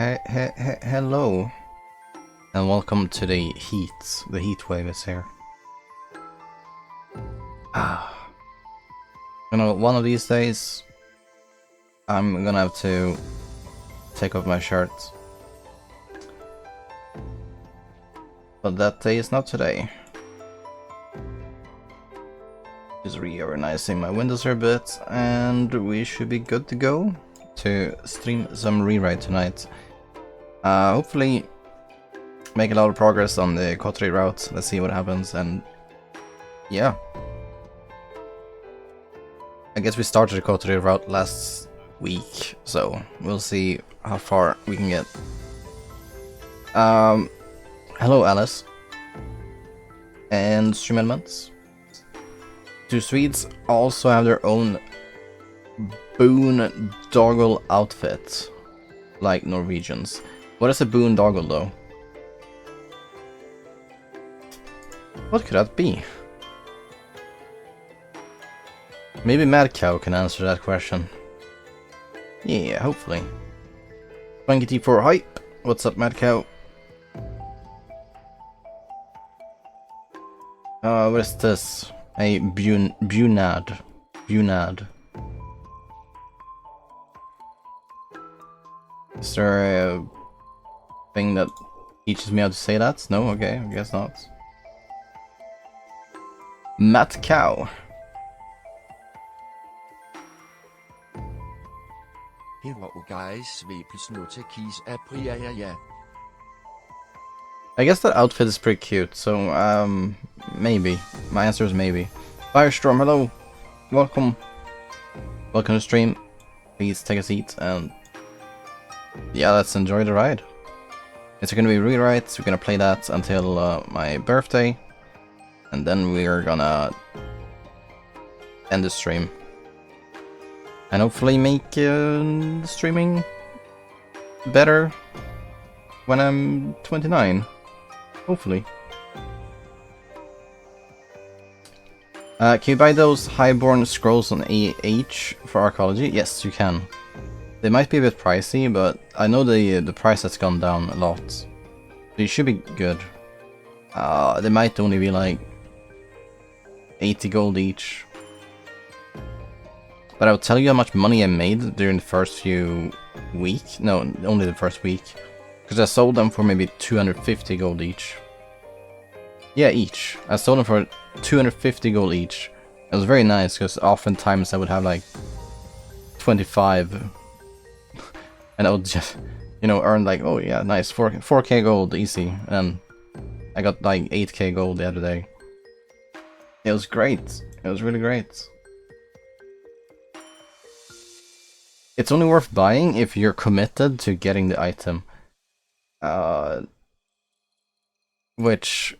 Hello, and welcome to the heat. The heat wave is here. You know, one of these days, I'm gonna have to take off my shirt. But that day is not today. Just reorganizing my windows here a bit, and we should be good to go to stream some rewrite tonight. Hopefully make a lot of progress on the Kotori route. Let's see what happens, and yeah. I guess we started the Kotori route last week, so we'll see how far we can get. Hello Alice. And stream elements. Do Swedes also have their own boondoggle outfit, like Norwegians? What is a boondoggle though? What could that be? Maybe Mad Cow can answer that question. Yeah, hopefully. T for hype. What's up, Mad Cow? What is this? A bunad. Is there a thing that teaches me how to say that? No? Okay, I guess not. Matt Cow. Hello guys, Svepelsnotekis Apriya. I guess that outfit is pretty cute, so maybe. My answer is maybe. Firestorm, hello! Welcome. Welcome to stream. Please take a seat and yeah, let's enjoy the ride. It's gonna be rewrites, we're gonna play that until my birthday, and then we're gonna end the stream. And hopefully make streaming better when I'm 29. Hopefully. Can you buy those highborn scrolls on AH for archaeology? Yes, you can. They might be a bit pricey, but I know the price has gone down a lot. So you should be good. They might only be like 80 gold each. But I'll tell you how much money I made during the first few weeks. No, only the first week. Because I sold them for maybe 250 gold each. Yeah, each. I sold them for 250 gold each. It was very nice, because oftentimes I would have like 25. And I would just, you know, earn like, oh yeah, nice, 4k gold, easy. And I got like 8k gold the other day. It was great. It was really great. It's only worth buying if you're committed to getting the item. Which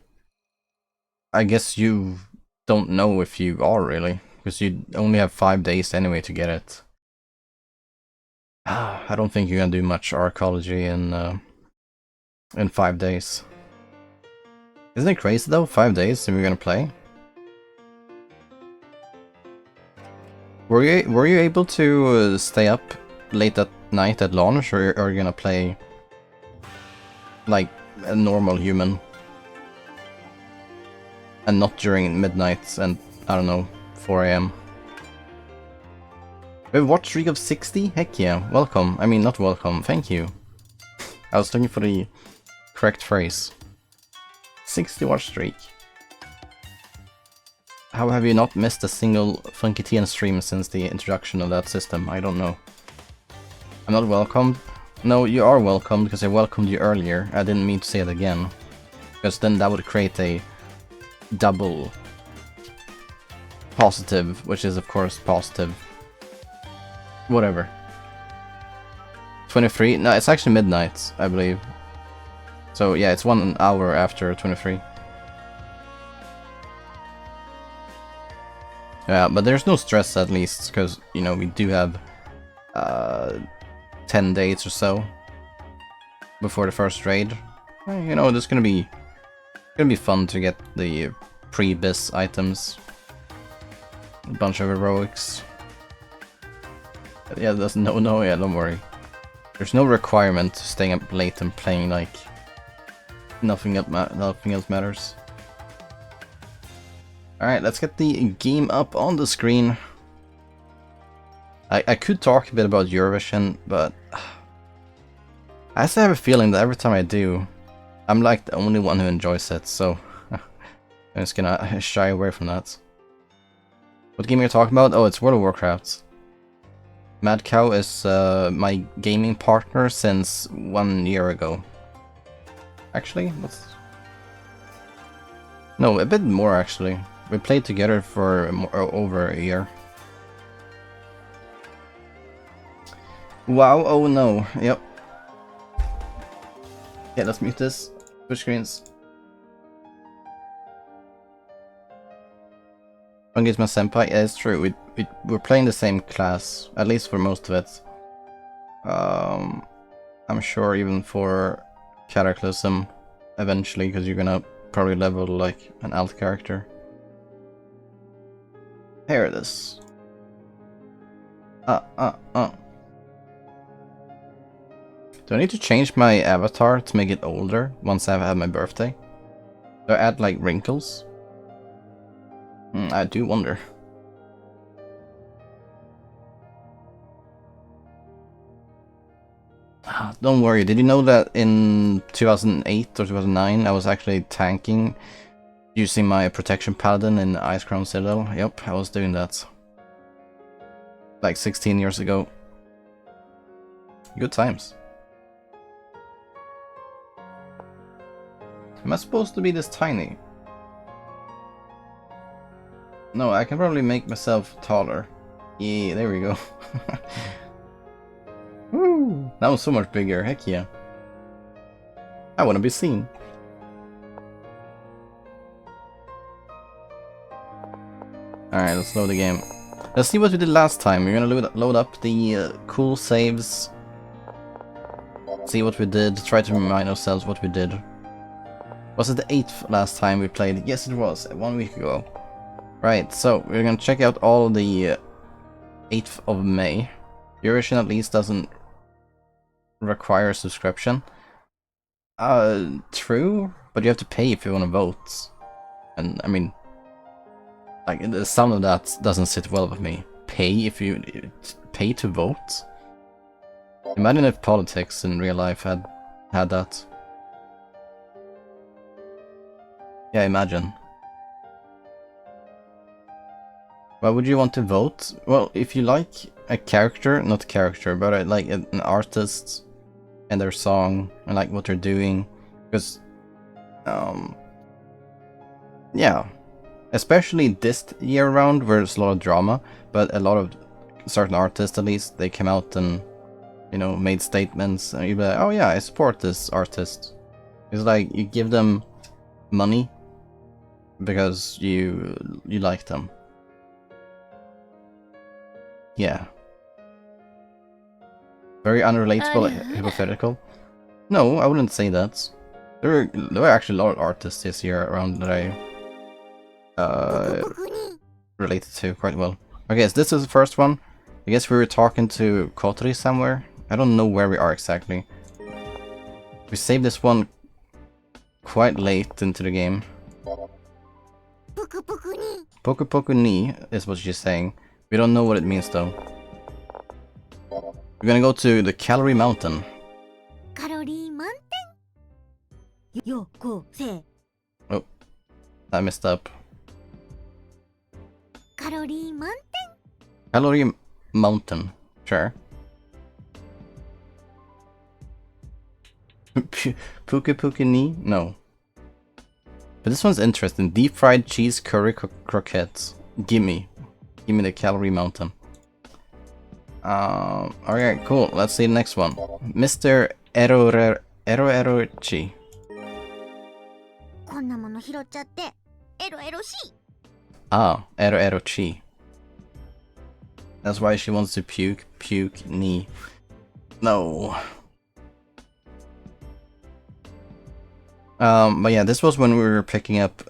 I guess you don't know if you are really, because you only have 5 days anyway to get it. I don't think you're gonna do much archaeology in 5 days. Isn't it crazy though? 5 days and we're gonna play? Were you able to stay up late at night at launch, or are you gonna play like a normal human? And not during midnight and, I don't know, 4 AM. We have a watch streak of 60? Heck yeah, welcome. I mean, not welcome, thank you. I was looking for the correct phrase. 60 watch streak. How have you not missed a single Funky TN stream since the introduction of that system? I don't know. I'm not welcomed? No, you are welcomed, because I welcomed you earlier. I didn't mean to say it again. Because then that would create a double positive, which is of course positive. Whatever. 23? No, it's actually midnight, I believe. So yeah, it's 1 hour after 23. Yeah, but there's no stress at least, because, you know, we do have 10 days or so before the first raid. You know, it's gonna be fun to get the pre-bis items. A bunch of heroics. Yeah, that's no, yeah, don't worry. There's no requirement to staying up late and playing like nothing else matters. Alright, let's get the game up on the screen. I could talk a bit about Eurovision, but I still have a feeling that every time I do, I'm like the only one who enjoys it, so I'm just gonna shy away from that. What game are you talking about? Oh, it's World of Warcraft. Mad Cow is my gaming partner since 1 year ago. Actually, no, a bit more actually. We played together for over a year. Wow, oh no, yep. Yeah, let's mute this. Switch screens. Is my senpai? Yeah, it's true. We're playing the same class, at least for most of it. I'm sure even for Cataclysm eventually, because you're gonna probably level like an alt character. Here it is. Do I need to change my avatar to make it older once I've had my birthday? Do I add like wrinkles? I do wonder. Don't worry, did you know that in 2008 or 2009 I was actually tanking using my protection paladin in Ice Crown Citadel? Yep, I was doing that. Like 16 years ago. Good times. Am I supposed to be this tiny? No, I can probably make myself taller. Yeah, there we go. Woo! That was so much bigger, heck yeah. I wanna be seen. Alright, let's load the game. Let's see what we did last time. We're gonna load up the cool saves. See what we did, try to remind ourselves what we did. Was it the 8th last time we played? Yes, it was, 1 week ago. Right, so we're gonna check out all the 8th of May. Eurovision at least doesn't require a subscription. True, but you have to pay if you want to vote. And I mean, like, some of that doesn't sit well with me. Pay if you pay to vote? Imagine if politics in real life had that. Yeah, imagine. Why would you want to vote? Well, if you like a character, not a character, but like an artist and their song and like what they're doing, because yeah, especially this year round where there's a lot of drama, but a lot of certain artists at least, they came out and, you know, made statements and you'd be like, oh yeah, I support this artist. It's like you give them money because you like them. Yeah. Very unrelatable, hypothetical. No, I wouldn't say that. There were actually a lot of artists this year around that I related to quite well. Okay, so this is the first one. I guess we were talking to Kotori somewhere. I don't know where we are exactly. We saved this one quite late into the game. Poku Poku ni is what she's saying. We don't know what it means though. We're gonna go to the Calorie Mountain. Oh, I messed up. Calorie Mountain, sure. Puku Puku ni? No. But this one's interesting. Deep fried cheese curry croquettes. Gimme the Calorie Mountain. Alright, cool. Let's see the next one. Mr. Eroerochi. Ah, Eroerochi. That's why she wants to puke ni. No. But yeah, this was when we were picking up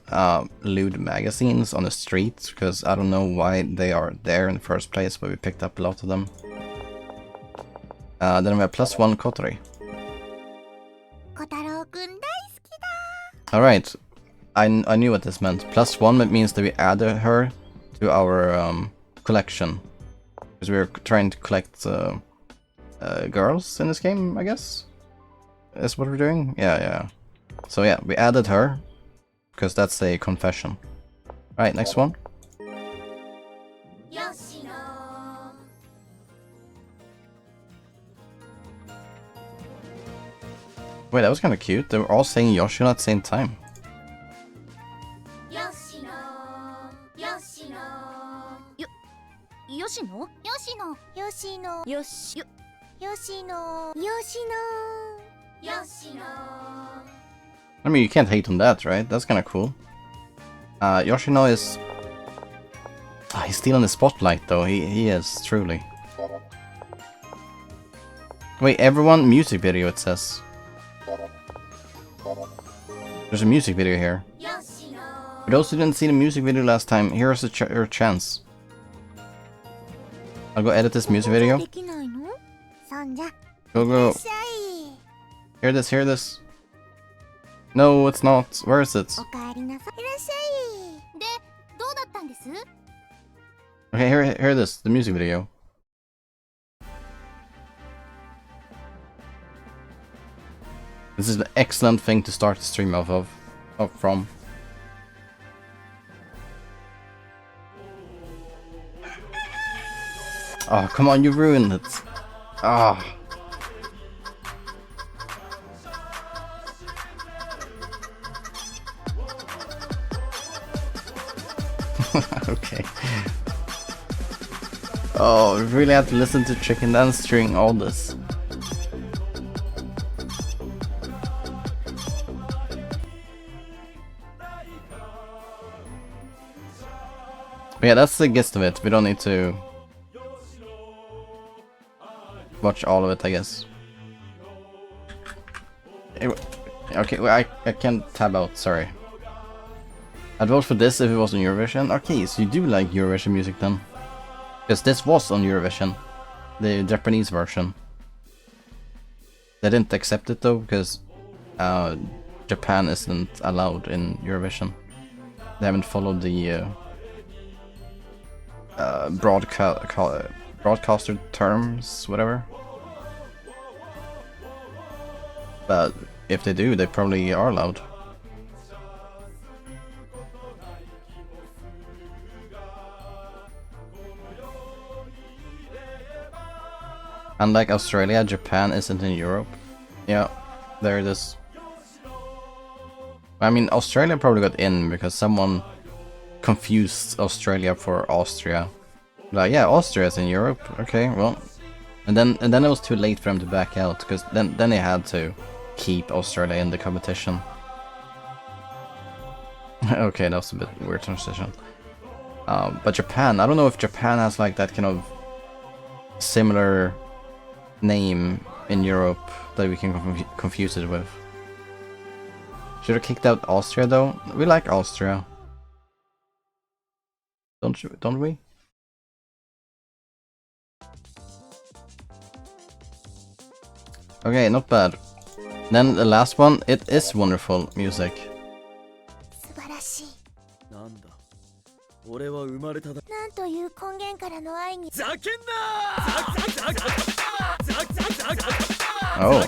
lewd magazines on the streets, because I don't know why they are there in the first place, but we picked up a lot of them. Then we have +1 Kotori. Alright, I knew what this meant. +1 it means that we added her to our collection. Because we're trying to collect girls in this game, I guess? Is what we're doing? Yeah. So yeah, we added her, because that's a confession. Alright, next one. Wait, that was kind of cute. They were all saying Yoshino at the same time. I mean, you can't hate on that, right? That's kind of cool. Yoshino is... he's still in the spotlight, though. He is, truly. Wait, everyone, music video, it says. There's a music video here. For those who didn't see the music video last time, here's your chance. I'll go edit this music video. Go. Hear this. No, it's not. Where is it? Okay, hear this, the music video. This is an excellent thing to start the stream from. Oh, come on, you ruined it. Ah. Okay. Oh, we really have to listen to Chicken Dance during all this. But yeah, that's the gist of it. We don't need to watch all of it, I guess. Okay, well, I can't tab out, sorry. I'd vote for this if it was on Eurovision. Okay, so you do like Eurovision music then. Because this was on Eurovision. The Japanese version. They didn't accept it though, because Japan isn't allowed in Eurovision. They haven't followed the broadcaster terms, whatever. But if they do, they probably are allowed. Unlike Australia, Japan isn't in Europe. Yeah, there it is. I mean, Australia probably got in because someone confused Australia for Austria. Like, yeah, Austria's in Europe. Okay, well, and then it was too late for them to back out because then they had to keep Australia in the competition. Okay, that was a bit weird transition. But Japan, I don't know if Japan has like that kind of similar name in Europe that we can confuse it with. Should have kicked out Austria though. We like Austria, don't we? Okay, not bad. Then the last one, it is wonderful music. Oh.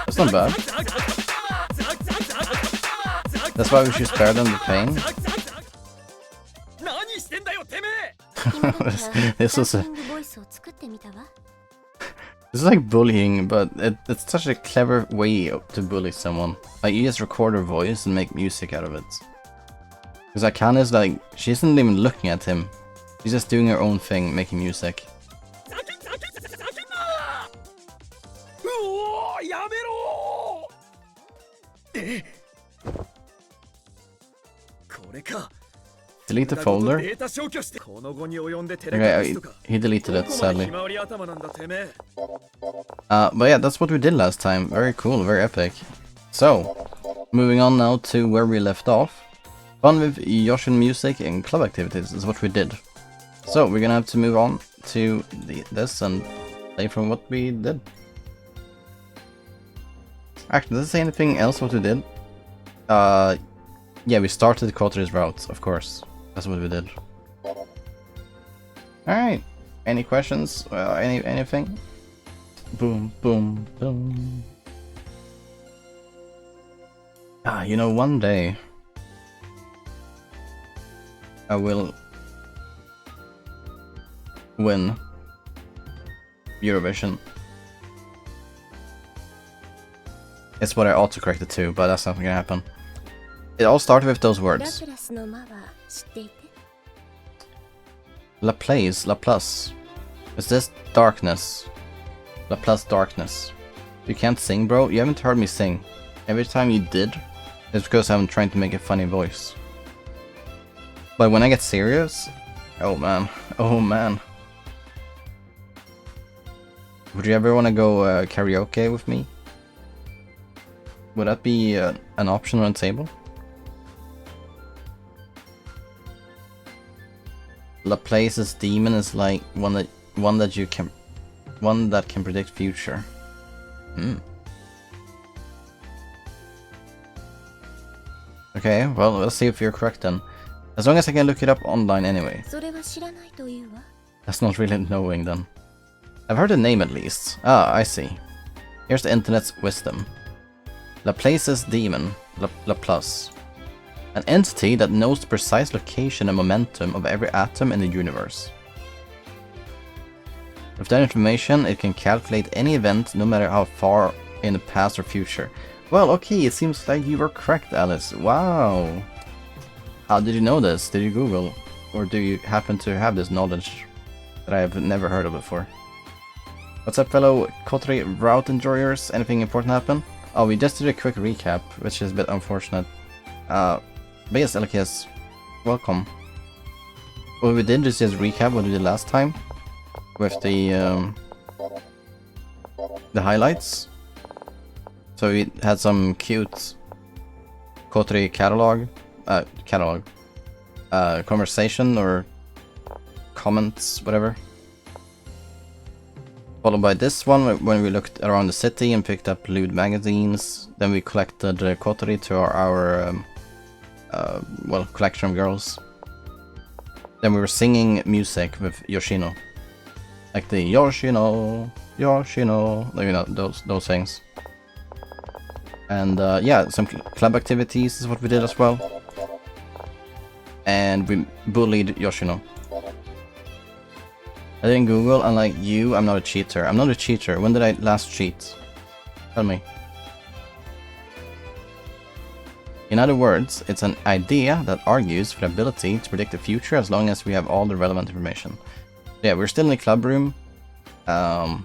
That's not bad. That's why we should spare them the pain. This is like bullying, but it's such a clever way to bully someone. Like, you just record her voice and make music out of it. Because Akane's like, she isn't even looking at him. She's just doing her own thing, making music. Delete the folder. Okay, he deleted it, sadly. But yeah, that's what we did last time. Very cool, very epic. So, moving on now to where we left off. Fun with Yoshino music and club activities is what we did. So, we're gonna have to move on to this and play from what we did. Actually, does it say anything else what we did? Yeah, we started Kotori's route, of course. That's what we did. Alright. Any questions? Anything? Boom, boom, boom. Ah, you know, one day I will win Eurovision. It's what I autocorrected to, but that's not gonna happen. It all started with those words. Laplace, Laplace. Is this darkness? Laplace darkness. You can't sing, bro? You haven't heard me sing. Every time you did, it's because I'm trying to make a funny voice. But when I get serious, oh man, oh man. Would you ever want to go karaoke with me? Would that be an option on the table? Laplace's demon is like one that can predict future. Hmm. Okay, well, let's see if you're correct then. As long as I can look it up online anyway. That's not really knowing then. I've heard the name at least. Ah, I see. Here's the internet's wisdom. Laplace's demon, Laplace. An entity that knows the precise location and momentum of every atom in the universe. With that information, it can calculate any event, no matter how far in the past or future. Well, okay, it seems like you were correct, Alice. Wow! How did you know this? Did you Google? Or do you happen to have this knowledge that I have never heard of before? What's up, fellow Kotori route enjoyers? Anything important happen? Oh, we just did a quick recap, which is a bit unfortunate. But yes, LKS, welcome. What we did is just recap what we did last time with the highlights. So we had some cute Kotori conversation or comments, whatever. Followed by this one when we looked around the city and picked up lewd magazines. Then we collected Kotori to our well, collection of girls. Then we were singing music with Yoshino. Like the Yoshino, Yoshino, you know, those things. And yeah, some club activities is what we did as well. And we bullied Yoshino. I didn't Google, unlike you, I'm not a cheater. I'm not a cheater. When did I last cheat? Tell me. In other words, it's an idea that argues for the ability to predict the future as long as we have all the relevant information. Yeah, we're still in the club room. Yeah,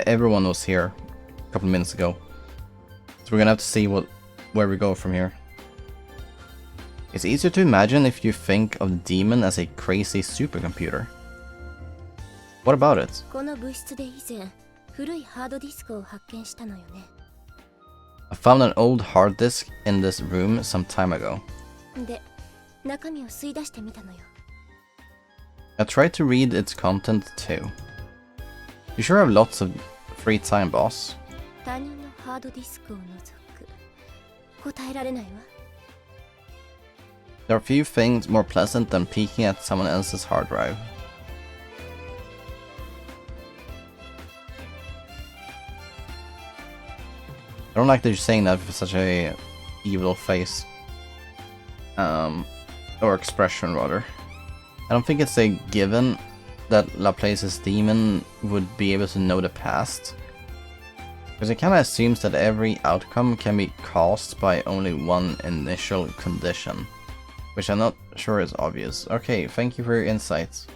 everyone was here a couple of minutes ago. So we're gonna have to see where we go from here. It's easier to imagine if you think of the demon as a crazy supercomputer. What about it? I found an old hard disk in this room some time ago. I tried to read its content too. You sure have lots of free time, boss. There are few things more pleasant than peeking at someone else's hard drive. I don't like that you're saying that with such a evil face. Or expression, rather. I don't think it's a given that Laplace's demon would be able to know the past. Because it kinda assumes that every outcome can be caused by only one initial condition. Which I'm not sure is obvious. Okay, thank you for your insights.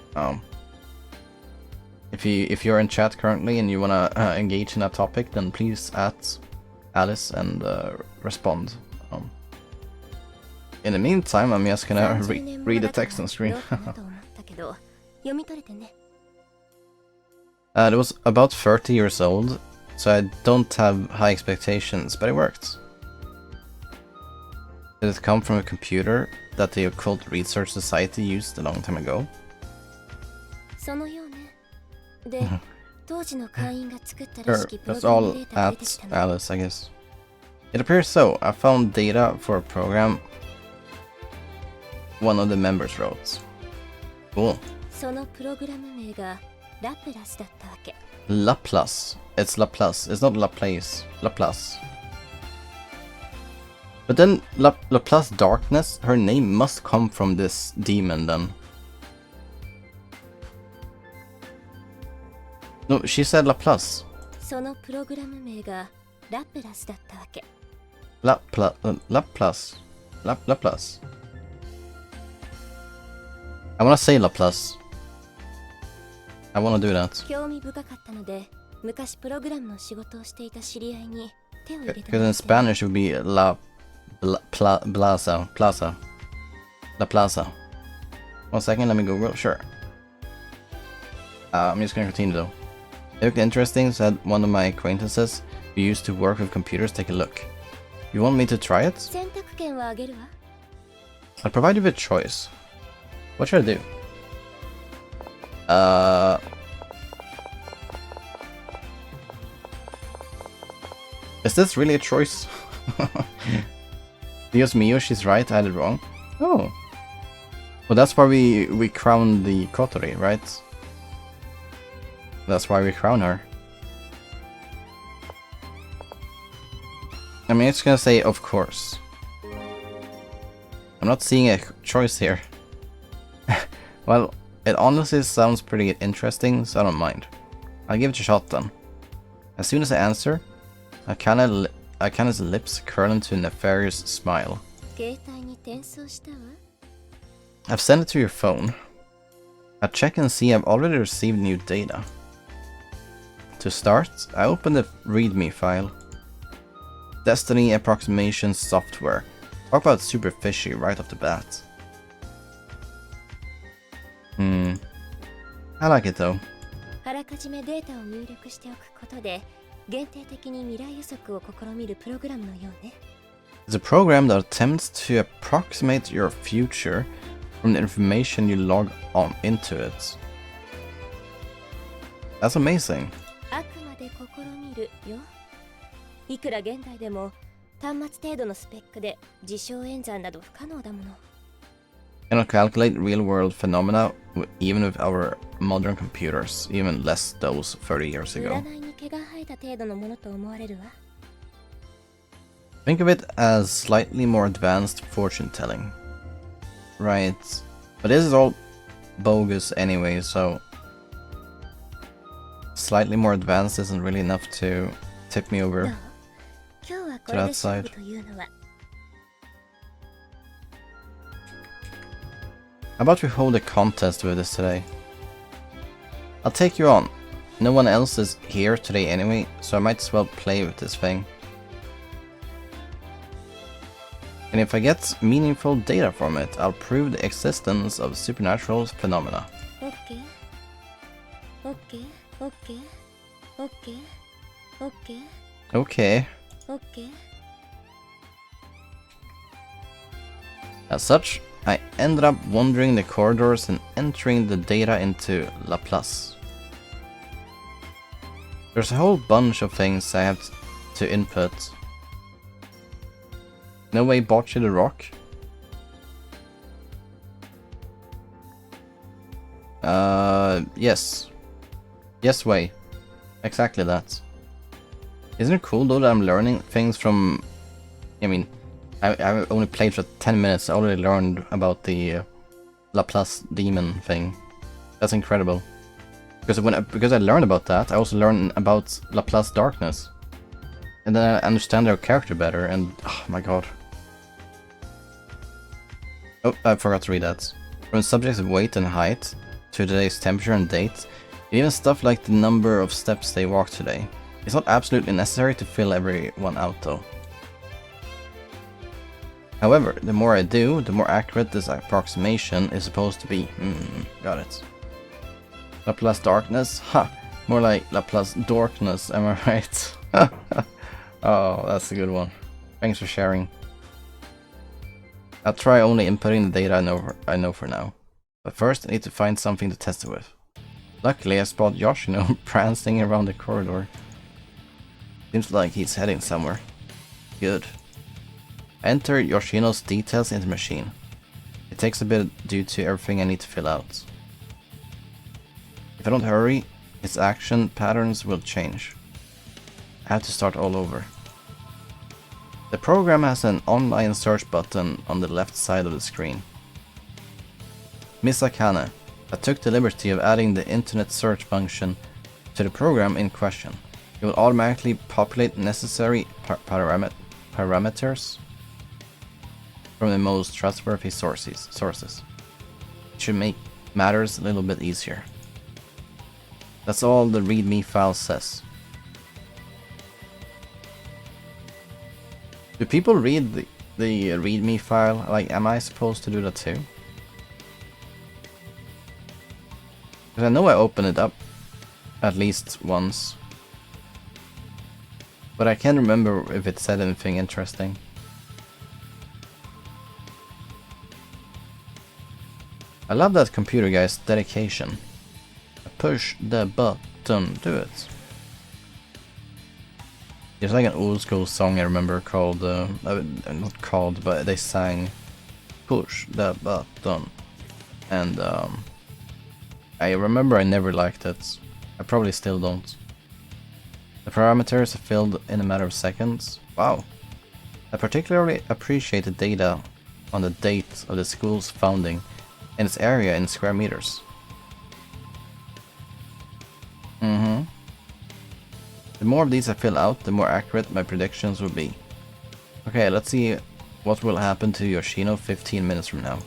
If you're in chat currently and you wanna engage in that topic, then please at Alice and respond. In the meantime, I'm just gonna read the text on screen. It was about 30 years old, so I don't have high expectations, but it worked. Did it come from a computer that the Occult Research Society used a long time ago? そのようね。で、当時の会員が作ったら Sure, しきプロ that's グラム all データが出て at きたの。 Alice, I guess. It appears so. I found data for a program one of the members wrote. Cool. そのプログラム名がラプラスだったわけ。Laplace. It's Laplace. It's not Laplace. Laplace. But then Laplace Darkness, her name must come from this demon then. No, she said Laplace. そのプログラム名がラプラスだったわけ。Laplace. Laplace. I wanna say Laplace. I wanna do that. 興味深かったので、昔プログラムの仕事をしていた知り合いに手を入れて Because in Spanish it would be Plaza. La Plaza. 1 second, let me Google. Sure. I'm just gonna continue though. It looked interesting, said one of my acquaintances who used to work with computers. Take a look. You want me to try it? 選択権はあげるわ。 I'll provide you with choice. What should I do? Is this really a choice? Dios mío, she's right, I had it wrong. Oh. Well, that's why we crown the Kotori, right? That's why we crown her. I mean, it's gonna say, of course. I'm not seeing a choice here. Well, it honestly sounds pretty interesting, so I don't mind. I'll give it a shot then. As soon as I answer, Akana's lips curl into a nefarious smile. 携帯に転送したわ。 I've sent it to your phone. I check and see I've already received new data. To start, I open the README file. Destiny approximation software. Talk about super fishy right off the bat. I like it though. あらかじめデータを入力しておくことで、限定的に未来予測を試みるプログラムのようね。It's a program that attempts to approximate your future from the information you log on into it. That's amazing. あくまで試みるよ。いくら現代でも端末程度のスペックで事象演算など不可能だもの。Cannot calculate real-world phenomena even with our modern computers, even less those 30 years ago. 占いに毛が生えた程度のものと思われるわ。Think of it as slightly more advanced fortune telling. Right. But this is all bogus anyway, so slightly more advanced isn't really enough to tip me over 今日はこれで勝負というのは。 How about we hold a contest with this today? I'll take you on. No one else is here today anyway, so I might as well play with this thing. And if I get meaningful data from it, I'll prove the existence of supernatural phenomena. OK OK OK OK OK Okay. OK As such, I ended up wandering the corridors and entering the data into Laplace. There's a whole bunch of things I have to input. No way botchy the rock? Yes. Yes way. Exactly that. Isn't it cool though that I'm learning things from... I mean, I only played for 10 minutes, I already learned about the Laplace demon thing. That's incredible. Because I learned about that, I also learned about Laplace Darkness. And then I understand their character better, and oh my god. Oh, I forgot to read that. From subjects of weight and height, to today's temperature and date, even stuff like the number of steps they walked today. It's not absolutely necessary to fill everyone out though. However, the more I do, the more accurate this approximation is supposed to be. Got it. Laplace Darkness? Ha! More like Laplace Dorkness, am I right? Oh, that's a good one. Thanks for sharing. I'll try only inputting the data I know for now. But first I need to find something to test it with. Luckily I spot Yoshino prancing around the corridor. Seems like he's heading somewhere. Good. I enter Yoshino's details into the machine. It takes a bit due to everything I need to fill out. If I don't hurry, his action patterns will change. I have to start all over. The program has an online search button on the left side of the screen. Misakane, I took the liberty of adding the internet search function to the program in question. It will automatically populate necessary parameters from the most trustworthy sources. It should make matters a little bit easier. That's all the readme file says. Do people read the readme file? Like, am I supposed to do that too? Because I know I opened it up at least once. But I can't remember if it said anything interesting. I love that computer guy's dedication. Push the button, do it. There's like an old school song I remember called, not called, but they sang Push the Button. And I remember I never liked it. I probably still don't. The parameters are filled in a matter of seconds. Wow. I particularly appreciate the data on the date of the school's founding and its area in square meters. The more of these I fill out, the more accurate my predictions will be. Okay, let's see what will happen to Yoshino 15 minutes from now.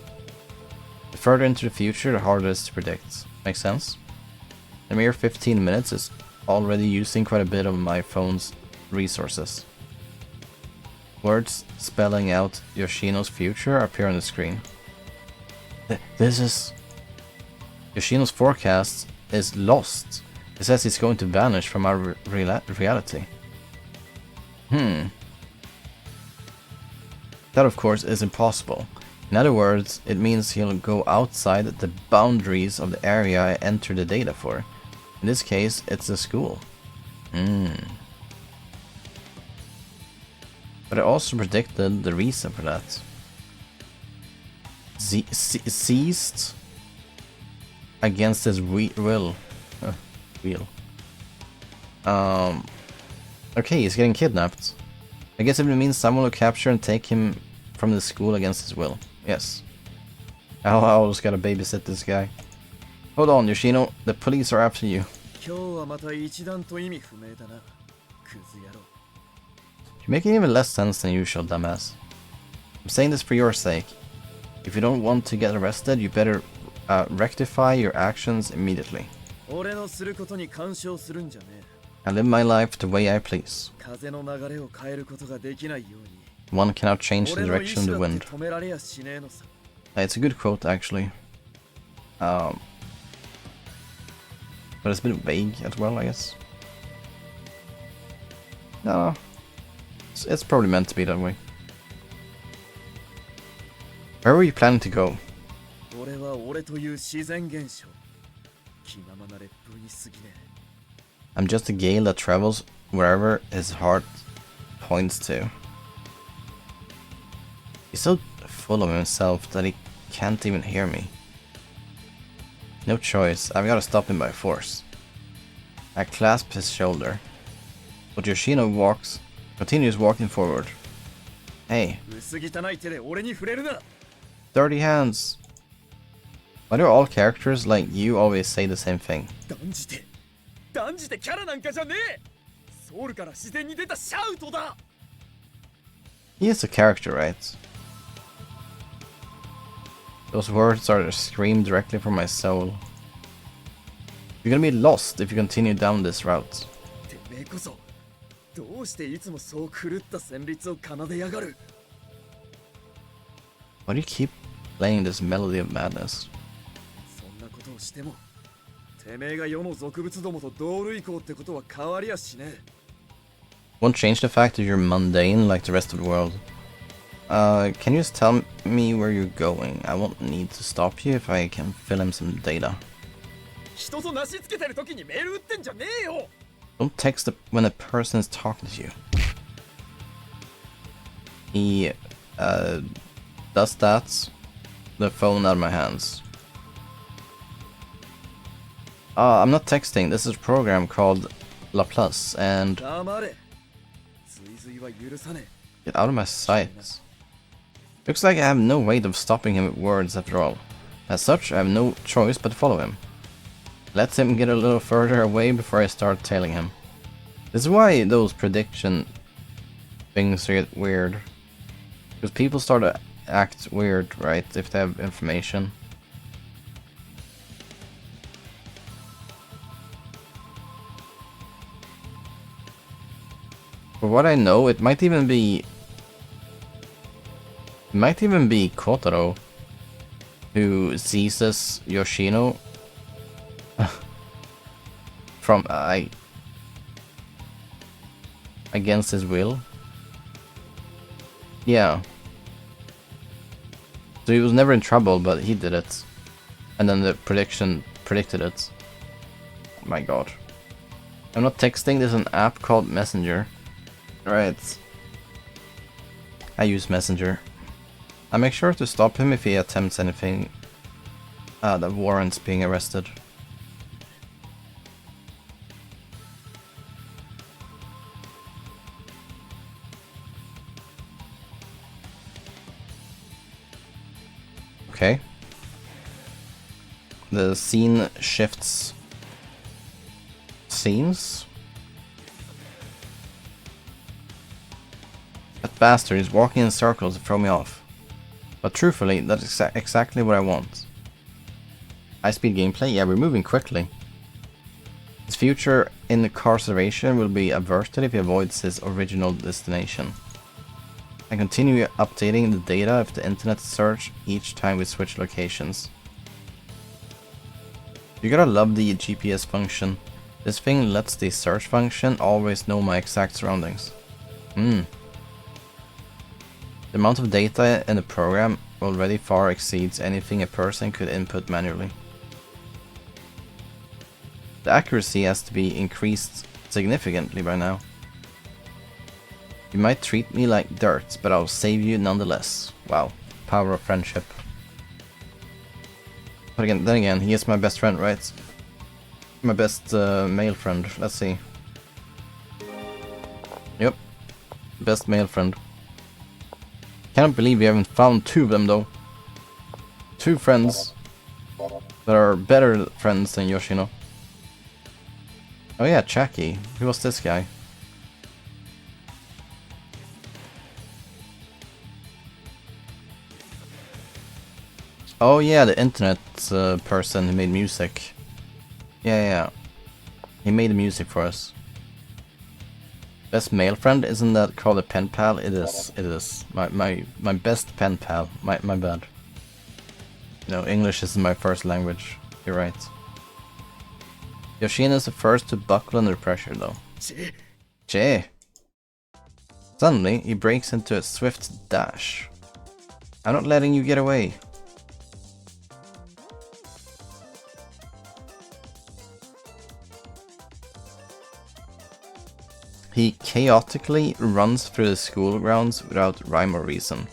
The further into the future, the harder it is to predict. Makes sense? The mere 15 minutes is already using quite a bit of my phone's resources. Words spelling out Yoshino's future appear on the screen. This is... Yoshino's forecast is lost. It says he's going to vanish from our reality. That of course is impossible. In other words, it means he'll go outside the boundaries of the area I enter the data for. In this case, it's the school. But I also predicted the reason for that. Seized against his will. Okay, he's getting kidnapped. I guess it means someone will capture and take him from the school against his will. Yes. I always gotta babysit this guy. Hold on, Yoshino. The police are after you. You're making even less sense than usual, dumbass. I'm saying this for your sake. If you don't want to get arrested, you better rectify your actions immediately. I live my life the way I please. One cannot change the direction of the wind. It's a good quote, actually. But it's a bit vague as well, I guess. No, it's probably meant to be that way. Where were you planning to go? I'm just a gale that travels wherever his heart points to. He's so full of himself that he can't even hear me. No choice, I've got to stop him by force. I clasp his shoulder, but Yoshino continues walking forward. Hey. Dirty hands. Why do all characters like you always say the same thing? He is a character, right? Those words are screamed directly from my soul. You're gonna be lost if you continue down this route. Why do you keep playing this melody of madness? Won't change the fact that you're mundane like the rest of the world. can you just tell me where you're going? I won't need to stop you if I can fill in some data. 人となしつけてる時にメール打ってんじゃねえよ Don't text when a person is talking to you. He does that. The phone out of my hands. I'm not texting. This is a program called La Plus, and 黙れ追随は許さね get out of my sight. Looks like I have no way of stopping him with words after all. As such, I have no choice but to follow him. Let him get a little further away before I start tailing him. This is why those prediction things get weird. Because people start to act weird, right, if they have information. For what I know, it might even be Kotarou who seizes Yoshino from against his will. Yeah. So he was never in trouble, but he did it. And then the prediction predicted it. Oh my god. I'm not texting, there's an app called Messenger. Right. I use Messenger. I make sure to stop him if he attempts anything that warrants being arrested. Okay. The scene shifts scenes. That bastard is walking in circles to throw me off. But truthfully, that's exactly what I want. High-speed gameplay? Yeah, we're moving quickly. His future incarceration will be averted if he avoids his original destination. I continue updating the data of the internet search each time we switch locations. You gotta love the GPS function. This thing lets the search function always know my exact surroundings. The amount of data in the program already far exceeds anything a person could input manually. The accuracy has to be increased significantly by now. You might treat me like dirt, but I'll save you nonetheless. Wow, power of friendship. But then again, he is my best friend, right? My best male friend. Let's see. Yep, best male friend. Can't believe we haven't found two of them though. Two friends that are better friends than Yoshino. Oh yeah, Chucky. Who was this guy? Oh yeah, the internet person who made music. Yeah. He made the music for us. Best male friend, isn't that called a pen pal? It is. My best pen pal. My bad. You know, English is my first language. You're right. Yoshino is the first to buckle under pressure though. Che. Suddenly, he breaks into a swift dash. I'm not letting you get away. He chaotically runs through the school grounds without rhyme or reason.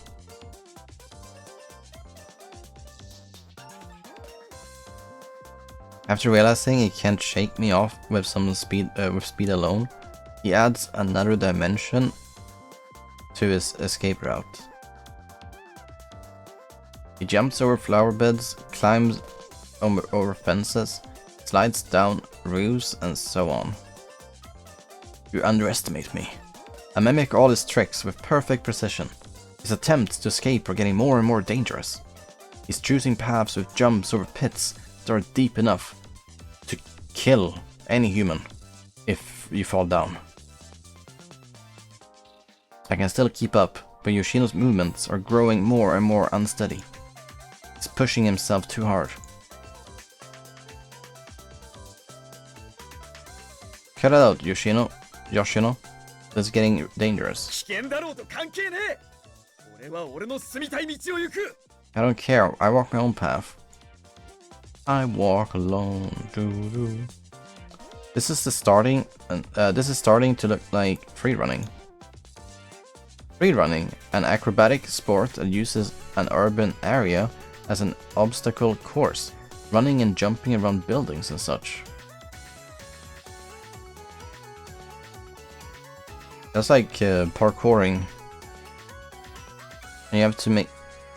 After realizing he can't shake me off with some speed, alone, he adds another dimension to his escape route. He jumps over flower beds, climbs over fences, slides down roofs, and so on. You underestimate me. I mimic all his tricks with perfect precision. His attempts to escape are getting more and more dangerous. He's choosing paths with jumps over pits that are deep enough to kill any human if you fall down. I can still keep up, but Yoshino's movements are growing more and more unsteady. He's pushing himself too hard. Cut it out, Yoshino. This is getting dangerous. 危険だろうと関係ねえ俺は俺の進みたい道を行く。 I don't care. I walk my own path. I walk alone. Doo-doo. This is the starting, this is starting to look like freerunning. Freerunning, an acrobatic sport that uses an urban area as an obstacle course, running and jumping around buildings and such. That's like parkouring. And you have to make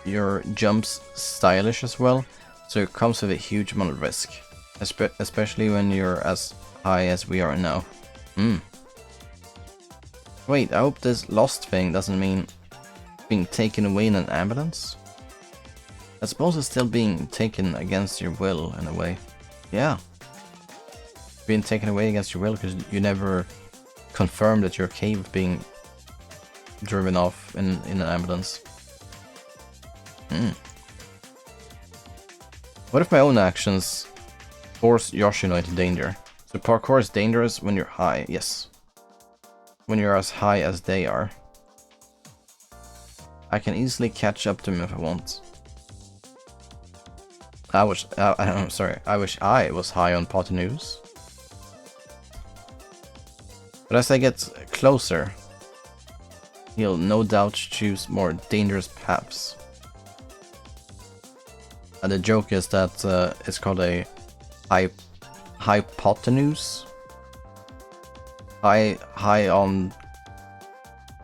your jumps stylish as well, so it comes with a huge amount of risk, especially when you're as high as we are now. Wait, I hope this lost thing doesn't mean being taken away in an ambulance? I suppose it's still being taken against your will in a way. Yeah. Being taken away against your will because you never confirmed that you're okay with being driven off in an ambulance. What if my own actions force Yoshino into danger? So parkour is dangerous when you're high, yes. When you're as high as they are. I can easily catch up to him if I want. I wish I was high on Potanews. But as I get closer, he'll no doubt choose more dangerous paths. And the joke is that it's called a hypotenuse. High on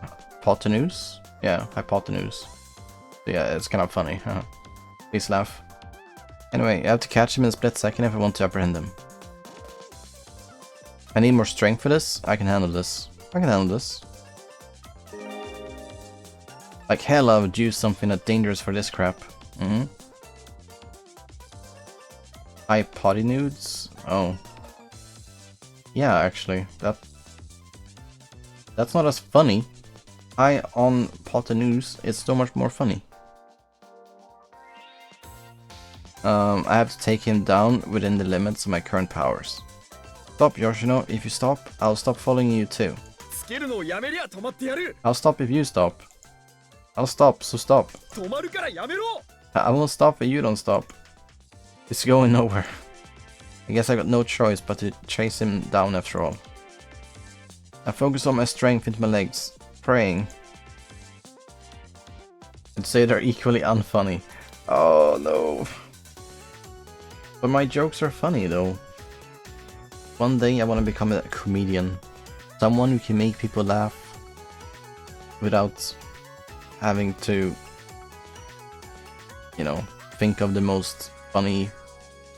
hypotenuse? Yeah, hypotenuse. Yeah, it's kind of funny. Please laugh. Anyway, I have to catch him in a split second if I want to apprehend him. I need more strength for this. I can handle this. I can handle this. Like hell, I would use something that's dangerous for this crap. Hypotenuse? Oh. Yeah, actually, that's not as funny. High on Potanews, it's so much more funny. I have to take him down within the limits of my current powers. Stop, Yoshino. If you stop, I'll stop following you too. つけるのをやめりゃ止まってやる。 I'll stop if you stop. I'll stop, so stop. 止まるからやめろ。 I won't stop if you don't stop. It's going nowhere. I guess I got no choice but to chase him down after all. I focus all my strength into my legs, praying. I'd say they're equally unfunny. Oh no. But my jokes are funny though. One day I want to become a comedian. Someone who can make people laugh without having to, you know, think of the most funny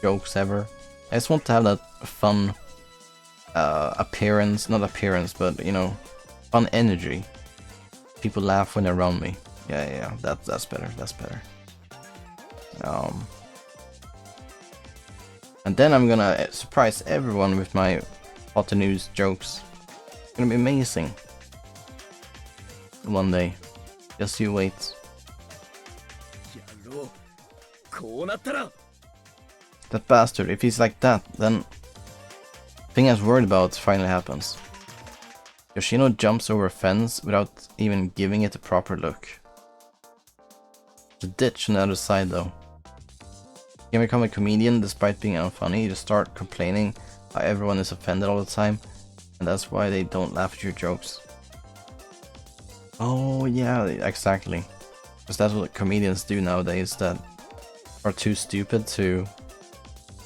jokes ever. I just want to have that fun appearance, not appearance, but you know, fun energy. People laugh when they're around me. Yeah, that's better, that's better. And then I'm gonna surprise everyone with my Potanews jokes. It's gonna be amazing. One day. Just you wait. やろう。こうなったら。 That bastard, if he's like that, then the thing I was worried about finally happens. Yoshino jumps over a fence without even giving it a proper look. There's a ditch on the other side though. You can become a comedian despite being unfunny. You just start complaining how everyone is offended all the time, and that's why they don't laugh at your jokes. Oh yeah, exactly. Because that's what comedians do nowadays that are too stupid to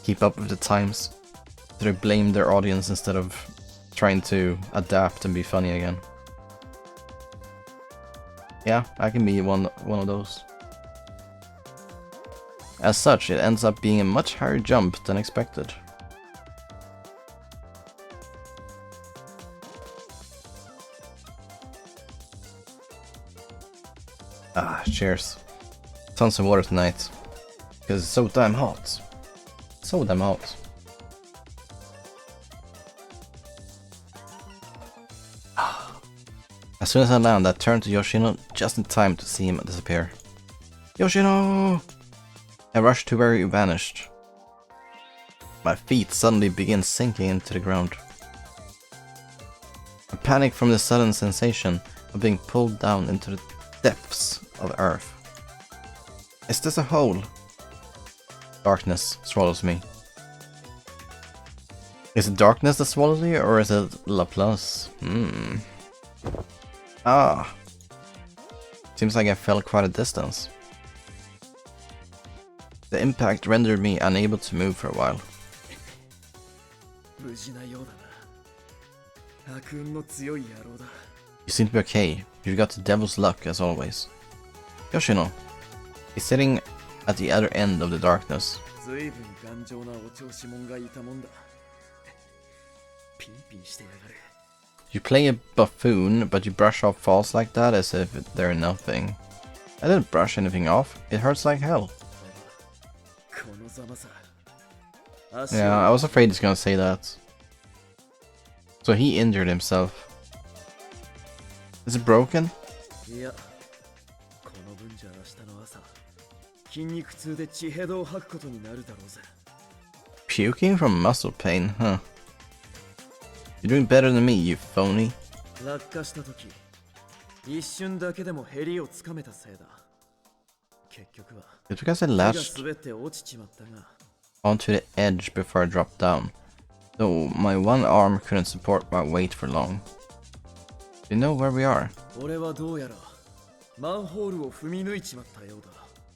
keep up with the times. So they blame their audience instead of trying to adapt and be funny again. Yeah, I can be one of those. As such, it ends up being a much higher jump than expected. Ah, cheers. Tons of water tonight. Because it's so damn hot. So damn hot. As soon as I land, I turn to Yoshino just in time to see him disappear. Yoshino! I rush to where he vanished. My feet suddenly begin sinking into the ground. I panic from the sudden sensation of being pulled down into the depths of earth. Is this a hole? Darkness swallows me. Is it darkness that swallows you, or is it Laplace? Ah. Seems like I fell quite a distance. The impact rendered me unable to move for a while. You seem to be okay. You've got the devil's luck as always. Yoshino. He's sitting at the other end of the darkness. You play a buffoon, but you brush off faults like that as if they're nothing. I didn't brush anything off. It hurts like hell. Yeah, I was afraid he's gonna say that. So he injured himself. Is it broken? Puking from muscle pain, huh? You're doing better than me, you phony. It's because I latched onto the edge before I dropped down. Though my one arm couldn't support my weight for long. Do you know where we are?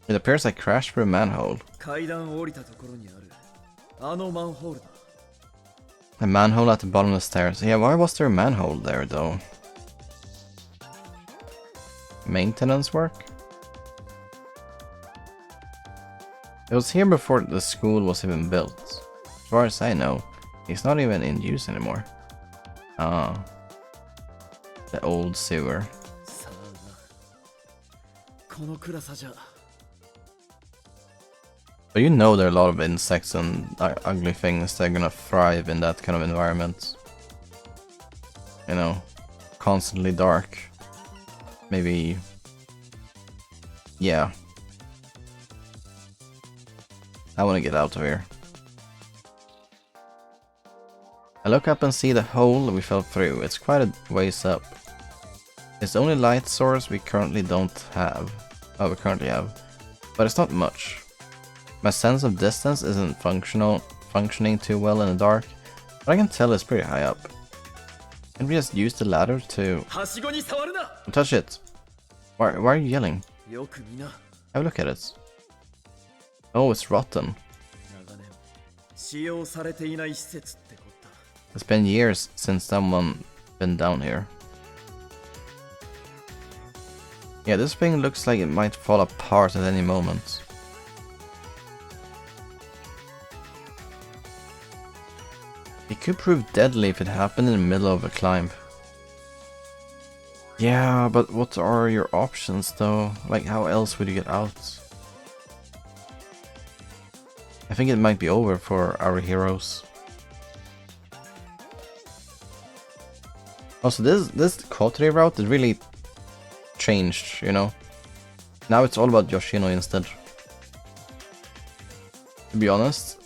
It appears I crashed through a manhole. A manhole at the bottom of the stairs. Yeah, why was there a manhole there though? Maintenance work? It was here before the school was even built. As far as I know, it's not even in use anymore. Ah. The old sewer. But you know there are a lot of insects and ugly things that are gonna thrive in that kind of environment. You know, constantly dark. Maybe... yeah. I wanna get out of here. I look up and see the hole we fell through. It's quite a ways up. It's the only light source we currently don't have. Oh, we currently have. But it's not much. My sense of distance isn't functioning too well in the dark, but I can tell it's pretty high up. Can we just use the ladder to... Don't touch it! Why are you yelling? Have a look at it. Oh, it's rotten. It's been years since someone been down here. Yeah, this thing looks like it might fall apart at any moment. It could prove deadly if it happened in the middle of a climb. Yeah, but what are your options though? Like, how else would you get out? I think it might be over for our heroes. Also, this Kotori route is really changed, you know? Now it's all about Yoshino instead. To be honest,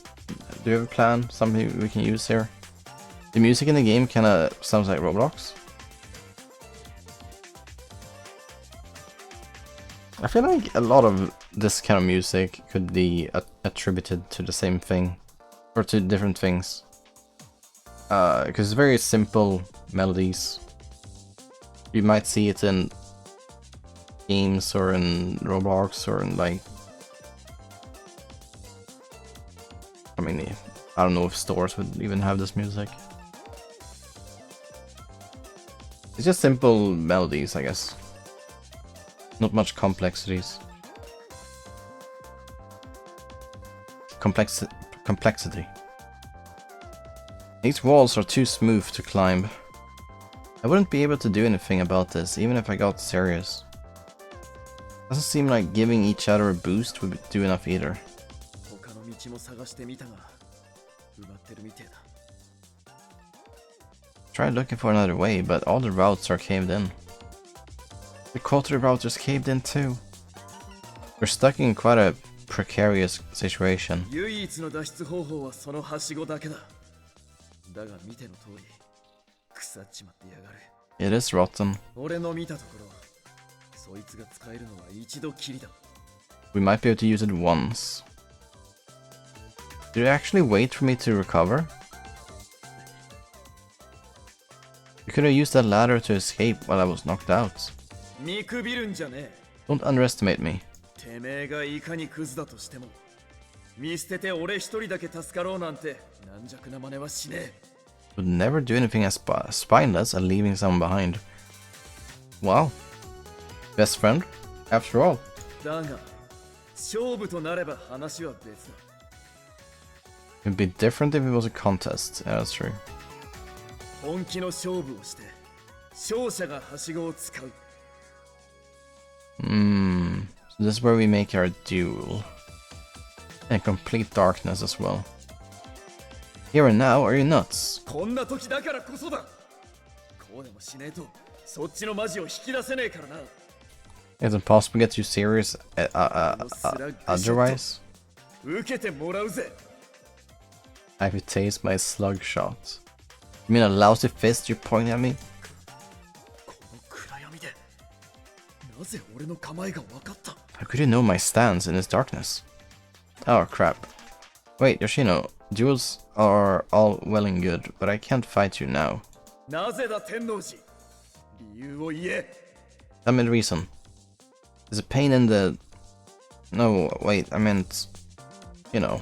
do you have a plan? Something we can use here? The music in the game kinda sounds like Roblox. I feel like a lot of this kind of music could be attributed to the same thing. Or to different things. Because it's very simple melodies. You might see it in games or in Roblox or in like... I mean, I don't know if stores would even have this music. It's just simple melodies, I guess. Not much complexities. Complexity. These walls are too smooth to climb. I wouldn't be able to do anything about this, even if I got serious. Doesn't seem like giving each other a boost would do enough either. Tried looking for another way, but all the routes are caved in. The Kotori route just caved in too. We're stuck in quite a precarious situation. It is rotten. そいつが使えるのは一度きりだ。 We might be able to use it once. Did you actually wait for me to recover? You could have used that ladder to escape while I was knocked out. 見くびるんじゃねえ。 Don't underestimate me. てめえがいかにクズだとしても、見捨てて俺一人だけ助かろうなんて軟弱な真似はしねえ。 Would never do anything as spineless as leaving someone behind. Wow. Best friend? After all. だが、勝負となれば話は別だ。 It would be different if it was a contest. Yeah, that's true. 本気の勝負をして、勝者がはしごを使う。 So this is where we make our duel. In complete darkness as well. Here and now, are you nuts? こんな時だからこそだ。こうでもしねえと、そっちのマジを引き出せねえからな。 It's impossible to get too serious otherwise. 受けてもらうぜ。 I could taste my slug shot. You mean a lousy fist you're pointing at me? この暗闇で、なぜ俺の構えが分かった？ How could you know my stance in this darkness? Oh crap. Wait, Yoshino, duels are all well and good, but I can't fight you now. なぜだ天王寺。理由を言え。 Tell me the reason. There's a pain in the... No, wait, I meant... You know.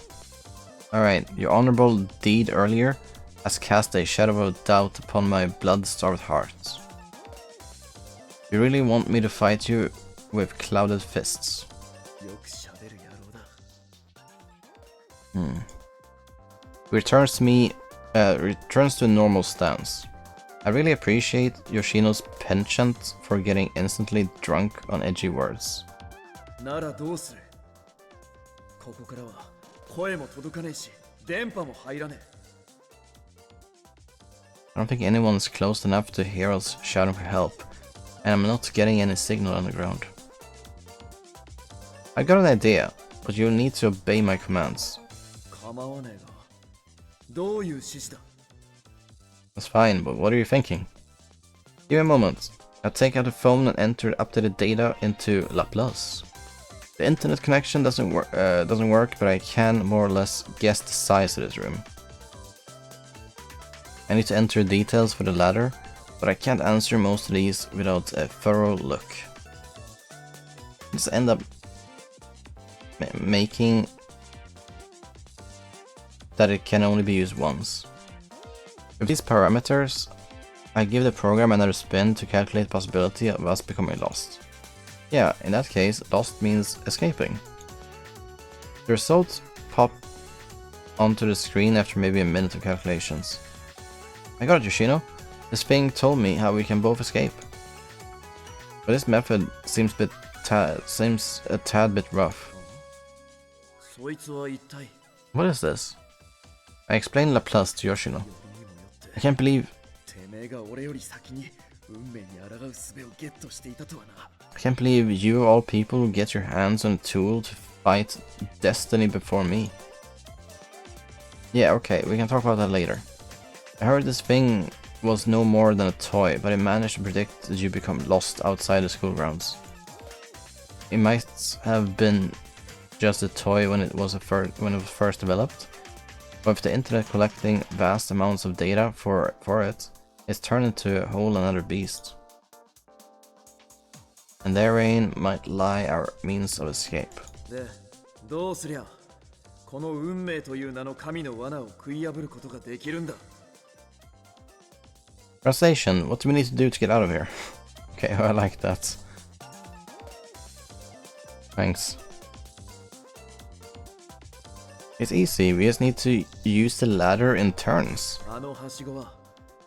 Alright, your honorable deed earlier has cast a shadow of doubt upon my blood-starved heart. You really want me to fight you with clouded fists? よくしゃべる野郎だ。 Returns to a normal stance. I really appreciate Yoshino's penchant for getting instantly drunk on edgy words. ならどうする？ここからは声も届かねえし、電波も入らねえ。 I don't think anyone's close enough to hear us shouting for help, and I'm not getting any signal on the ground. I got an idea, but you'll need to obey my commands. 構わねえが、どういう指示だ？ That's fine, but what are you thinking? Give me a moment. I'll take out the phone and enter updated data into Laplace. The internet connection doesn't work, but I can more or less guess the size of this room. I need to enter details for the ladder, but I can't answer most of these without a thorough look. Just end up making that it can only be used once. With these parameters, I give the program another spin to calculate the possibility of us becoming lost. Yeah, in that case, lost means escaping. The results pop onto the screen after maybe a minute of calculations. I got it, Yoshino. This thing told me how we can both escape. But this method seems a tad bit rough. そいつは一体。 What is this? I explained Laplace to Yoshino. I can't believe てめえが俺より先に運命に抗う術をゲットしていたとはな。 I can't believe you of all people will get your hands on a tool to fight destiny before me. Yeah, okay, we can talk about that later. I heard this thing was no more than a toy, but it managed to predict that you become lost outside the school grounds. It might have been just a toy when it was first developed, but with the internet collecting vast amounts of data for it, it's turned into a whole another beast. And therein might lie our means of escape. で、どうすりゃこの運命という名の神の罠を食い破ることができるんだ。 Translation, what do we need to do to get out of here? Okay, I like that. Thanks. It's easy, we just need to use the ladder in turns. あのはしごは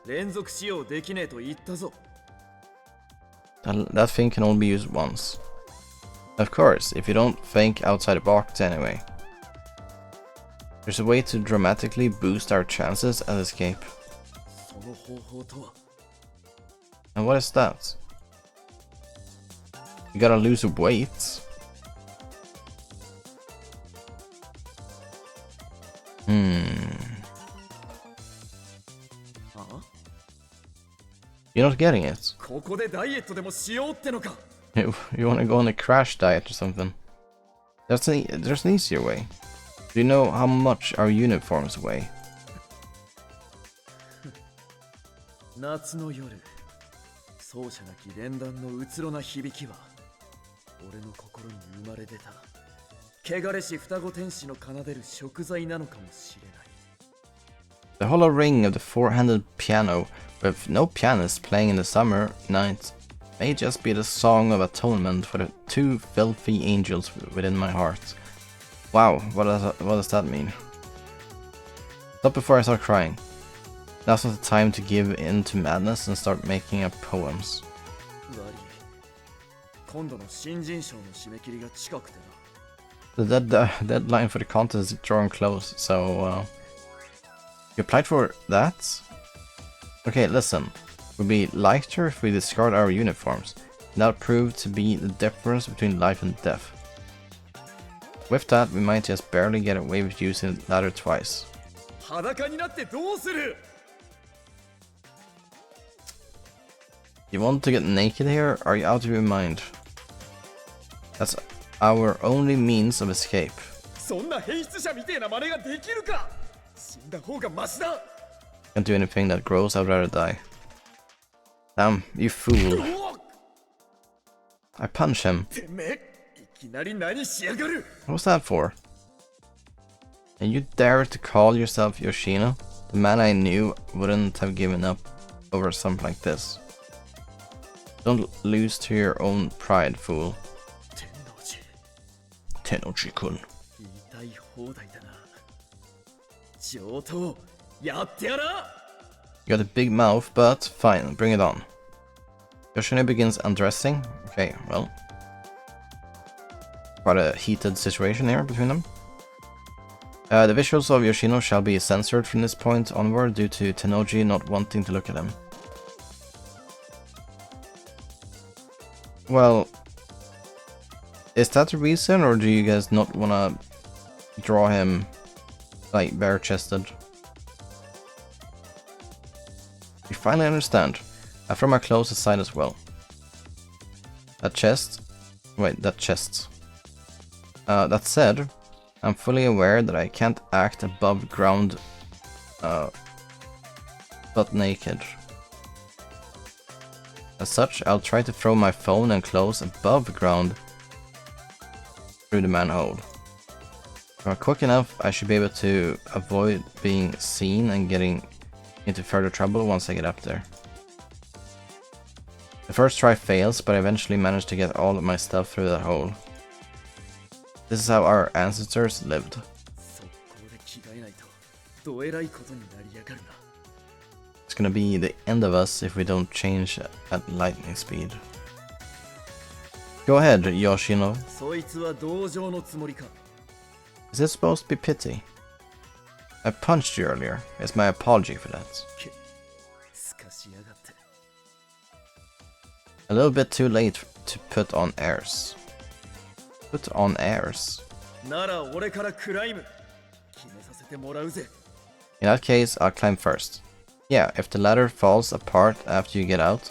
連続使用できねえと言ったぞ。 That thing can only be used once. Of course, if you don't think outside the box anyway. There's a way to dramatically boost our chances at escape. その方法とは。 And what is that? You gotta lose weight. You're not getting it. ここでダイエットでもしようってのか。You wanna go on a crash diet or something? There's an easier way. Do you know how much our uniforms weigh? 夏の夜、奏者なき連弾のうつろな響きは俺の心に生まれ出た汚れし双子天使の奏でる食材なのかもしれない。 The hollow ring of the four-handed piano, with no pianist playing in the summer night, may just be the song of atonement for the two filthy angels within my heart. Wow, what does that mean? Not before I start crying. Now's not the time to give in to madness and start making up poems. 悪い。今度の新人賞の締め切りが近くてな。 The deadline for the contest is drawing close, so you applied for that? Okay, listen. It would be lighter if we discard our uniforms. And that would prove to be the difference between life and death. With that, we might just barely get away with using the ladder twice. 裸になってどうする? You want to get naked here? Are you out of your mind? That's our only means of escape. そんな変質者みてえな真似ができるか? 死んだ方がマシだ. Can't do anything that grows, I'd rather die. Damn, you fool. I punch him. てめえ、いきなり何しやがる? What was that for? And you dare to call yourself Yoshino? The man I knew wouldn't have given up over something like this. Don't lose to your own pride, fool. Tenochi-kun. 言いたい放題だな。上等、やってやら! You got a big mouth, but fine, bring it on. Yoshino begins undressing. Okay, well. Quite a heated situation here between them. The visuals of Yoshino shall be censored from this point onward due to Tenoji not wanting to look at him. Well, is that the reason, or do you guys not want to draw him like bare-chested? You finally understand. I throw my clothes aside as well. That chest. Wait, that chest. That said, I'm fully aware that I can't act above ground, butt naked. As such, I'll try to throw my phone and clothes above ground through the manhole. If I'm quick enough, I should be able to avoid being seen and getting into further trouble once I get up there. The first try fails, but I eventually manage to get all of my stuff through that hole. This is how our ancestors lived. 速攻で着替えないとどえらいことになりやがるな。 It's gonna be the end of us if we don't change at lightning speed. Go ahead, Yoshino. そいつは同情のつもりか? Is it supposed to be pity? I punched you earlier. It's my apology for that. すかしやがって。 A little bit too late to put on airs. Put on airs? なら俺からクライム。決めさせてもらうぜ。 In that case, I'll climb first. Yeah, if the ladder falls apart after you get out,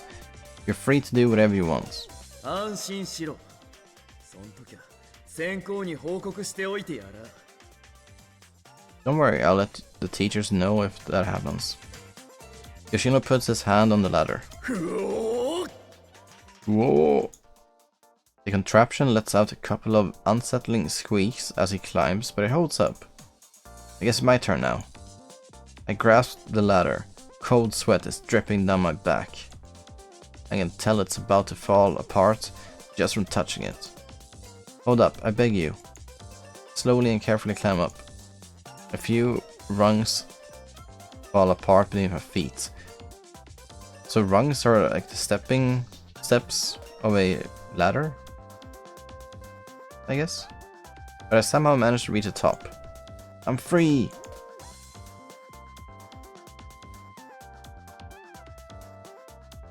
you're free to do whatever you want. 安心しろ。そん時は先行に報告しておいてやら。 Don't worry, I'll let the teachers know if that happens. Yoshino puts his hand on the ladder. Whoa! The contraption lets out a couple of unsettling squeaks as he climbs, but it holds up. I guess it's my turn now. I grasp the ladder. Cold sweat is dripping down my back. I can tell it's about to fall apart just from touching it. Hold up, I beg you. Slowly and carefully climb up. A few rungs fall apart beneath my feet. So rungs are like the steps of a ladder, I guess? But I somehow managed to reach the top. I'm free!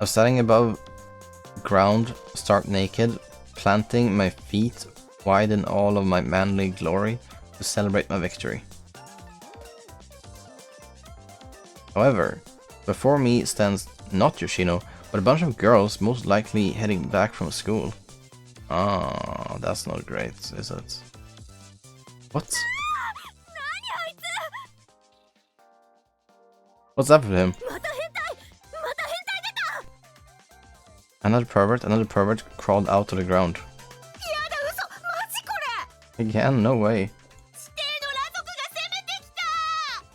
I was standing above ground, stark naked, planting my feet wide in all of my manly glory to celebrate my victory. However, before me stands not Yoshino, but a bunch of girls most likely heading back from school. Ah, that's not great, is it? What? What's up with him? Another pervert crawled out of the ground. Again, no way.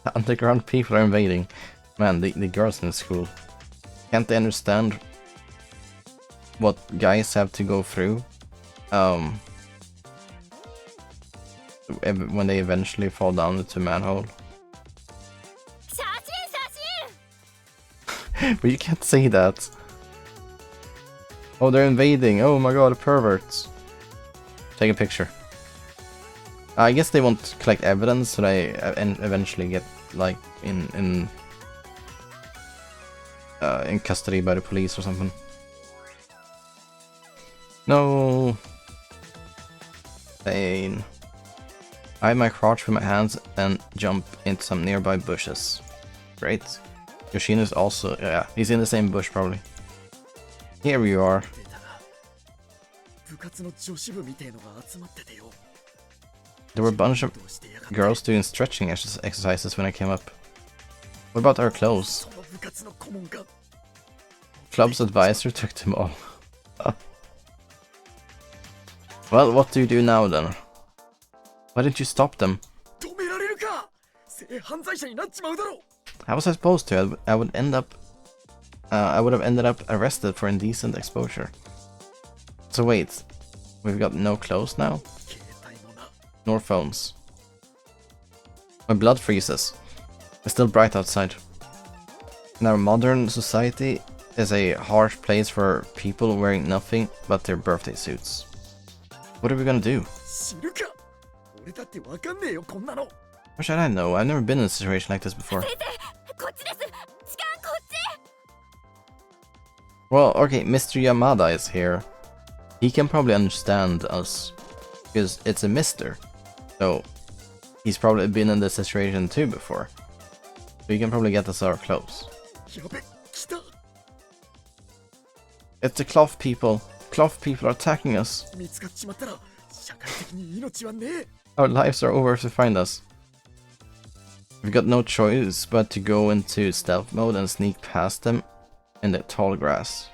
The underground people are invading. Man, the girls in the school. Can't they understand what guys have to go through? When they eventually fall down into a manhole. But you can't say that. Oh, they're invading. Oh my god, perverts. Take a picture. I guess they want to collect evidence so they eventually get like in custody by the police or something. No. Pain. I hide my crotch with my hands and jump into some nearby bushes. Great. Yoshino's also, yeah, he's in the same bush probably. Here you are. There were a bunch of girls doing stretching exercises when I came up. What about our clothes? Club's advisor took them all. Well, what do you do now then? Why didn't you stop them? How was I supposed to? I would have ended up arrested for indecent exposure. So wait, we've got no clothes now? Nor phones. My blood freezes. It's still bright outside. In our modern society is a harsh place for people wearing nothing but their birthday suits. What are we gonna do? How should I know? I've never been in a situation like this before. Well, okay, Mr. Yamada is here. He can probably understand us, because it's a mister. So, he's probably been in this situation too before. So he can probably get us our clothes. It's the cloth people. Cloth people are attacking us. Our lives are over if they find us. We've got no choice but to go into stealth mode and sneak past them in the tall grass.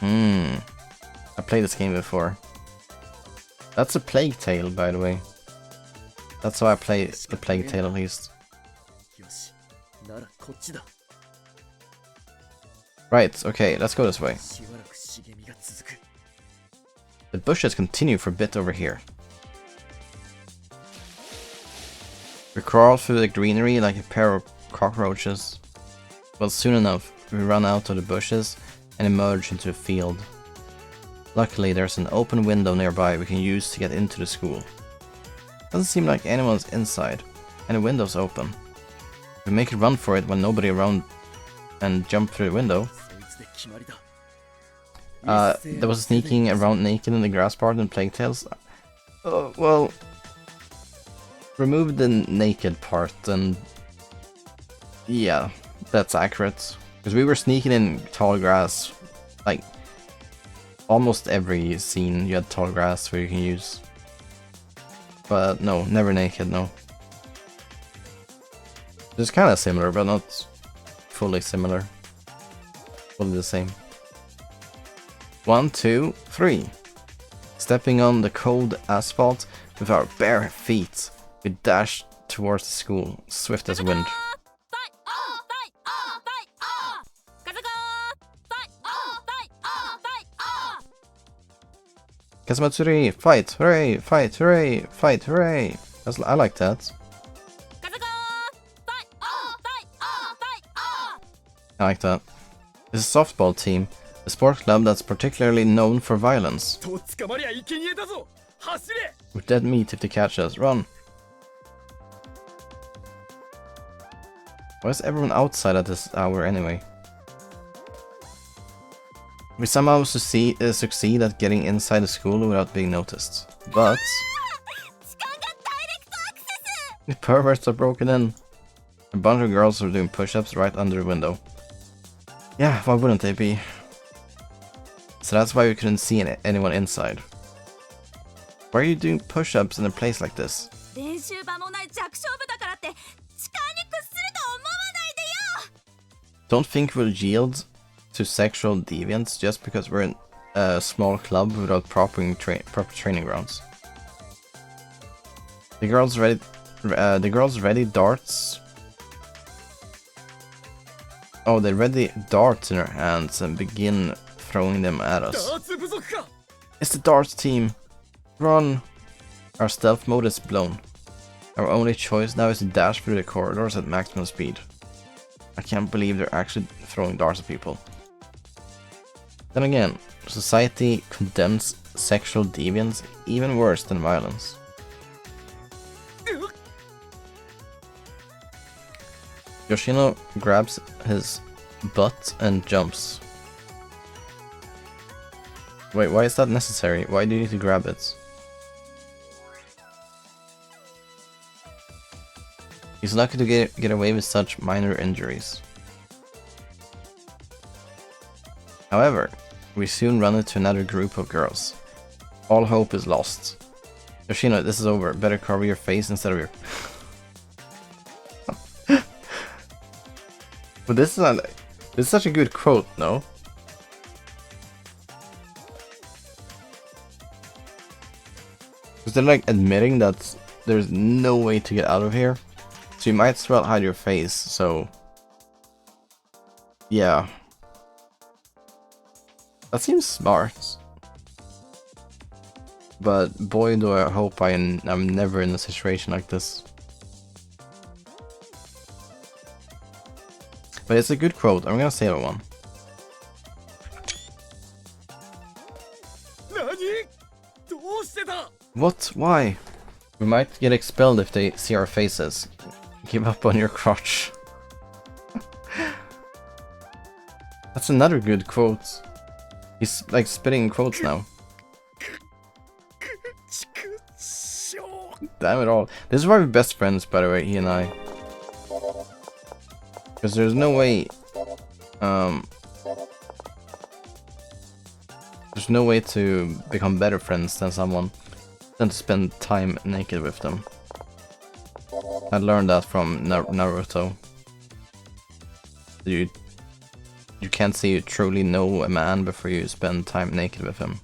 I played this game before. That's a Plague Tale, by the way. That's how I play the Plague Tale at least. Right, okay, let's go this way. The bushes continue for a bit over here. We crawl through the greenery like a pair of cockroaches. Well, soon enough, we run out of the bushes and emerge into a field. Luckily, there's an open window nearby we can use to get into the school. Doesn't seem like anyone's inside, and the window's open. We make a run for it when nobody around and jump through the window. There was sneaking around naked in the grass part in Plague Tales. Well, remove the naked part and yeah, that's accurate. Because we were sneaking in tall grass, like almost every scene you had tall grass where you can use. But no, never naked, no. It's kind of similar, but not fully similar. Fully the same. 1, 2, 3. Stepping on the cold asphalt with our bare feet, we dash towards the school, swift as wind. Kazamatsuri, fight, hooray, fight, hooray, fight, hooray. I like that. I like that. This is a softball team, a sport club that's particularly known for violence. We're dead meat if they catch us. Run! Why is everyone outside at this hour anyway? We somehow succeed at getting inside the school without being noticed. But the perverts are broken in. A bunch of girls are doing push-ups right under the window. Yeah, why wouldn't they be? So that's why we couldn't see anyone inside. Why are you doing push-ups in a place like this? 練習場もない弱小部だからって痴漢に屈すると思わないでよ Don't think we'll yield to sexual deviance just because we're in a small club without proper training grounds. The girls ready darts. Oh, they ready darts in their hands and begin throwing them at us. It's the darts team. Run! Our stealth mode is blown. Our only choice now is to dash through the corridors at maximum speed. I can't believe they're actually throwing darts at people. Then again, society condemns sexual deviance even worse than violence. Yoshino grabs his butt and jumps. Wait, why is that necessary? Why do you need to grab it? He's lucky to get away with such minor injuries. However, we soon run into another group of girls. All hope is lost. Yoshino, this is over. Better cover your face instead of your... But this is such a good quote, no? Because they're like admitting that there's no way to get out of here. So you might as well hide your face, so... Yeah. That seems smart. But boy do I hope I'm never in a situation like this. But it's a good quote, I'm gonna save it one. What? Why? We might get expelled if they see our faces. Give up on your crotch. That's another good quote. He's like spitting quotes now. Damn it all. This is why we're best friends, by the way, he and I. Because there's no way... there's no way to become better friends than to spend time naked with them. I learned that from Naruto. You can't say you truly know a man before you spend time naked with him.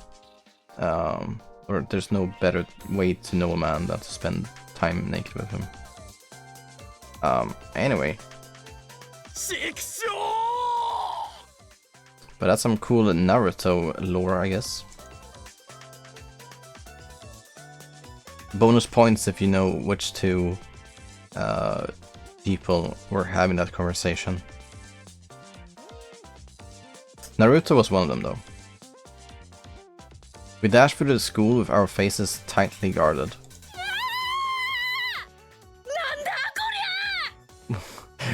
Or there's no better way to know a man than to spend time naked with him. Anyway. But that's some cool Naruto lore, I guess. Bonus points if you know which two people were having that conversation. Naruto was one of them, though. We dashed through the school with our faces tightly guarded.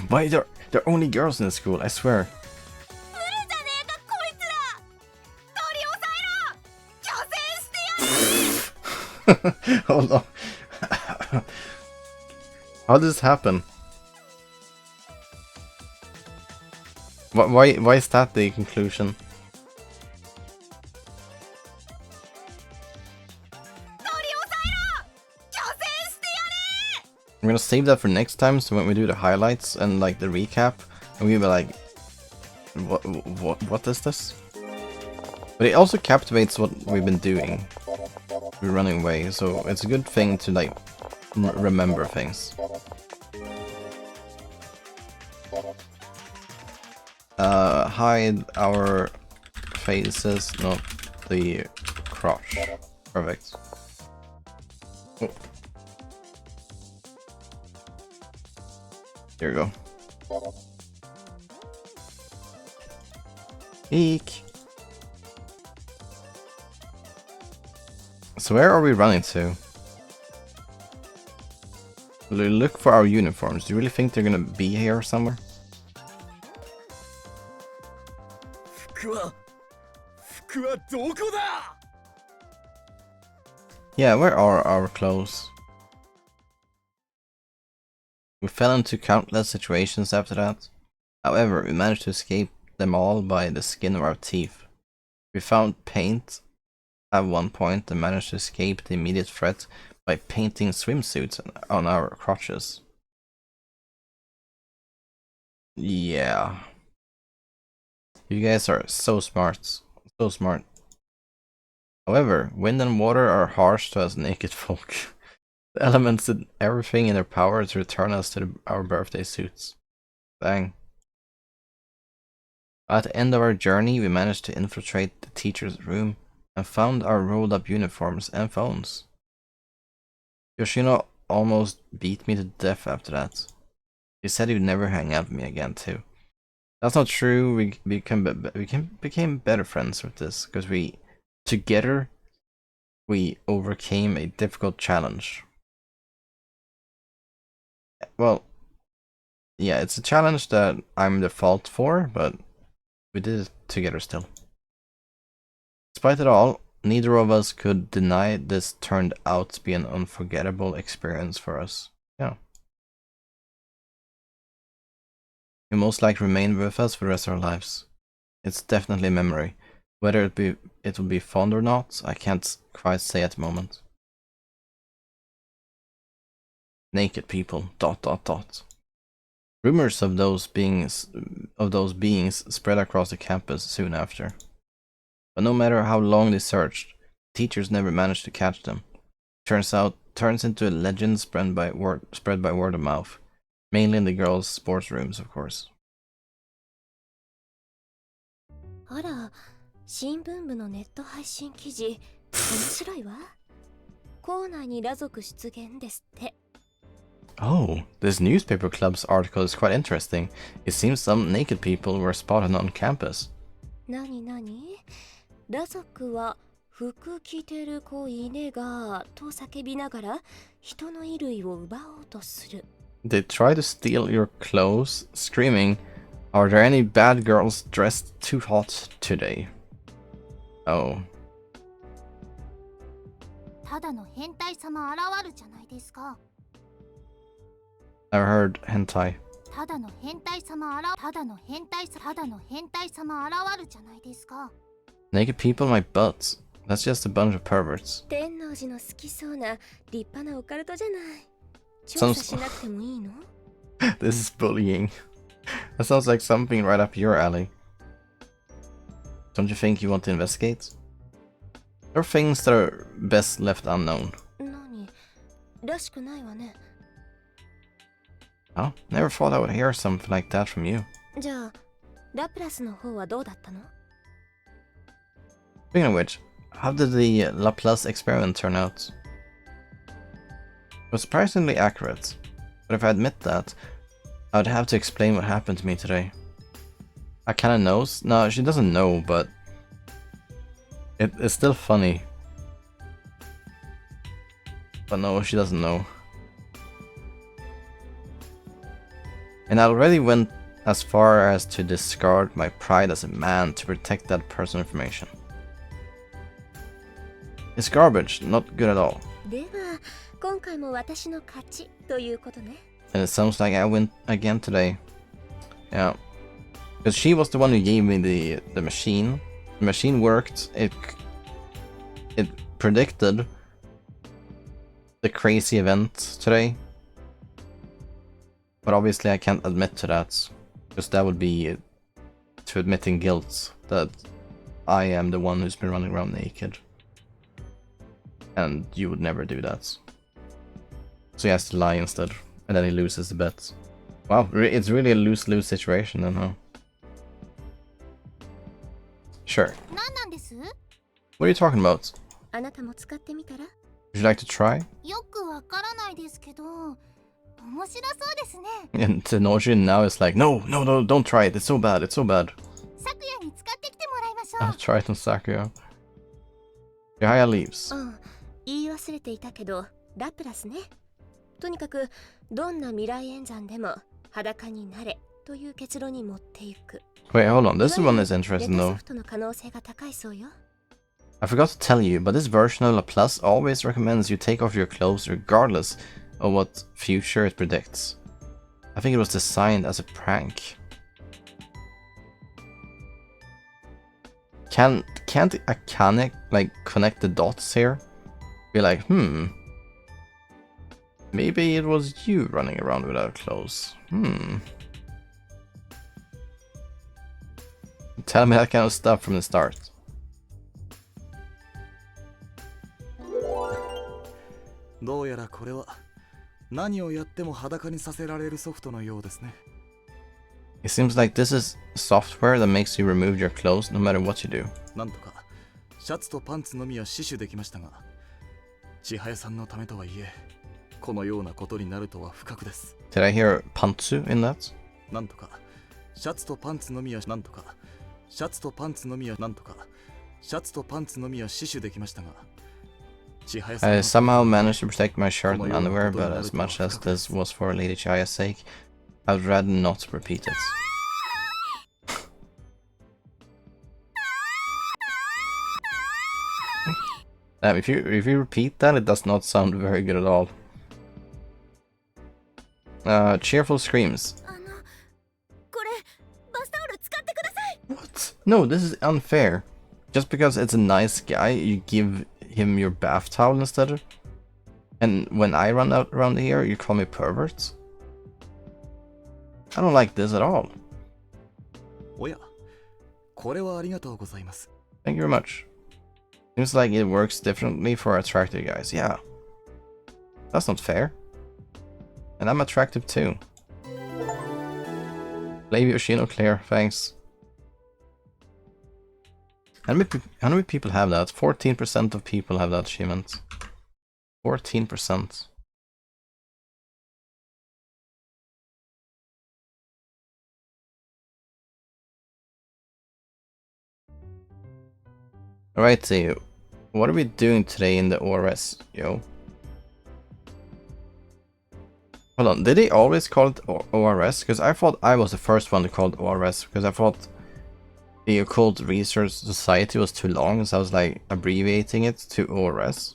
Why there are only girls in the school, I swear. Hold on. How did this happen? Why is that the conclusion? I'm gonna save that for next time, so when we do the highlights and like the recap, and we'll be like, what is this? But it also captivates what we've been doing. We're running away, so it's a good thing to like remember things. Hide our faces, not the crotch. Perfect. Oh. There you go. Eek. So where are we running to? Look for our uniforms. Do you really think they're gonna be here somewhere? Yeah, where are our clothes? We fell into countless situations after that. However, we managed to escape them all by the skin of our teeth. We found paint at one point and managed to escape the immediate threat by painting swimsuits on our crotches. Yeah. You guys are so smart. So smart. However, wind and water are harsh to us naked folk. The elements did everything in their power to return us to our birthday suits. Bang. At the end of our journey, we managed to infiltrate the teacher's room and found our rolled up uniforms and phones. Yoshino almost beat me to death after that. He said he'd never hang out with me again too. That's not true. We became better friends with this because together we overcame a difficult challenge. Well, yeah, it's a challenge that I'm the fault for, but we did it together still. Despite it all, neither of us could deny this turned out to be an unforgettable experience for us. Yeah. It most likely remain with us for the rest of our lives. It's definitely a memory. Whether it will be fond or not, I can't quite say at the moment. Naked people. ... Rumors of those beings spread across the campus soon after. But no matter how long they searched, teachers never managed to catch them. Turns into a legend spread by word of mouth, mainly in the girls' sports rooms, of course. あら、新聞部のネット配信記事、面白いわ。校内に裸族出現ですって。 Oh, this newspaper club's article is quite interesting. It seems some naked people were spotted on campus. なになに？裸族は服着てる子いねがと叫びながら人の衣類を奪おうとする。 They try to steal your clothes, screaming, "Are there any bad girls dressed too hot today?" Oh. ただの変態様現るじゃないですか。 I've heard hentai. ただの変態様現るじゃないですか。 Naked people in my butt. That's just a bunch of perverts. 天王寺の好きそうな立派なオカルトじゃない。調査しなくてもいいの？ This is bullying. That sounds like something right up your alley. Don't you think you want to investigate? There are things that are best left unknown. 何？らしくないわね。 Oh, never thought I would hear something like that from you. じゃあ、ラプラスの方はどうだったの？ Speaking of which, how did the Laplace experiment turn out? It was surprisingly accurate, but if I admit that, I would have to explain what happened to me today. I kinda knows. No, she doesn't know, but it's still funny. But no, she doesn't know. And I already went as far as to discard my pride as a man to protect that personal information. It's garbage, not good at all. では、今回も私の勝ちということね。 And it sounds like I win again today. Yeah. Because she was the one who gave me the machine. The machine worked. It predicted the crazy event today. But obviously I can't admit to that. Because that would be to admitting guilt. That I am the one who's been running around naked. And you would never do that. So he has to lie instead. And then he loses the bet. Wow, it's really a lose-lose situation then, huh? Sure. 何なんです？ What are you talking about? あなたも使ってみたら？ Would you like to try? よくわからないですけど、面白そうですね。 And Tenojin now is like, no, don't try it. It's so bad. It's so bad. 昨夜に使ってきてもらいましょう。 I'll try it on Sakuya. Yahaya leaves. うん、言い忘れていたけど、ラプラスね。とにかく、どんな未来演算でも裸になれという結論に持っていく。 Wait, hold on. This one is interesting レタ though. ソフトの可能性が高いそうよ。 I forgot to tell you, but this version of Laplace always recommends you take off your clothes regardless of what future it predicts. I think it was designed as a prank. Can't I connect the dots here? Be like, maybe it was you running around without clothes. Tell me that kind of stuff from the start. It seems like this is software that makes you remove your clothes no matter what you do. Did I hear pantsu in that? I somehow managed to protect my shirt and underwear, but as much as this was for Lady Chihaya's sake, I would rather not repeat it. Damn, if you repeat that, it does not sound very good at all. Cheerful screams. What? No, this is unfair. Just because it's a nice guy, you give him your bath towel instead? And when I run out around here, you call me perverts? I don't like this at all. Thank you very much. Seems like it works differently for attractive guys. Yeah. That's not fair. And I'm attractive too. Play Yoshino clear, thanks. How many people have that? 14% of people have that achievement. 14%. Alright, so what are we doing today in the ORS, yo? Hold on, did they always call it ORS? Because I thought I was the first one to call it ORS, because I thought the Occult Research Society was too long, so I was like abbreviating it to ORS.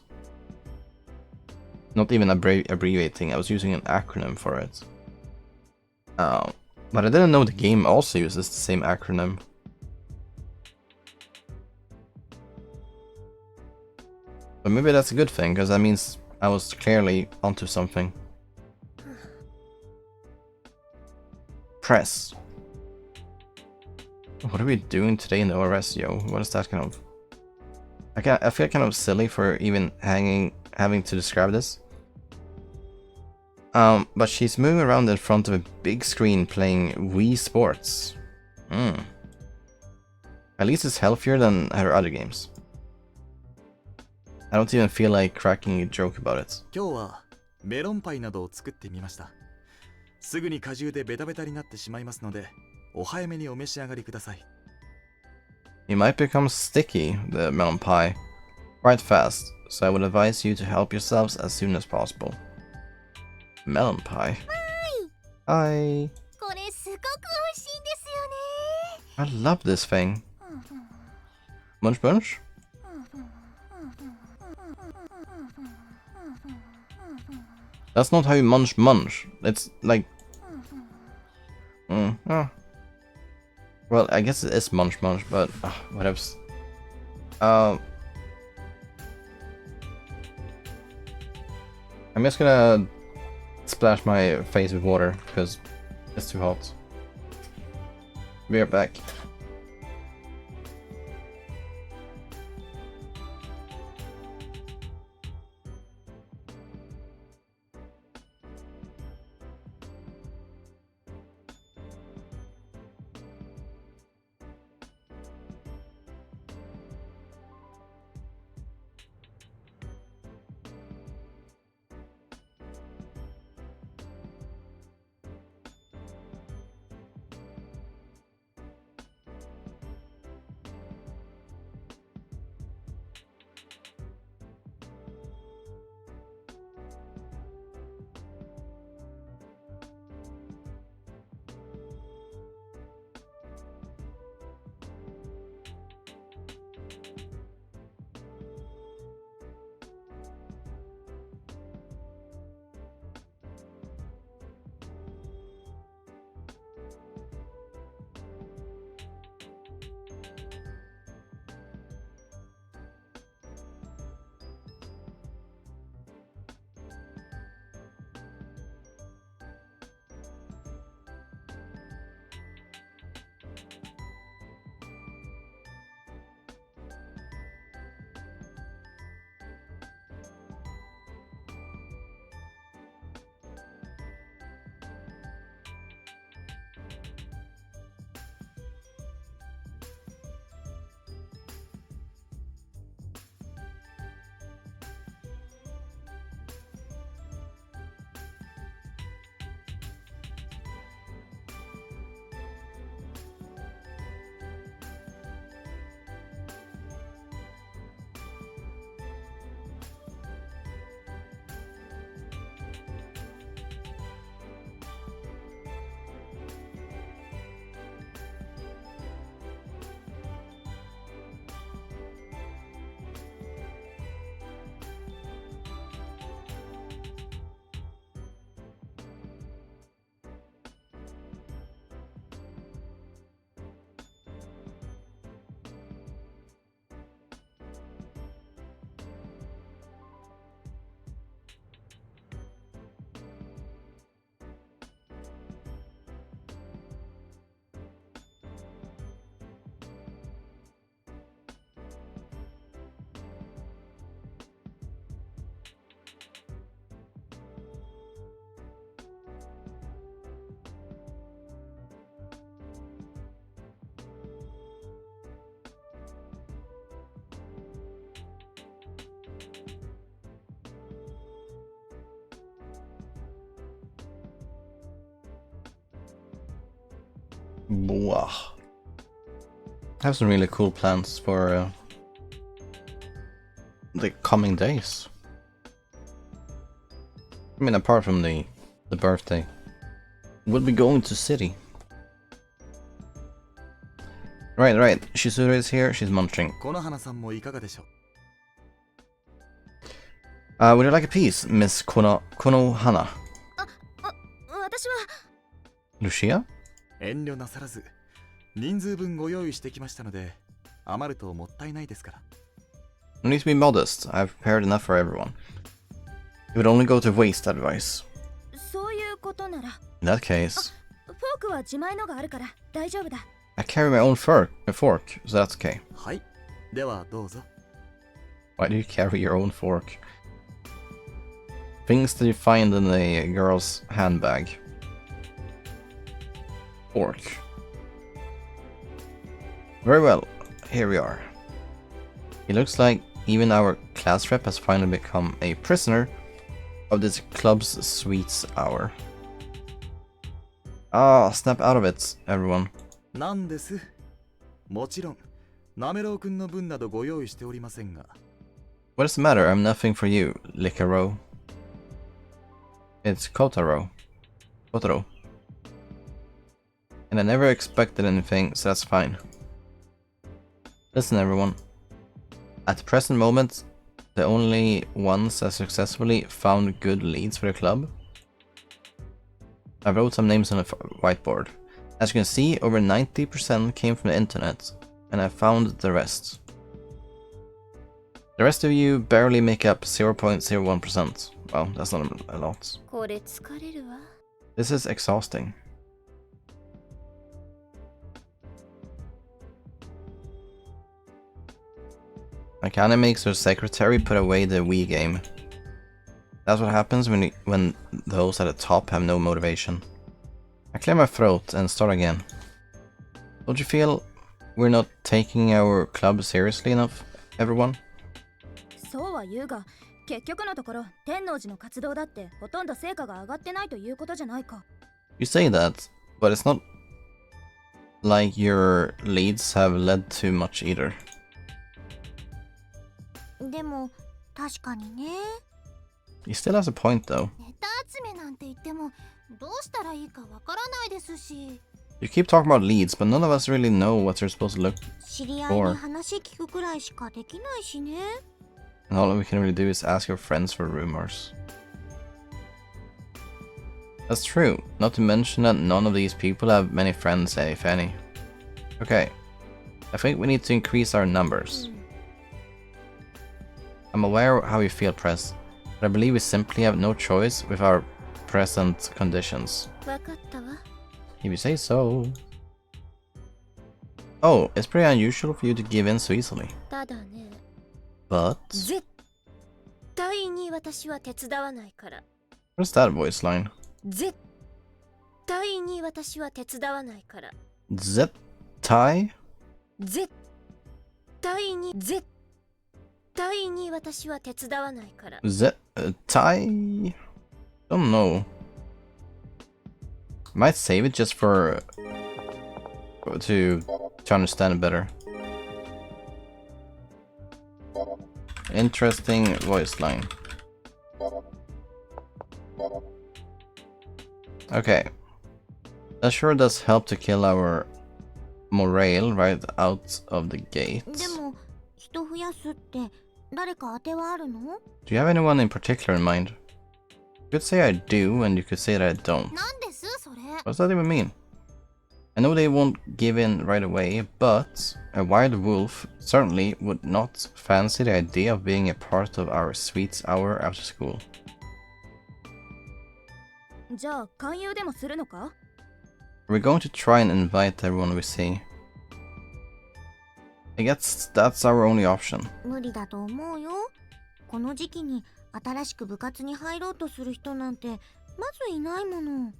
Not even abbreviating, I was using an acronym for it. But I didn't know the game also uses the same acronym. But maybe that's a good thing, because that means I was clearly onto something. Press. What are we doing today in the ORS, yo? What is that kind of... I feel kind of silly for even having to describe this. But she's moving around in front of a big screen playing Wii Sports. At least it's healthier than her other games. I don't even feel like cracking a joke about it. You might become sticky, the melon pie, quite fast, so I would advise you to help yourselves as soon as possible. Melon pie. Hi. I love this thing. Munch munch? That's not how you munch munch. It's like... Well, I guess it is munch munch, but whatever. I'm just gonna splash my face with water because it's too hot. Be right back. Blah. I have some really cool plans for the coming days. I mean, apart from the birthday, we'll be going to city. Right. Shizuru is here. She's munching. この花さんもいかがでしょう。 Would you like a piece, Miss Konohana? 私は Lucia? 遠慮なさらず、人数分ご用意してきましたので、余るともったいないですから。 No need to be modest. I've prepared enough for everyone. It would only go to waste, advice. そういうことなら In that case, フォークは自前のがあるから大丈夫だ。 I carry my own fork, so that's okay. はい。ではどうぞ。 Why do you carry your own fork? Things that you find in a girl's handbag. Fork. Very well, here we are. It looks like even our class rep has finally become a prisoner of this club's sweets hour. Ah, snap out of it, everyone. なんです。もちろん、なめろうくんの分などご用意しておりませんが。 What is the matter? I'm nothing for you, Licaro. It's Kotarou. And I never expected anything, so that's fine. Listen, everyone. At the present moment, the only ones that successfully found good leads for the club. I wrote some names on a whiteboard. As you can see, over 90% came from the internet, and I found the rest. The rest of you barely make up 0.01%. Well, that's not a lot. これ疲れるわ。 This is exhausting. Akane makes her secretary put away the Wii game. That's what happens when those at the top have no motivation. I clear my throat and start again. Don't you feel we're not taking our club seriously enough, everyone? そうは言うが、結局のところ天王寺の活動だってほとんど成果が上がってないということじゃないか。 You say that, but it's not like your leads have led to much either. でも確かにね。 He still has a point though. ネタ集めなんて言ってもどうしたらいいかわからないですし。 You keep talking about leads, but none of us really know what you're supposed to look 知り合いに話聞くくらいしかできないしね。 and all we can really do is ask your friends for rumors. That's true, not to mention that none of these people have many friends, if any. Okay, I think we need to increase our numbers. I'm aware of how you feel, Press, but I believe we simply have no choice with our present conditions. わかったわ。 If you say so. Oh, it's pretty unusual for you to give in so easily. ただね。 But... 絶対に私は手伝わないから。 What's that voice line? 絶対に私は手伝わないから。 Zettai? 絶対に私は手伝わないから。 Zettai? Don't know. Might save it just for... to understand it better. Interesting voice line. Okay. That sure does help to kill our morale right out of the gate. でも人増やすって誰か当てはあるの？ Do you have anyone in particular in mind? You could say I do, and you could say that I don't. なんですそれ？ What does that even mean? I know they won't give in right away, but a wild wolf certainly would not fancy the idea of being a part of our sweets hour after school. じゃあ勧誘でもするのか？ We're going to try and invite everyone we see. I guess that's our only option. 無理だと思うよ。この時期に新しく部活に入ろうとする人なんてまずいないもの。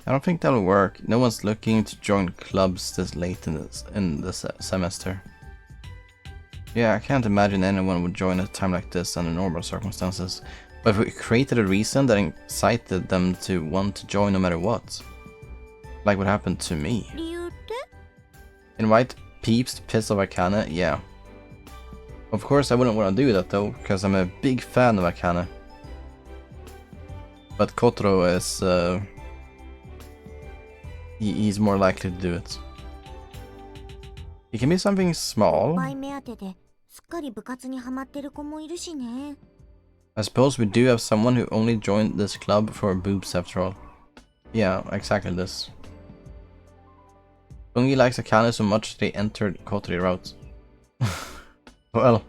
I don't think that'll work. No one's looking to join clubs this late in the semester. Yeah, I can't imagine anyone would join at a time like this under normal circumstances. But if we created a reason that incited them to want to join no matter what, Like what happened to me. 理由って？ Invite peeps to piss off Akane? Yeah. Of course I wouldn't want to do that though, because I'm a big fan of Akane. But Kotarou is... he's more likely to do it. It can be something おっ small. ぱい目当てですっかり部活にハマってる子もいるしね。 I suppose we do have someone who only joined this club for boobs after all. Yeah, exactly this. Bungie likes Akane so much they entered Kotori route. Well,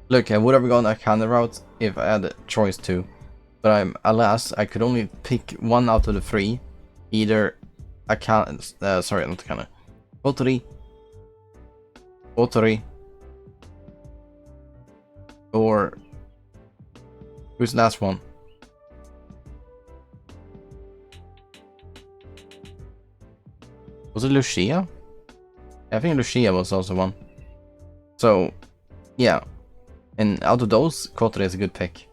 look, I would have gone Akane route if I had a choice to, but alas, I could only pick one out of the three. Either Akane, sorry, not Akane. Kotori, or who's the last one? Was it Lucia? I think Lucia was also one. So, yeah. And out of those, Kotori is a good pick.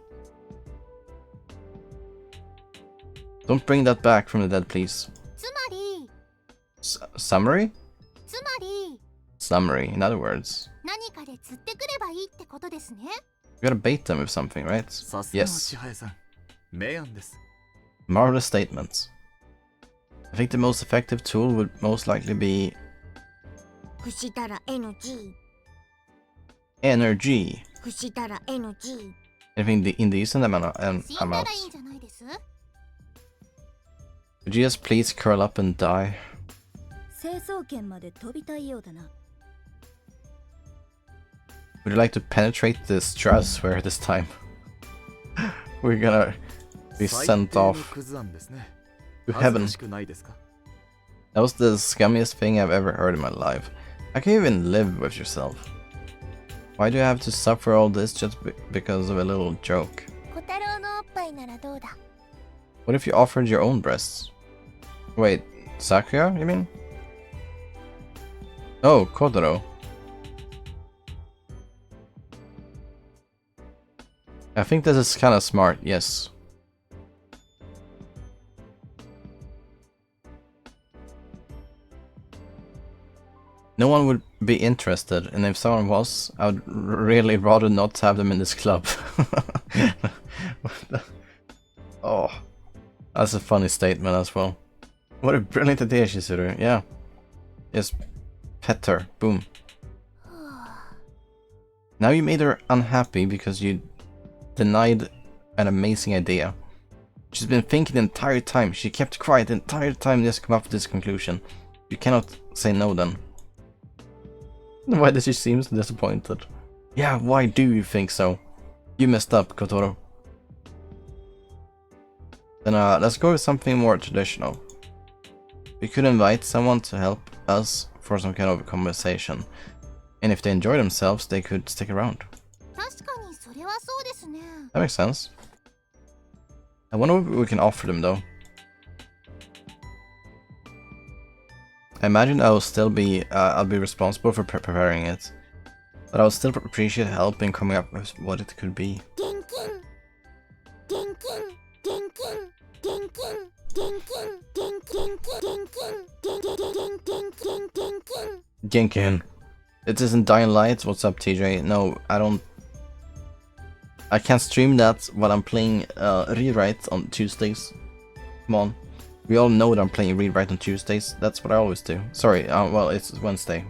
Don't bring that back from the dead, please. つまり Summary? つまり Summary, in other words. 何かで釣ってくればいいってことですね。 You gotta bait them with something, right? さすがの Yes. 千早さん。明暗です。 Marvelous statements. I think the most effective tool would most likely be 伏したら NG。 energy. 伏したら NG。 Anything indecent I'm out. 死んだらいいんじゃないです？ Would you just please curl up and die? 成層圏まで飛びたいようだな。 Would you like to penetrate the stratosphere this time? We're gonna be 最 sent 低の off クズ案ですね。 to 恥ず heaven. かしくないですか？ That was the scummiest thing I've ever heard in my life. I can't even live with yourself. Why do you have to suffer all this just because of a little joke? 小太郎のおっぱいならどうだ？ What if you offered your own breasts? Wait, Sakura, you mean? Oh, Kotarou. I think this is kinda smart, yes. No one would be interested, and if someone was, I would really rather not have them in this club. Oh, that's a funny statement as well. What a brilliant idea, Shizuru. Yeah. Just pet her. Boom. Now you made her unhappy because you denied an amazing idea. She's been thinking the entire time. She kept quiet the entire time just to come up with this conclusion. You cannot say no then. Why does she seem so disappointed? Yeah, why do you think so? You messed up, Kotarou. Then let's go with something more traditional. We could invite someone to help us for some kind of conversation. And if they enjoy themselves, they could stick around. 確かにそれはそうですね。 That makes sense. I wonder what we can offer them though. I imagine I'll be responsible for preparing it. But I'll still appreciate help in coming up with what it could be. 現金現金現金現金現金現金現金 Genkin. It isn't Dying Light. What's up, TJ? No, I can't stream that while I'm playing Rewrite on Tuesdays. Come on. We all know that I'm playing Rewrite on Tuesdays. That's what I always do. Sorry, well, it's Wednesday.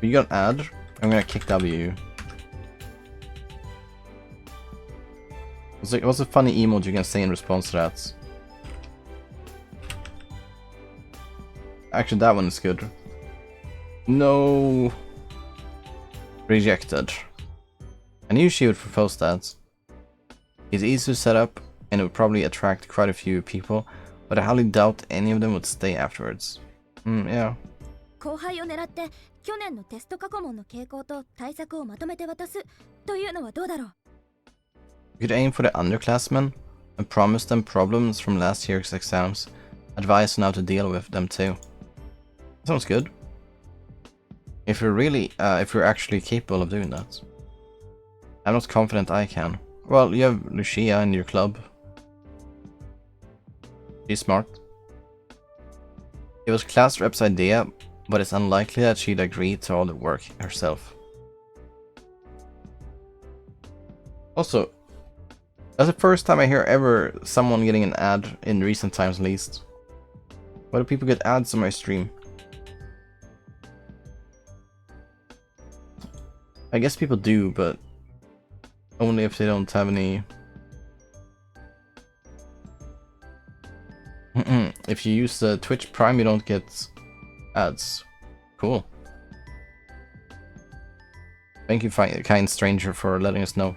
You got an ad? I'm gonna kick W. What's a funny emote you can say in response to that? Actually, that one is good. No. Rejected. I knew she would propose that. It's easy to set up, and it would probably attract quite a few people, but I highly doubt any of them would stay afterwards. Yeah. 後輩を狙って去年のテスト過去問の傾向と対策をまとめて渡すというのはどうだろう？ You could aim for the underclassmen and promise them problems from last year's exams, advice on how to deal with them too. Sounds good. If you're actually capable of doing that. I'm not confident I can. Well, you have Lucia in your club. She's smart. It was class rep's idea, but it's unlikely that she'd agree to all the work herself. Also, that's the first time I hear ever someone getting an ad in recent times at least. Why do people get ads on my stream? I guess people do, but only if they don't have any... If you use the Twitch Prime, you don't get ads. Cool. Thank you, kind stranger, for letting us know.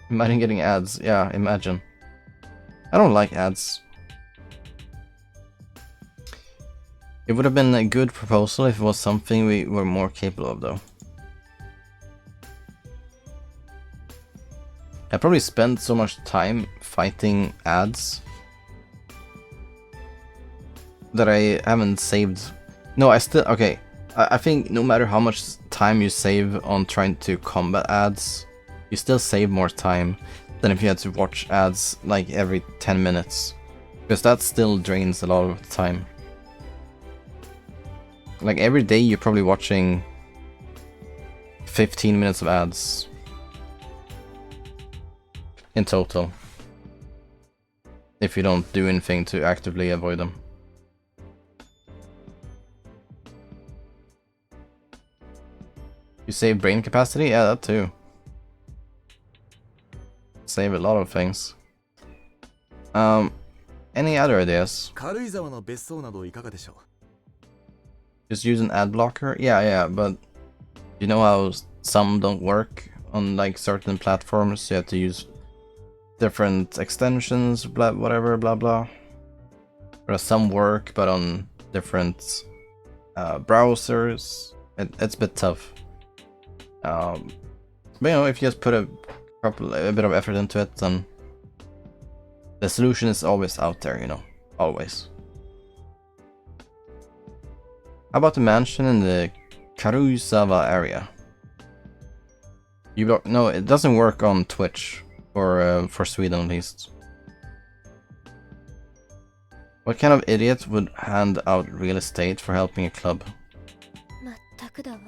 Imagine getting ads. Yeah, imagine. I don't like ads. It would have been a good proposal if it was something we were more capable of, though. I probably spent so much time fighting ads that I haven't saved. No, I still... Okay, I think no matter how much time you save on trying to combat ads, you still save more time than if you had to watch ads like every 10 minutes. Because that still drains a lot of time. Like every day you're probably watching 15 minutes of ads in total, if you don't do anything to actively avoid them. You save brain capacity? Yeah, that too. Save a lot of things. Any other ideas? 軽井沢の別荘などいかがでしょう? Just use an ad blocker? Yeah, but you know how some don't work on like certain platforms? You have to use different extensions, blah, whatever, blah blah. Or some work, but on different browsers. It's a bit tough. But you know, if you just put a bit of effort into it, then the solution is always out there, you know, always. How about the mansion in the Karuizawa area? No, it doesn't work on Twitch, or for Sweden at least. What kind of idiot would hand out real estate for helping a club? 全くだわ。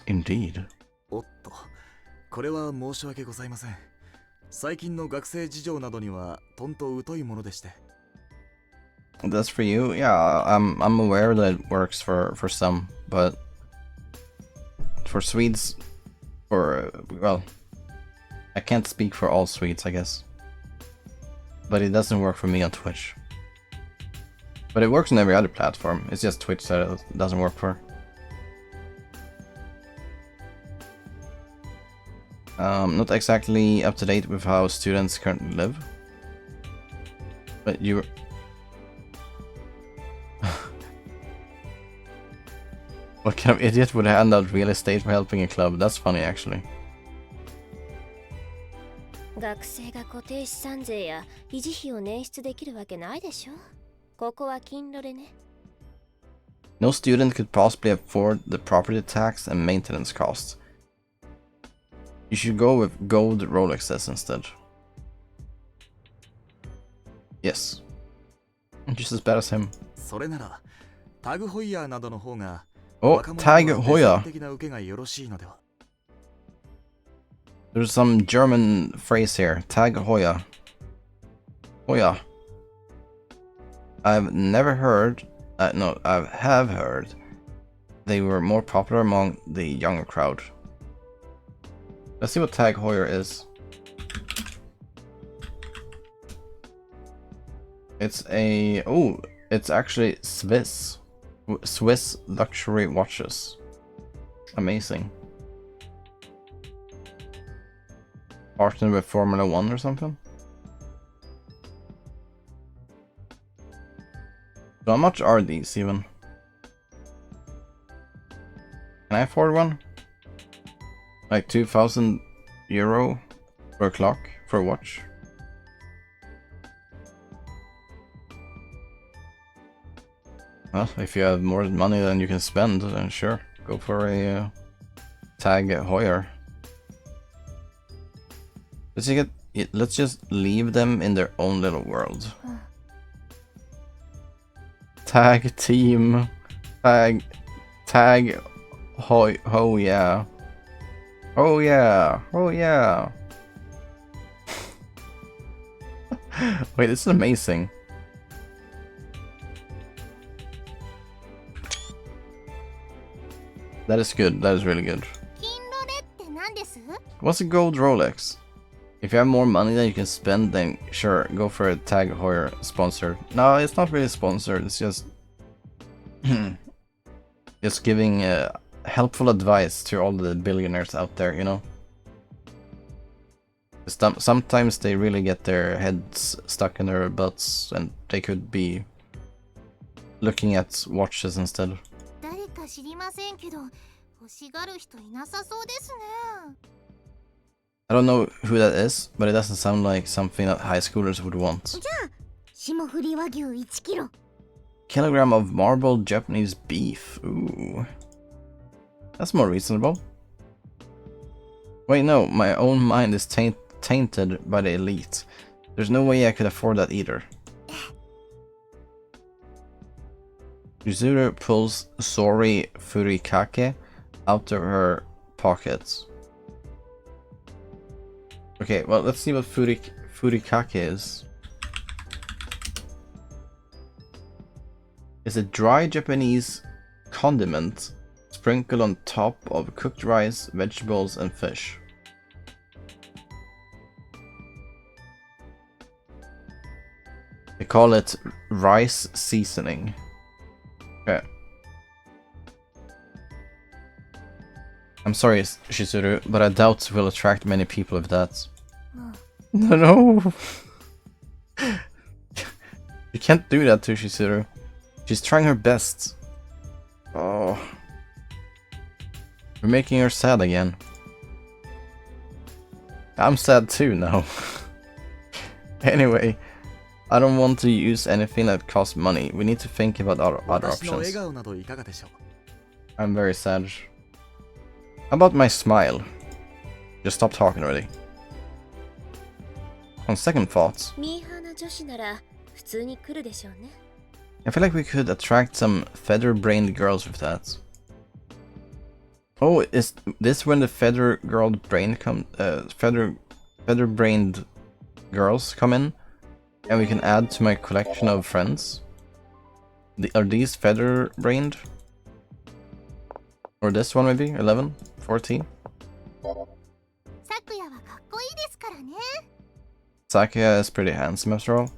Indeed. おっと、これは申し訳ございません。最近の学生事情などにはとんと疎いものでして。 That's for you? Yeah, I'm aware that it works for some, but for Swedes, well, I can't speak for all Swedes, I guess. But it doesn't work for me on Twitch. But it works on every other platform. It's just Twitch that it doesn't work for. Not exactly up to date with how students currently live. But you... What kind of idiot would hand out real estate for helping a club? That's funny, actually. 学生が固定資産税や維持費を捻出できるわけないでしょ。ここは金ロでね。No student could possibly afford the property tax and maintenance costs. You should go with gold Rolexes instead. Yes. Just as bad as him. それならタグホイヤーなどの方が Oh, Tag Heuer. 的な受けがよろしいのでは? There's some German phrase here. Tag Heuer. Heuer. I've never heard... no, I have heard they were more popular among the younger crowd. Let's see what Tag Heuer is. It's a... Oh, it's actually Swiss. Swiss luxury watches. Amazing. Partnered with Formula 1 or something? So how much are these even? Can I afford one? Like 2,000 euro for a clock, for a watch? Well, if you have more money than you can spend, then sure, go for a Tag Heuer. Let's just leave them in their own little world. Tag team. Tag. Oh yeah. Oh yeah. Oh yeah. Wait, this is amazing. That is good. That is really good. What's a gold Rolex? If you have more money than you can spend, then sure, go for a Tag Heuer sponsor. No, it's not really sponsored. It's just just giving helpful advice to all the billionaires out there, you know. Sometimes they really get their heads stuck in their butts, and they could be looking at watches instead. I don't know who that is, but it doesn't sound like something that high schoolers would want. Kilogram of marbled Japanese beef. Ooh. That's more reasonable. Wait, no, my own mind is tainted by the elite. There's no way I could afford that either. Yuzuru pulls Sori Furikake out of her pockets. Okay, well, let's see what Furikake is. It's a dry Japanese condiment sprinkled on top of cooked rice, vegetables, and fish. They call it rice seasoning. Okay. I'm sorry, Shizuru, but I doubt we'll attract many people with that. No. You can't do that to Shizuru. She's trying her best. Oh. We're making her sad again. I'm sad too now. Anyway, I don't want to use anything that costs money. We need to think about other options. I'm very sad. How about my smile? Just stop talking already. On second thoughts, I feel like we could attract some feather-brained girls with that. Oh, is this when the feather-brained girls come in? And we can add to my collection of friends? Are these feather-brained? Or this one maybe? 11? 14? Sakuya is pretty handsome after all.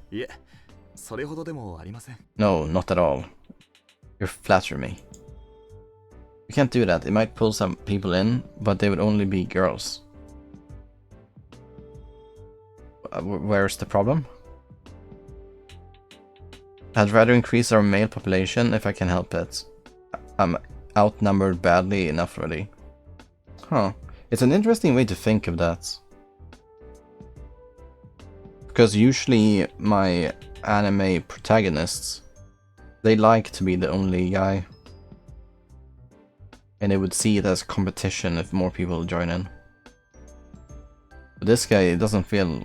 No, not at all. You flatter me. You can't do that. It might pull some people in, but they would only be girls. Where's the problem? I'd rather increase our male population if I can help it. I'm outnumbered badly enough already. Huh. It's an interesting way to think of that. Because usually my anime protagonists, they like to be the only guy. And they would see it as competition if more people join in. But this guy doesn't feel...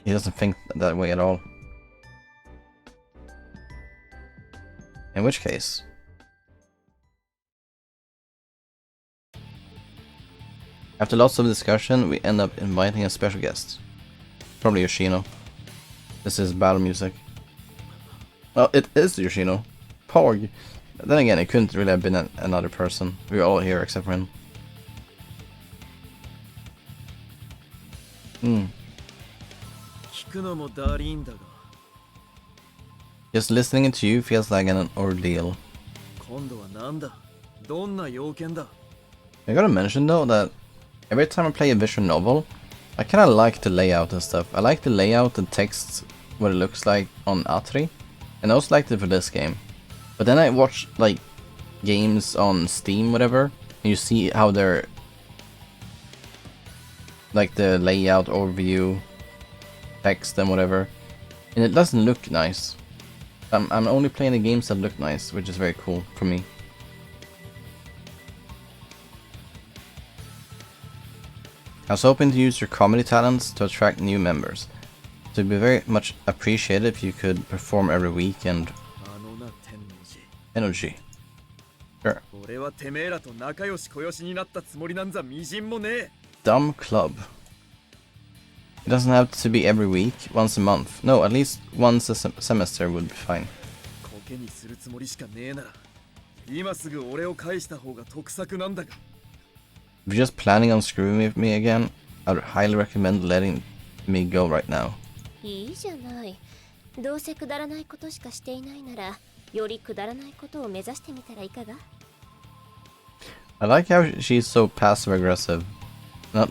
he doesn't think that way at all. In which case... after lots of discussion, we end up inviting a special guest. Probably Yoshino. This is battle music. Well, it is Yoshino. Pog. Then again, it couldn't really have been another person. We were all here except for him. Just listening to you feels like an ordeal. I gotta mention though that every time I play a visual novel, I kinda like the layout and stuff. I like the layout and text, what it looks like on Atri, and I also liked it for this game. But then I watch like games on Steam, whatever, and you see how they're like the layout overview, text and whatever, and it doesn't look nice. I'm only playing the games that look nice, which is very cool for me. I was hoping to use your comedy talents to attract new members. It would be very much appreciated if you could perform every week and energy. Sure. 俺はてめえらと仲良し小良しになったつもりなんざみじんもねえ。 Dumb club. It doesn't have to be every week, once a month. No, at least once a semester would be fine. コケにするつもりしかねえなら今すぐ俺を返した方が得策なんだが。 If you're just planning on screwing with me again, I would highly recommend letting me go right now. いいじゃない。どうせくだらないことしかしていないなら、よりくだらないことを目指してみたらいかが？ I like how she's so passive aggressive. Not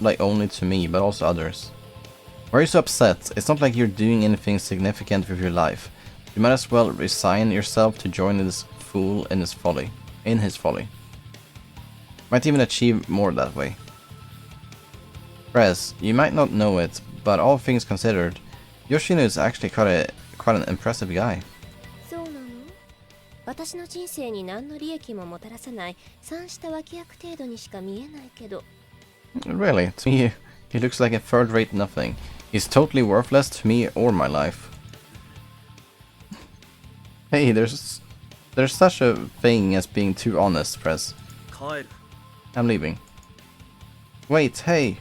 like only to me, but also others. Why are you so upset? It's not like you're doing anything significant with your life. You might as well resign yourself to join this fool in his folly. Might even achieve more that way. Press, you might not know it, but all things considered, Yoshino is actually quite an impressive guy. そうなの？私の人生に何の利益ももたらさない三下脇役程度にしか見えないけど。 Really, to me, he looks like a third-rate nothing. He's totally worthless to me or my life. Hey, there's such a thing as being too honest, Press. 帰る。 I'm leaving. Wait, hey!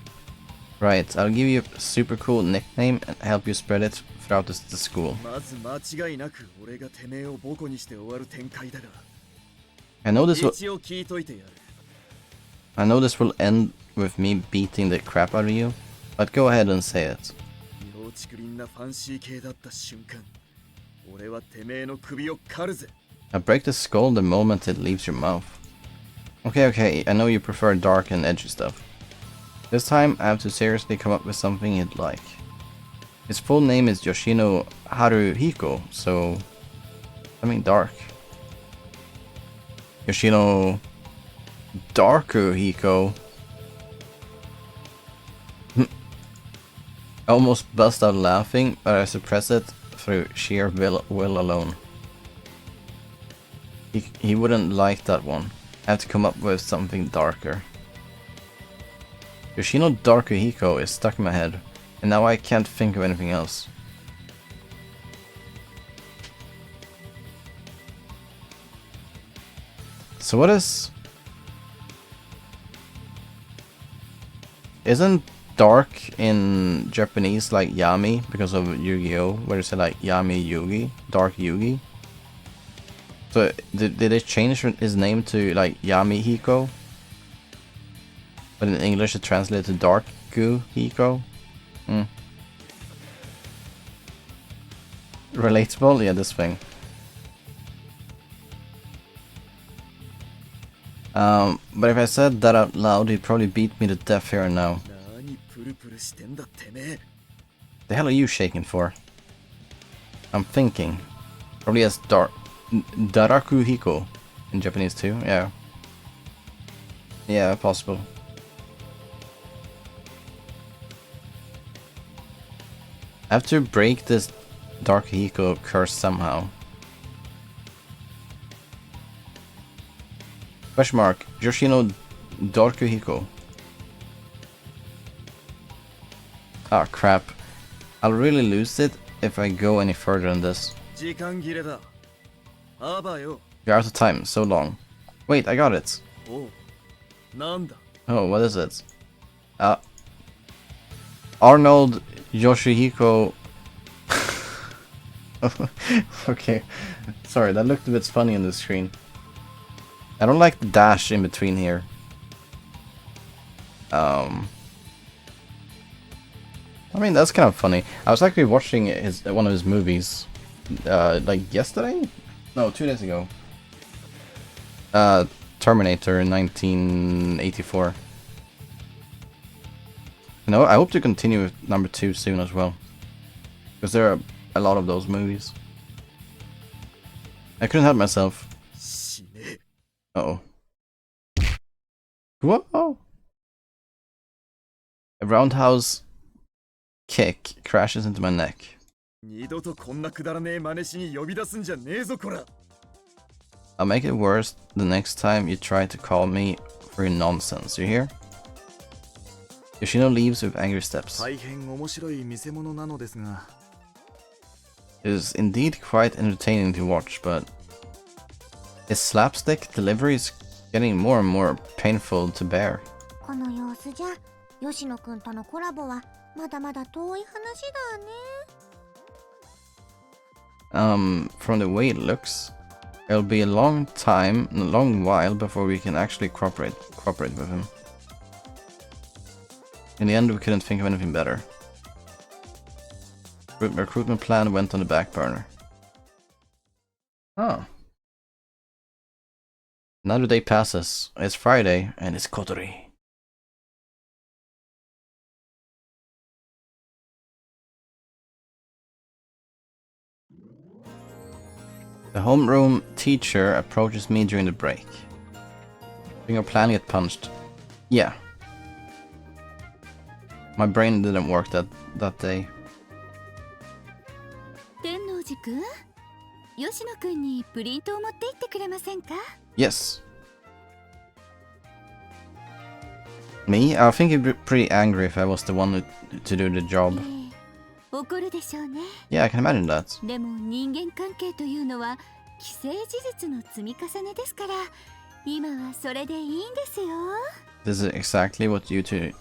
Right, I'll give you a super cool nickname and help you spread it throughout the school. まず間違いなく俺がてめえをボコにして終わる展開だが。 I know this 一応聞いといてやる。 will end with me beating the crap out of you, but go ahead and say it. 幼稚林なファンシー系だった瞬間、俺はてめえの首を狩るぜ。 I'll break the skull the moment it leaves your mouth. Okay, I know you prefer dark and edgy stuff. This time, I have to seriously come up with something you'd like. His full name is Yoshino Haruhiko, so something dark. Yoshino Darkuhiko. I almost bust out laughing, but I suppress it through sheer will alone. He wouldn't like that one. I have to come up with something darker. Yoshino Darkuhiko is stuck in my head, and now I can't think of anything else. So what is... Isn't dark in Japanese like Yami because of Yu-Gi-Oh? Where you say like Yami Yugi? Dark Yugi? So did they change his name to like Yami Hiko? But in English it translates to Dark Gu Hiko? Relatable? Yeah, this thing. But if I said that out loud, he'd probably beat me to death here and now. 何プルプルしてんだてめえ。 The hell are you shaking for? I'm thinking. Probably as Daraku Hiko in Japanese too, yeah. Yeah, possible. I have to break this Dark Hiko curse somehow. Question mark, Yoshino Darkuhiko. Ah, crap. I'll really lose it if I go any further than this. 時間切れだ。あばよ。 You're out of time, so long. Wait, I got it. おう。なんだ。 Oh, what is it? Arnold Yoshihiko. Okay, sorry, that looked a bit funny on the screen. I don't like the dash in between here. I mean, that's kind of funny. I was actually watching one of his movies, like yesterday? No, 2 days ago. Terminator in 1984. You know, I hope to continue with number 2 soon as well. Because there are a lot of those movies. I couldn't help myself. 死ね。 Uh-oh. Whoa! A roundhouse kick crashes into my neck. 二度とこんなくだらねえ真似しに呼び出すんじゃねえぞこら。 I'll make it worse the next time you try to call me for your nonsense, you hear? Yoshino leaves with angry steps. 大変面白い見せ物なのですが。 It is indeed quite entertaining to watch, but His slapstick delivery is getting more and more painful to bear. この様子じゃ吉野くんとのコラボはまだまだ遠い話だね。From the way it looks, it'll be a long while before we can actually cooperate with him. In the end, we couldn't think of anything better. Recruitment plan went on the back burner. Oh. Another day passes. It's Friday, and it's Kotori. The homeroom teacher approaches me during the break. Think our plan get punched? Yeah. My brain didn't work that day. 天王寺くん、吉野くんにプリントを持って行ってくれませんか？ Yes. Me? I think he'd be pretty angry if I was the one to do the job. 怒るでしょうね。 Yeah, I can imagine that. でも人間関係というのは既成事実の積み重ねですから、今はそれでいいんですよ。 This is exactly what you two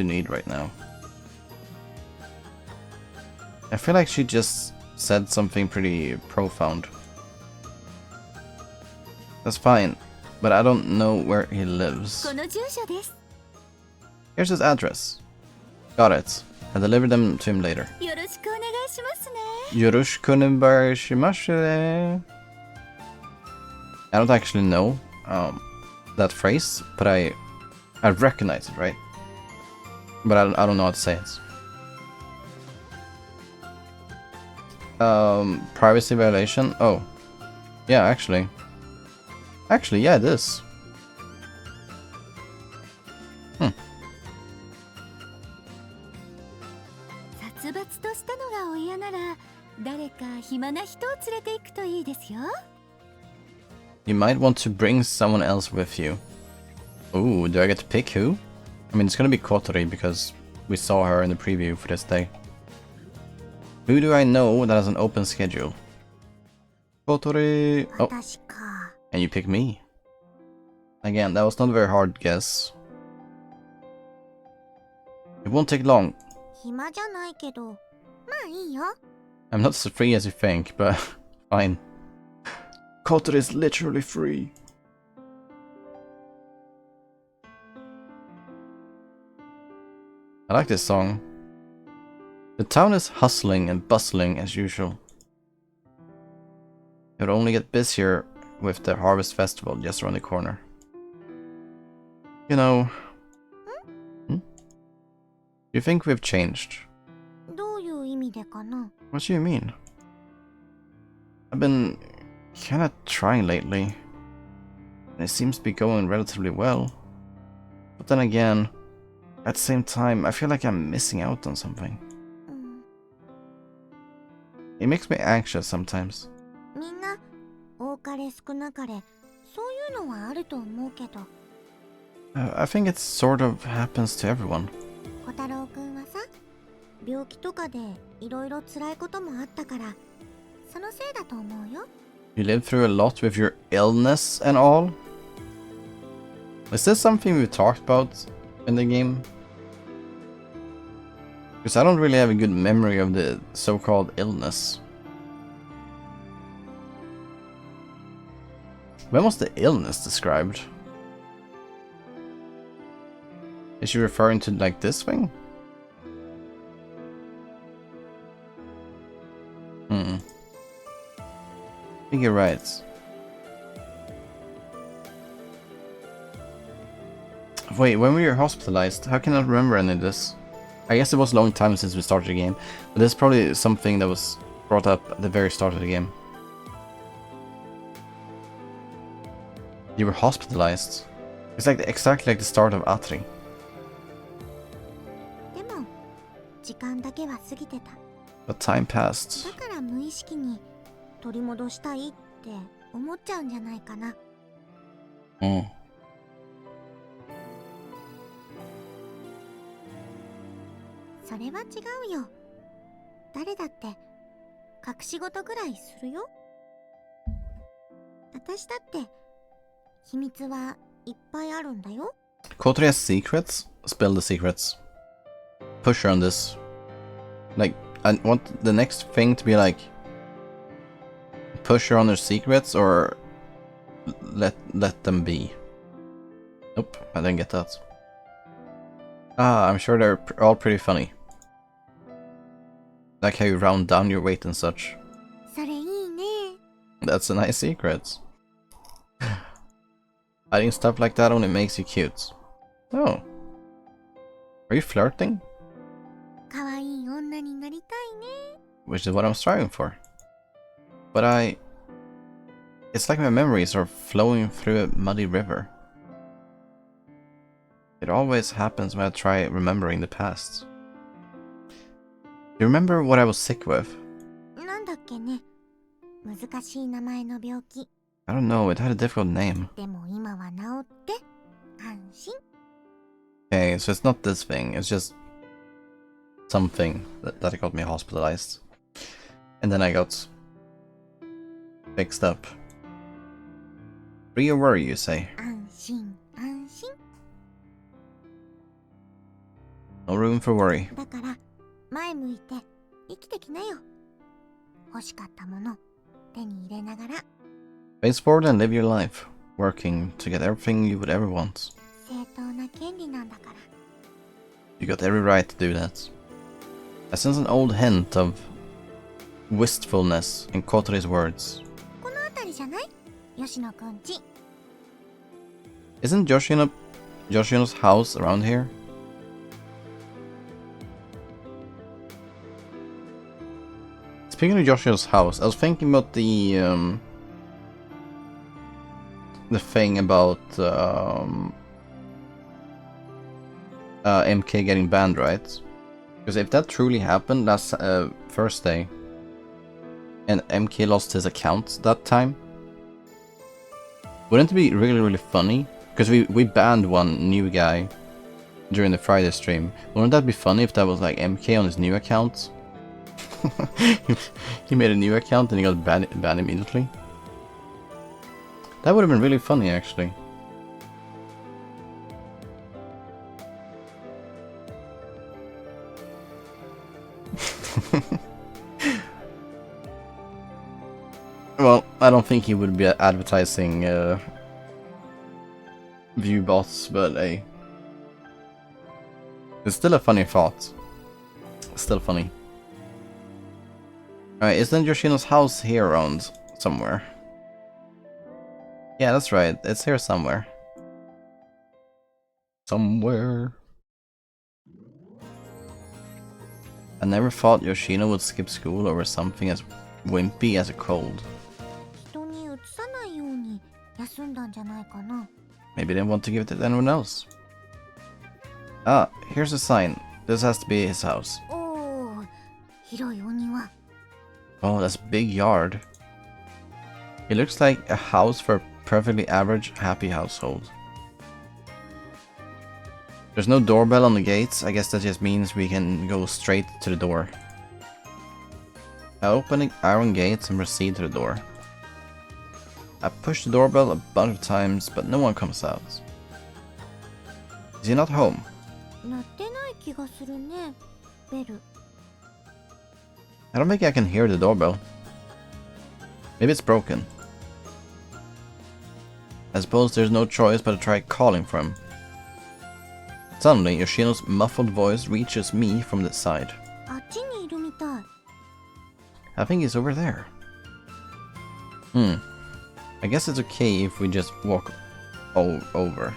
need right now. I feel like she just said something pretty profound. That's fine, but I don't know where he lives. この住所です。 Here's his address. Got it. I'll deliver them to him later. よろしくお願いしますね。 Yoroshiku shimasu. I don't actually know that phrase, but I recognize it, right? But I don't know how to say it. Privacy violation? Oh. Yeah, actually, yeah, it is.殺伐としたのがお嫌なら、誰か暇な人を連れて行くといいですよ。 You might want to bring someone else with you. Ooh, do I get to pick who? I mean, it's gonna be Kotori because we saw her in the preview for this day. Who do I know that has an open schedule? Kotori. Oh, 私か。 and you pick me. Again, that was not a very hard guess. It won't take long. 暇じゃないけど、まあいいよ。 I'm not as free as you think, but fine. Kotori is literally free. I like this song. The town is hustling and bustling as usual. It would only get busier with the Harvest Festival just around the corner. You know... Do you think we've changed? どういう意味でかな。 What do you mean? I've been kinda trying lately, and it seems to be going relatively well. But then again, at the same time, I feel like I'm missing out on something. うん、 It makes me anxious sometimes. みんな多かれ少なかれそういうのはあると思うけど、 I think it sort of happens to everyone. 小太郎くんはさ、病気とかでいろいろ辛いこともあったから、そのせいだと思うよ。 You lived through a lot with your illness and all? Is this something we've talked about in the game? Because I don't really have a good memory of the so-called illness. When was the illness described? Is she referring to like this thing? I think you're right. Wait, when we were hospitalized, how can I remember any of this? I guess it was a long time since we started the game, but this is probably something that was brought up at the very start of the game. You were hospitalized. It's like exactly like the start of Atri. でも時間だけは過ぎてた。 But time passed. だから無意識に取り戻したいって思っちゃうんじゃないかな。それは違うよ。誰だって隠し事ぐらいするよ。私だって秘密はいっぱいあるんだよ。 Kotori has secrets? Spill the secrets. Push her on this. Like, I want the next thing to be like, push her on her secrets or let them be. Nope, I didn't get that. Ah, I'm sure they're all pretty funny. Like how you round down your weight and such. それいいね。 That's a nice secret. Hiding stuff like that only makes you cute. Oh. Are you flirting? 可愛い女になりたいね。 Which is what I'm striving for. But it's like my memories are flowing through a muddy river. It always happens when I try remembering the past. Do you remember what I was sick with? なんだっけね。難しい名前の病気。 I don't know, it had a difficult name. でも今は治って安心。 Okay, so it's not this thing, it's just something that got me hospitalized. And then I got fixed up. Free or worry, you say? 安心安心。 No room for worry. だから前向いて生きてきなよ。欲しかったもの手に入れながら。 Face forward and live your life, working to get everything you would ever want. 正当な権利なんだから。 You got every right to do that. I sense an old hint of wistfulness in Kotori's words. この辺りじゃない？吉野くんち。 Isn't Yoshino's house around here? Speaking of Yoshino's house, I was thinking about the thing about MK getting banned, right? Because if that truly happened last Thursday, and MK lost his account that time, wouldn't it be really, really funny? Because we banned one new guy during the Friday stream. Wouldn't that be funny if that was like MK on his new account? He made a new account and he got banned immediately. That would have been really funny, actually. Well, I don't think he would be advertising view bots, but hey, it's still a funny thought. Still funny. Alright, isn't Yoshino's house here around somewhere? Yeah, that's right. It's here somewhere. Somewhere. I never thought Yoshino would skip school over something as wimpy as a cold. 人にうつさないように休んだんじゃないかな。 Maybe they didn't want to give it to anyone else. Ah, here's a sign. This has to be his house. おお、広いお庭。 Oh, that's a big yard. It looks like a house for a perfectly average, happy household. There's no doorbell on the gates. I guess that just means we can go straight to the door. I open the iron gates and proceed to the door. I push the doorbell a bunch of times, but no one comes out. Is he not home? 鳴ってない気がするね、ベル。 I don't think I can hear the doorbell. Maybe it's broken. I suppose there's no choice but to try calling for him. Suddenly, Yoshino's muffled voice reaches me from the side. あっちにいるみたい。 I think he's over there. I guess it's okay if we just walk over.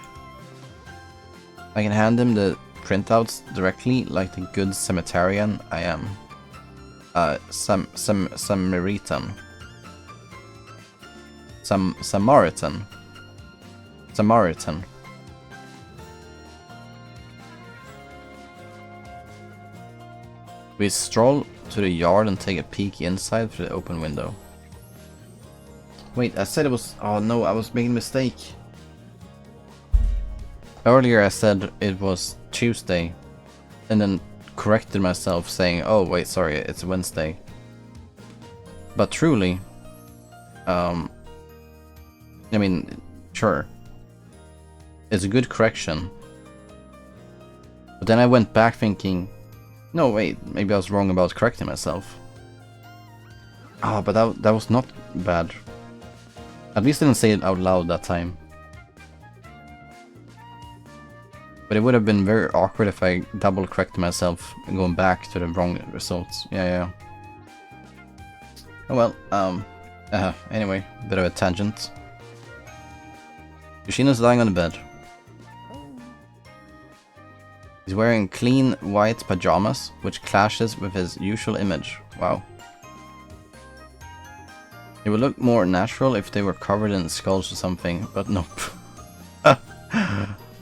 I can hand him the printouts directly like the good cemeterian I am. Samaritan. Samaritan. We stroll to the yard and take a peek inside through the open window. Wait, I said it was... Oh no, I was making a mistake. Earlier I said it was Tuesday, and then corrected myself saying, oh wait, sorry, it's Wednesday. But truly, I mean, sure. It's a good correction. But then I went back thinking, no wait, maybe I was wrong about correcting myself. Ah, but that was not bad. At least I didn't say it out loud that time. But it would have been very awkward if I double corrected myself and going back to the wrong results. Yeah. Oh well, anyway, bit of a tangent. Yoshino's lying on the bed. He's wearing clean white pajamas, which clashes with his usual image. Wow. It would look more natural if they were covered in skulls or something, but nope.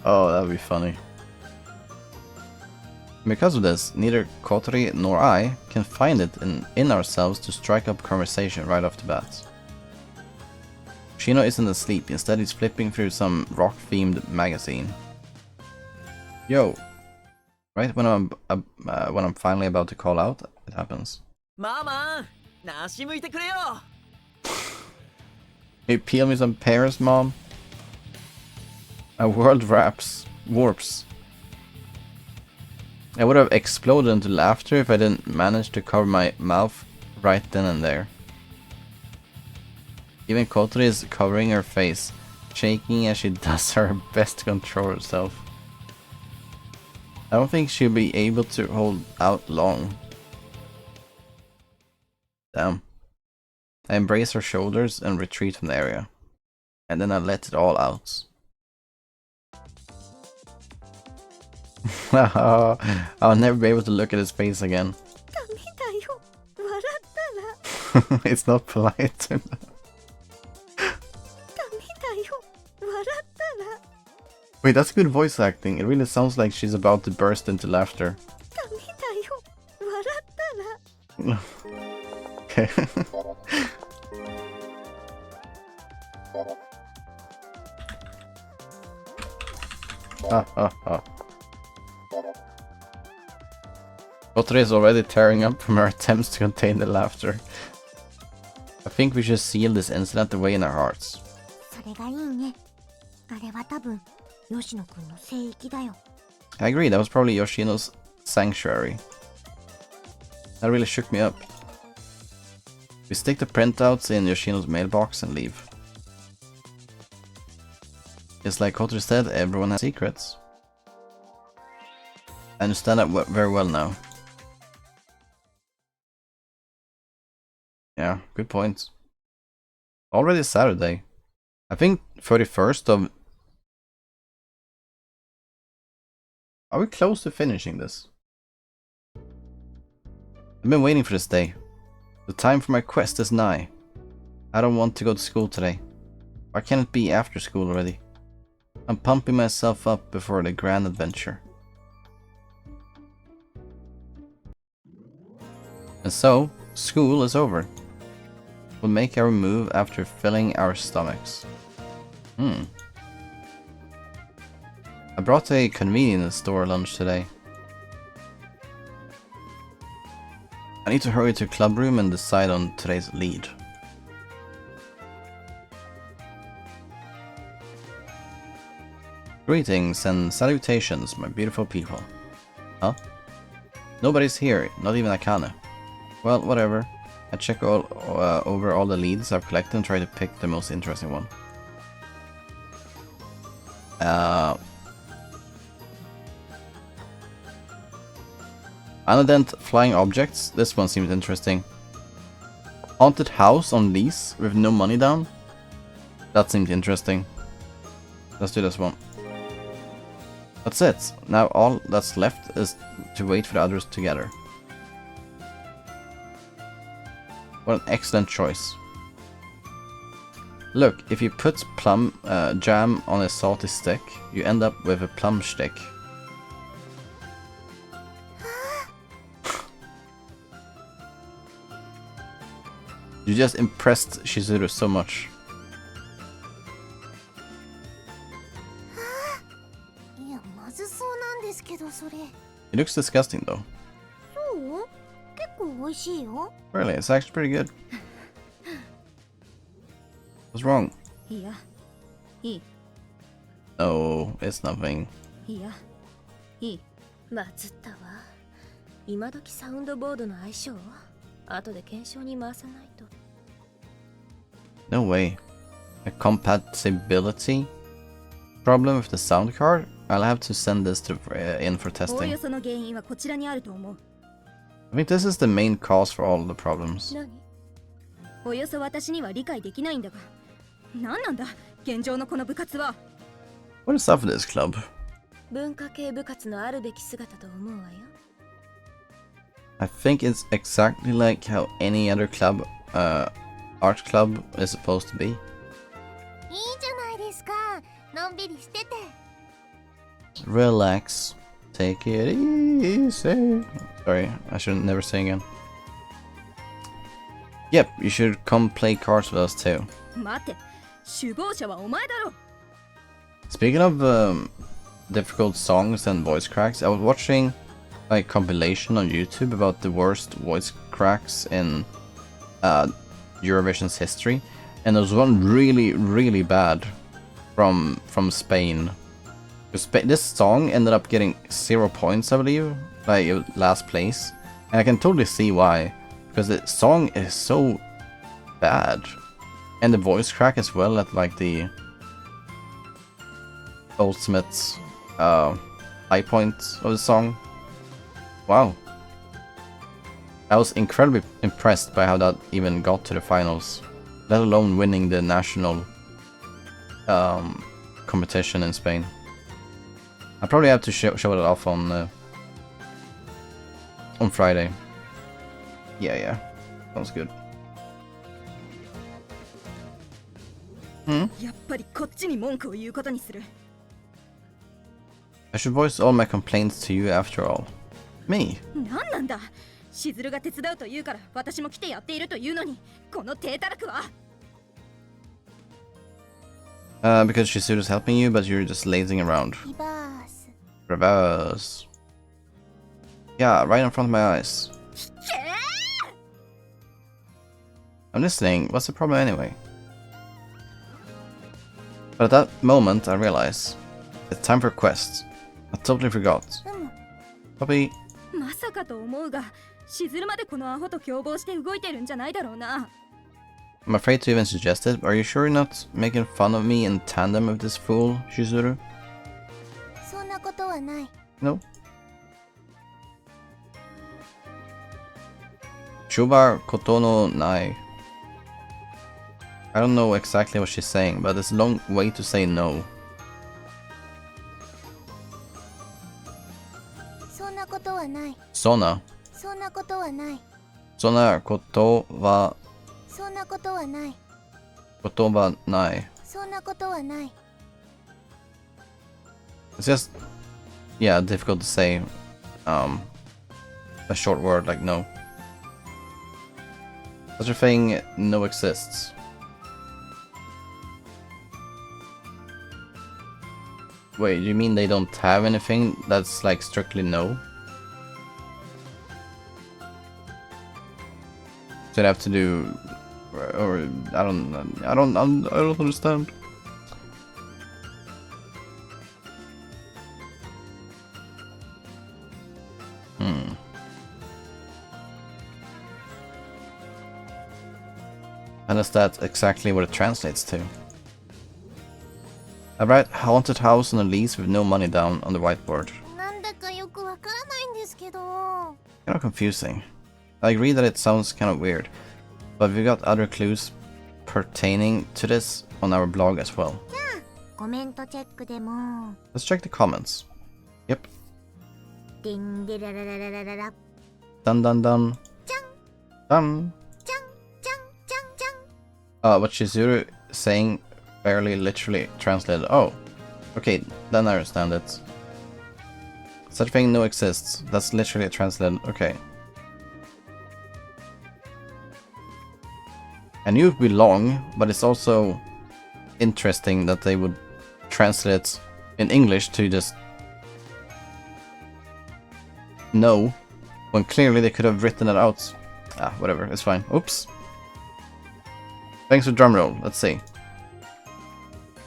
Oh, that would be funny. Because of this, neither Kotori nor I can find it in ourselves to strike up conversation right off the bat. Shino isn't asleep, instead he's flipping through some rock-themed magazine. Yo! Right when I'm finally about to call out, it happens. Mama, 梨剥いてくれよ. Hey, peel me some pears, Mom? A world warps. I would have exploded into laughter if I didn't manage to cover my mouth right then and there. Even Kotori is covering her face, shaking as she does her best to control herself. I don't think she'll be able to hold out long. Damn. I embrace her shoulders and retreat from the area. And then I let it all out. I'll never be able to look at his face again. It's not polite. Wait, that's good voice acting. It really sounds like she's about to burst into laughter. Okay. Kotori is already tearing up from her attempts to contain the laughter. I think we should seal this incident away in our hearts. I agree, that was probably Yoshino's sanctuary. That really shook me up. We stick the printouts in Yoshino's mailbox and leave. It's like Kotori said, everyone has secrets. I understand that very well now. Yeah, good point. Already Saturday. I think 31st of... Are we close to finishing this? I've been waiting for this day. The time for my quest is nigh. I don't want to go to school today. Why can't it be after school already? I'm pumping myself up before the grand adventure. And so, school is over. We'll make our move after filling our stomachs. I brought a convenience store lunch today. I need to hurry to club room and decide on today's lead. Greetings and salutations, my beautiful people. Huh? Nobody's here, not even Akane. Well, whatever. I check over all the leads I've collected and try to pick the most interesting one. Unident flying objects. This one seems interesting. Haunted house on lease with no money down. That seems interesting. Let's do this one. That's it. Now all that's left is to wait for the others to gather. What an excellent choice. Look, if you put plum jam on a salty stick, you end up with a plum stick. You just impressed Shizuru so much. It looks disgusting though. Really, it's actually pretty good. What's wrong? いい No, it's nothing. いやいいまずったわ今時サウンドボードの相性後で検証に回さないと No way. A compatibility problem with the sound card? I'll have to send this to in for おおよ testing. その原因はこちらにあると思う I think this is the main cause for all the problems. 何およそ私には理解できないんだが何なんだ現状のこの部活は What is up with this club? 文化系部活のあるべき姿と思うわよ I think it's exactly like how any other club, art club is supposed to be. いいじゃないですかのんびりしてて Relax. Take it easy. Sorry, I should never say again. Yep, you should come play cards with us too. 待って首謀者はお前だろ Speaking of difficult songs and voice cracks, I was watching a compilation on YouTube about the worst voice cracks in Eurovision's history, and there was one really bad from Spain. This song ended up getting 0 points, I believe, like last place, and I can totally see why, because the song is so bad, and the voice crack as well at like the ultimate high point of the song. Wow. I was incredibly impressed by how that even got to the finals, let alone winning the national competition in Spain. I probably have to show it off on Friday. Yeah, sounds good. やっぱりこっちに文句を言うことにする I should voice all my complaints to you after all. Me? 何なんだしずるが手伝うと言うから私も来てやっているというのにこの低たらくは Because Shisuru's helping you, but you're just lazing around. リバース Reverse. Yeah, right in front of my eyes. I'm listening. What's the problem anyway? But at that moment, I realize it's time for quests. I totally forgot. うむ Puppy, まさかと思うがしずるまでこのアホと共謀して動いてるんじゃないだろうな I'm afraid to even suggest it. Are you sure you're not making fun of me in tandem with this fool, Shizuru? そんなことはない No. Chuba kotono nai. I don't know exactly what she's saying, but it's a long way to say no. そんなことはない Sona. そんなことはない Sona koto wa そんなことはない kotoba nai. そんなことはない It's just, yeah, difficult to say a short word like no. Such a thing, no exists. Wait, you mean they don't have anything that's like strictly no? So they have to do, or I don't understand. And is that exactly what it translates to? I write haunted house on a lease with no money down on the whiteboard. なんだかよくわからないんですけど Kind of confusing. I agree that it sounds kind of weird, but we got other clues pertaining to this on our blog as well. コメントチェックでも Let's check the comments. Yep. ディンデラララララララ Dun dun dun. じゃん Dun. じゃんじゃんじゃんじゃん What Shizuru saying barely literally translated. Oh, okay, then I understand it. Such thing no exists. That's literally translated. Okay. I knew it would be long, but it's also interesting that they would translate it in English to just no, when clearly they could have written it out. Ah, whatever, it's fine. Oops. Thanks for drumroll. Let's see.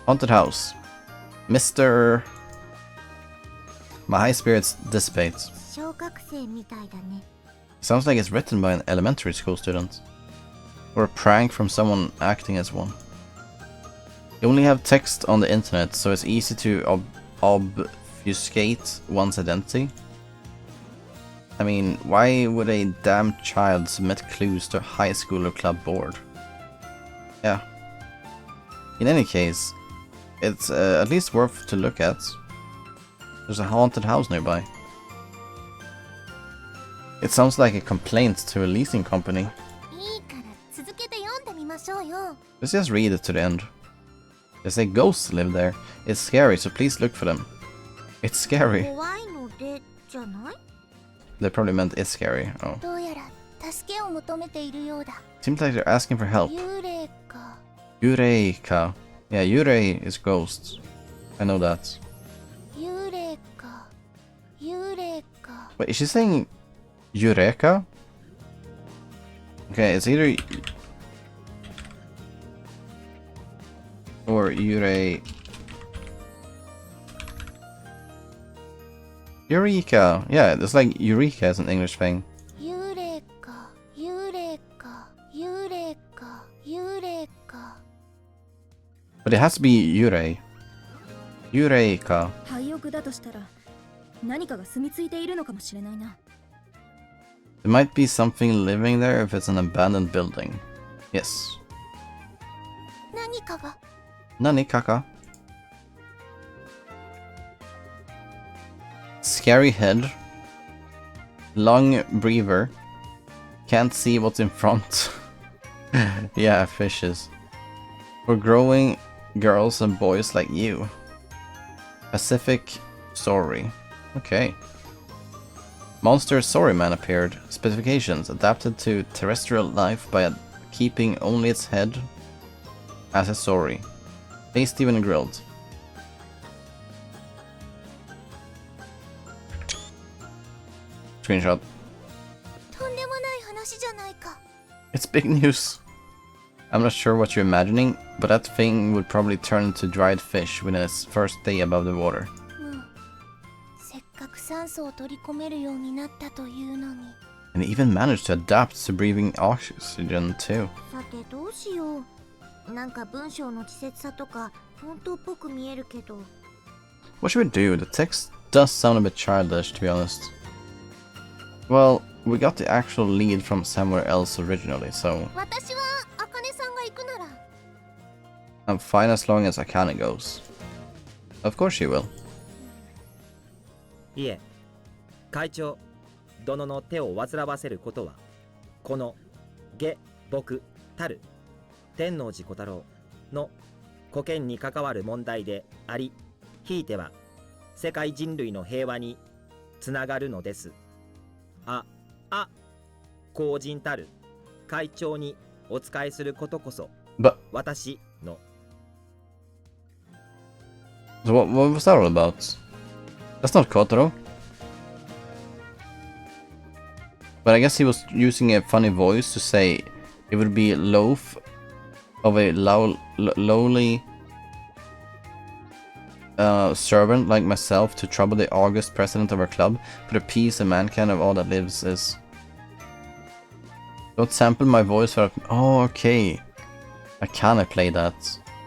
Haunted house. Mr. My high spirits dissipate. 小学生みたいだね。 Sounds like it's written by an elementary school student. Or a prank from someone acting as one. You only have text on the internet, so it's easy to obfuscate one's identity. I mean, why would a damn child submit clues to a high school or club board? Yeah. In any case, it's at least worth to look at. There's a haunted house nearby. It sounds like a complaint to a leasing company. いいから続けて読んでみましょうよ。 Let's just read it to the end. They say ghosts live there. It's scary, so please look for them. It's scary. 怖いのでじゃない？ They probably meant it's scary. Oh. どうやら助けを求めているようだ。 Seems like they're asking for help. 幽霊か。 Yureika. Yeah, Yurei is ghosts. I know that. 幽霊か。幽霊か。 Wait, is she saying Eureka? Okay, it's either or Eureka. Eureka. Yeah, it's like Eureka is an English thing. 幽霊か。幽霊か。幽霊か。幽霊か。 But it has to be Yurei. Eureka. 廃屋だとしたら何かが住み着いているのかもしれないな。 There might be something living there if it's an abandoned building. Yes. 何かが。 Nani kaka? Scary head. Long breather. Can't see what's in front. Yeah, fishes. For growing girls and boys like you. Pacific story. Okay. Monster Sorry Man appeared. Specifications adapted to terrestrial life by keeping only its head as a sorry. Tasty when grilled. Screenshot. とんでもない話じゃないか。 It's big news. I'm not sure what you're imagining, but that thing would probably turn into dried fish within its first day above the water. もうせっかく酸素を取り込めるようになったというのに。 And it even managed to adapt to breathing oxygen too. さてどうしよう。なんか文章の稚拙さとか本当っぽく見えるけど。 What should we do? The text does sound a bit childish, to be honest. Well, we got the actual lead from somewhere else originally, so 私は茜さんが行くなら。 I'm fine as long as Akane goes. Of course she will. いえ、会長殿の手を煩わせることはこの下僕たる天王寺小太郎の古剣に関わる問題であり、ひいては世界人類の平和につながるのです。公人たる会長にお仕えすることこそ But 私の so what was that all about? That's not Kotarou. But I guess he was using a funny voice to say it would be loath of a lowly servant like myself to trouble the august president of our club, for the peace and mankind of all that lives is. Don't sample my voice for. Oh, okay. I can't play that.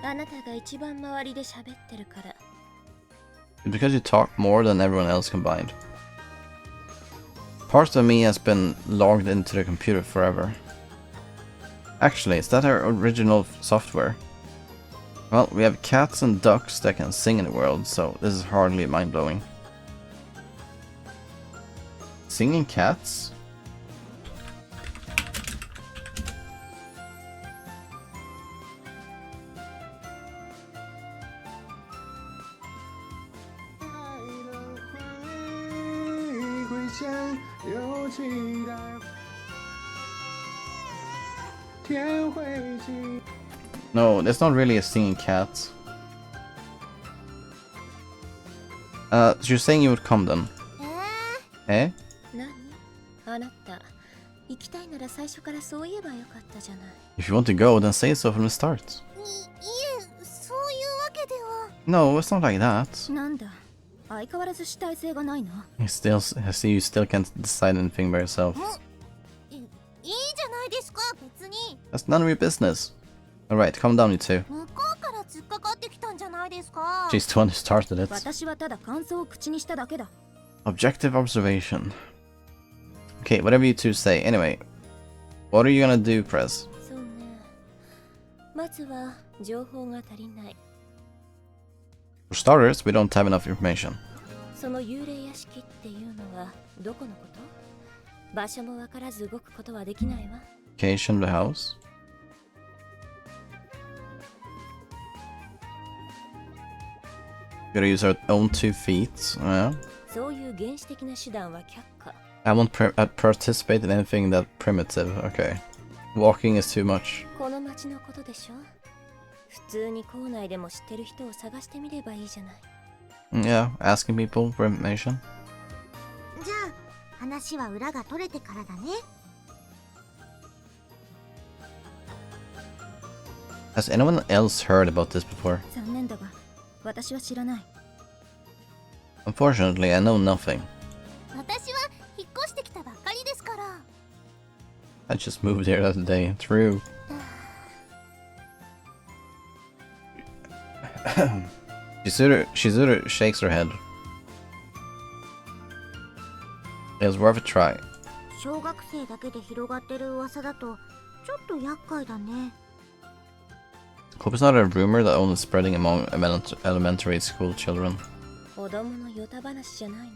あなたが一番周りで喋ってるから。 It's because you talk more than everyone else combined. Part of me has been logged into the computer forever. Actually, is that our original software? Well, we have cats and ducks that can sing in the world, so this is hardly mind-blowing. Singing cats? No, that's not really a singing cat. So you're saying you would come then? Eh? 何？あなた行きたいなら最初からそう言えばよかったじゃない。 If you want to go, then say so from the start. いえ、そういうわけで No, it's not like that. なんだ、相変わらず主体性がないな。 I see you still can't decide anything by yourself. いいじゃないですか、別に。 That's none of your business. Alright, calm down, you two. 向こうから突っかかってきたんじゃないですか。 She's the one who started it. 私はただ感想を口にしただけだ。 Objective observation. Okay, whatever you two say. Anyway, what are you gonna do, Prez? そうね。まずは情報が足りない。 For starters, we don't have enough information. その幽霊屋敷っていうのはどこのこと？場所もわからず動くことはできないわ。 Location of the house. Gotta use our own 2 feet. Yeah. そういう原始的な手段は却下。 I won't participate in anything that primitive. Okay. Walking is too much. この町のことでしょ。普通に校内でも知ってる人を探してみればいいじゃない。 Yeah, asking people for information. じゃあ話は裏が取れてからだね。 Has anyone else heard about this before? 残念だが、私は知らない。 Unfortunately, I know nothing. 私は引っ越してきたばっかりですから。 I just moved here the other day. True. Shizuru shakes her head. It was worth a try. 小学生だけで広がってる噂だとちょっと厄介だね。 Hope it's not a rumor that only spreading among elementary school children. 子供のヨタ話じゃないの？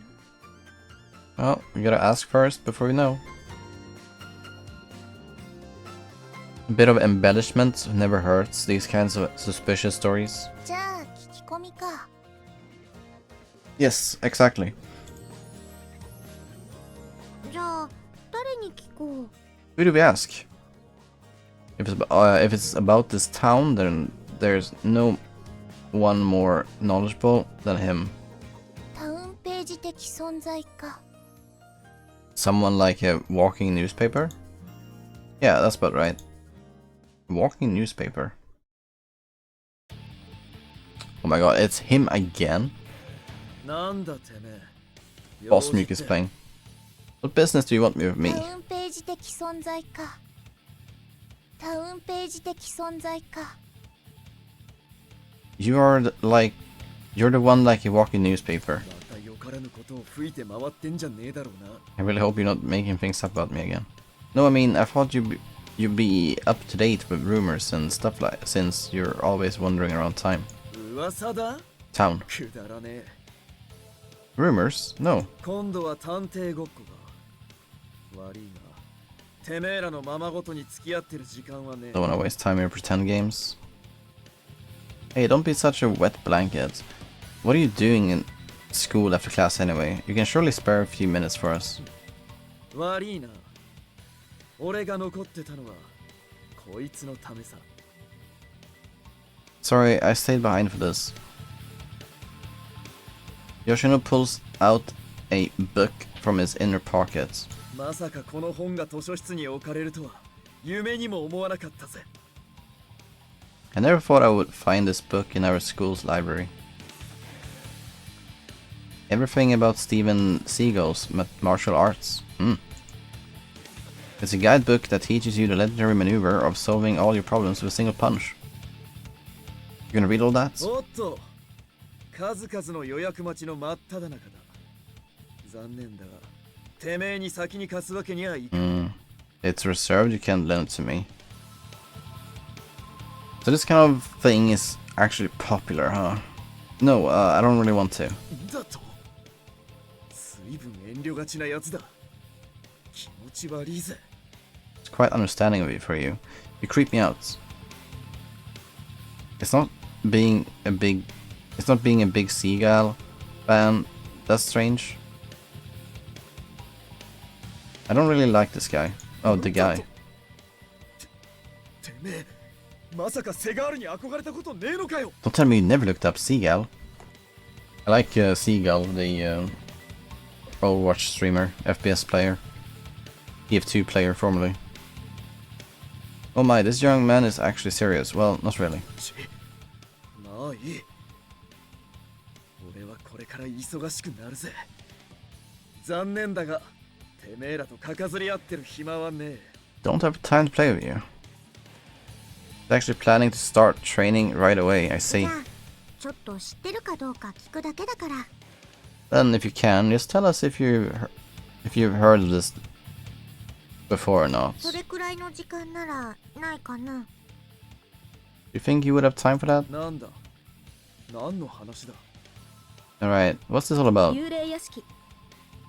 Well, we gotta ask first before we know. A bit of embellishment never hurts these kinds of suspicious stories. じゃあ聞き込みか。 Yes, exactly. じゃあ誰に聞こう。 Who do we ask? If it's about this town, then there's no one more knowledgeable than him. タウンページ的存在か。 Someone like a walking newspaper? Yeah, that's about right. Walking newspaper. Oh my god, it's him again? なんだてめえ。 Boss Muke is playing. What business do you want with me? タウンページ的存在か。タウンページ的存在か。 You're the one like a walking newspaper. またよからぬことを吹いて回ってんじゃねえだろうな。 I really hope you're not making things up about me again. No, I mean, I thought you'd be up to date with rumors and stuff like since you're always wandering around town. 噂だ？ Town. くだらねえ。 Rumors? No. 今度は探偵ごっこが。悪いな。てめえらのままごとに付き合ってる時間はねえ。 Don't wanna waste time in pretend games. Hey, don't be such a wet blanket. What are you doing in school after class anyway? You can surely spare a few minutes for us. 悪いな。俺が残ってたのはこいつのためさ。 Sorry, I stayed behind for this. Yoshino pulls out a book from his inner pocket. まさかこの本が図書室に置かれるとは夢にも思わなかったぜ。 I never thought I would find this book in our school's library. Everything about Steven Seagal's martial arts. It's a guidebook that teaches you the legendary maneuver of solving all your problems with a single punch. You gonna read all that? おっと、数々の予約待ちの真っ只中だ。残念だが、てめえに先に貸すわけにはいかん。It's reserved, you can't lend it to me. So this kind of thing is actually popular, huh? No, I don't really want to. だと随分遠慮がちなやつだ。気持ち悪いぜ。 It's quite understanding of it for you. You creep me out. It's not being a big Seagal fan. That's strange. I don't really like this guy. Oh, the guy. てめえ、まさかセガールに憧れたことねえのかよ。 Don't tell me you never looked up Seagal. I like Seagal, the Overwatch streamer, FPS player, EF2 player formerly. Oh my, this young man is actually serious. Well, not really. まあいい。から忙しくなるぜ。残念だが、てめえらとかかずり合ってる暇はねえ。Don't have time to play with you. He's actually planning to start training right away, I see. じゃあちょっと知ってるかどうか聞くだけだから。 Then, if you can, just tell us if you've heard of this before or not. それくらいの時間ならないかな。 You think you would have time for that? なんだ、何の話だ。 Alright, what's this all about? 幽霊屋敷。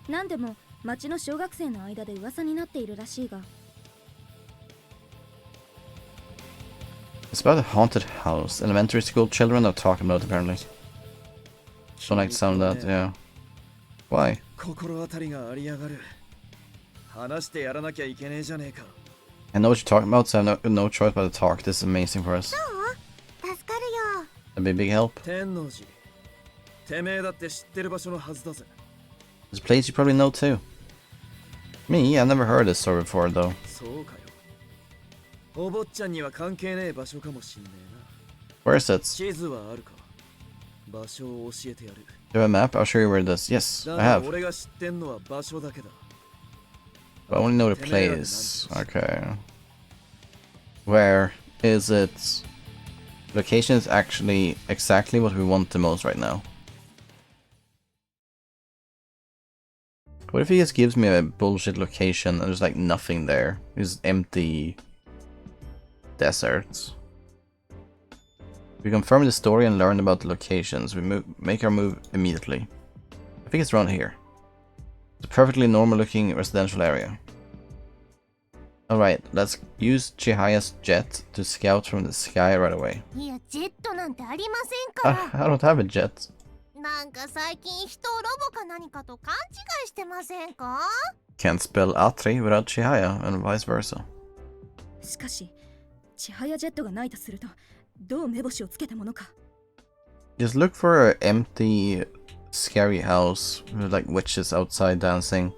なんでも町の小学生の間で噂になっているらしいが。 It's about a haunted house. Elementary school children are talking about it, apparently. Don't like the sound of that, yeah. Why? 心当たりがありやがる。話してやらなきゃいけねえじゃねえか。 I know what you're talking about, so I have no choice but to talk. This is amazing for us. 助かるよ。 That'd be a big help. 天王寺。てめえだって知ってる場所のはずだぜ。 It's a place you probably know too. Me, I've never heard this story before, though. そうかよ。お坊ちゃんには関係ねえ場所かもしんねえ Where is な。 it? 地図はあるか。場所を教えてやる。 Do you have a map? I'll show you where it is. Yes, だ I が have. 俺が知ってんのは場所だけだ。 But I only know the place. Okay. Where is it? Location is actually exactly what we want the most right now. What if he just gives me a bullshit location and there's like nothing there? It's empty deserts. We confirm the story and learn about the locations. We make our move immediately. I think it's around here. It's a perfectly normal looking residential area. Alright, let's use Chihaya's jet to scout from the sky right away. いや、ジェットなんてありませんから。 I don't have a jet. なんか最近人をロボか何かと勘違いしてませんか？ Can't spell Atri without Chihaya and vice versa. しかし、千早ジェットがないとすると、どう目星をつけたものか。 Just look for an empty, scary house with like witches outside dancing.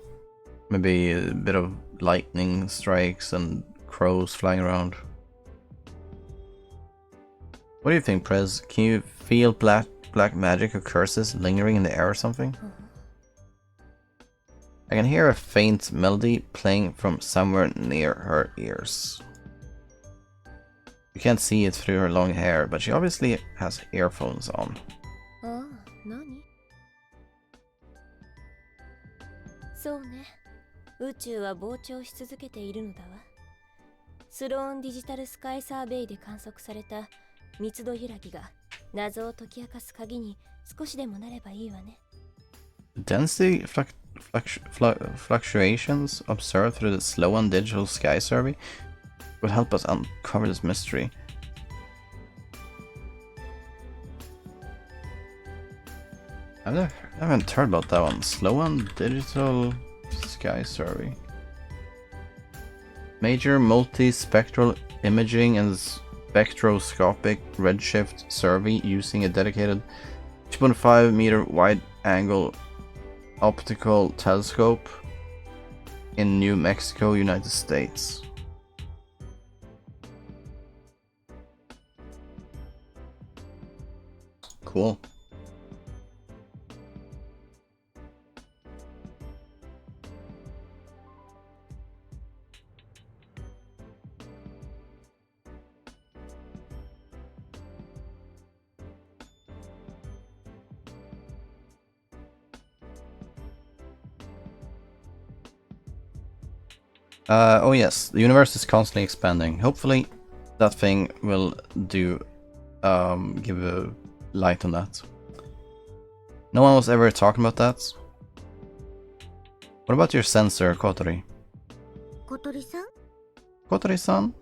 Maybe a bit of lightning strikes and crows flying around. What do you think, Prez? Can you feel black magic or curses lingering in the air or something? I can hear a faint melody playing from somewhere near her ears. You can't see it through her long hair, but she obviously has earphones on. ああ、何？そうね。宇宙は膨張し続けているのだわ。スローンディジタルスカイサーベイで観測された密度揺らぎが謎を解き明かす鍵に少しでもなればいいわね。Density fluctuations observed through the slow and digital sky survey would help us uncover this mystery. I haven't heard about that one. Slow and digital sky survey. Major multispectral imaging and spectroscopic redshift survey using a dedicated 2.5 meter wide angle optical telescope in New Mexico, United States. Cool. Oh yes, the universe is constantly expanding. Hopefully that thing will give a light on that. No one was ever talking about that. What about your sensor, Kotori? 小鳥さん？ Kotori-san?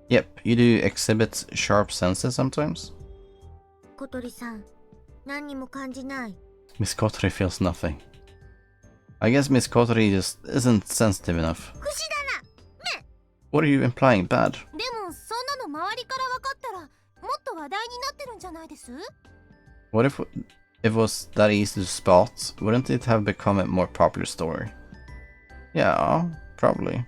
Yep, you do exhibit sharp senses sometimes. 小鳥さん、何にも感じない。 Miss Kotori feels nothing. I guess Miss Kotori just isn't sensitive enough. 不死だな。 What are you implying, bad? でもそんなの周りから分かったらもっと話題になってるんじゃないです？ What if it was that easy to spot? Wouldn't it have become a more popular story? Yeah, probably.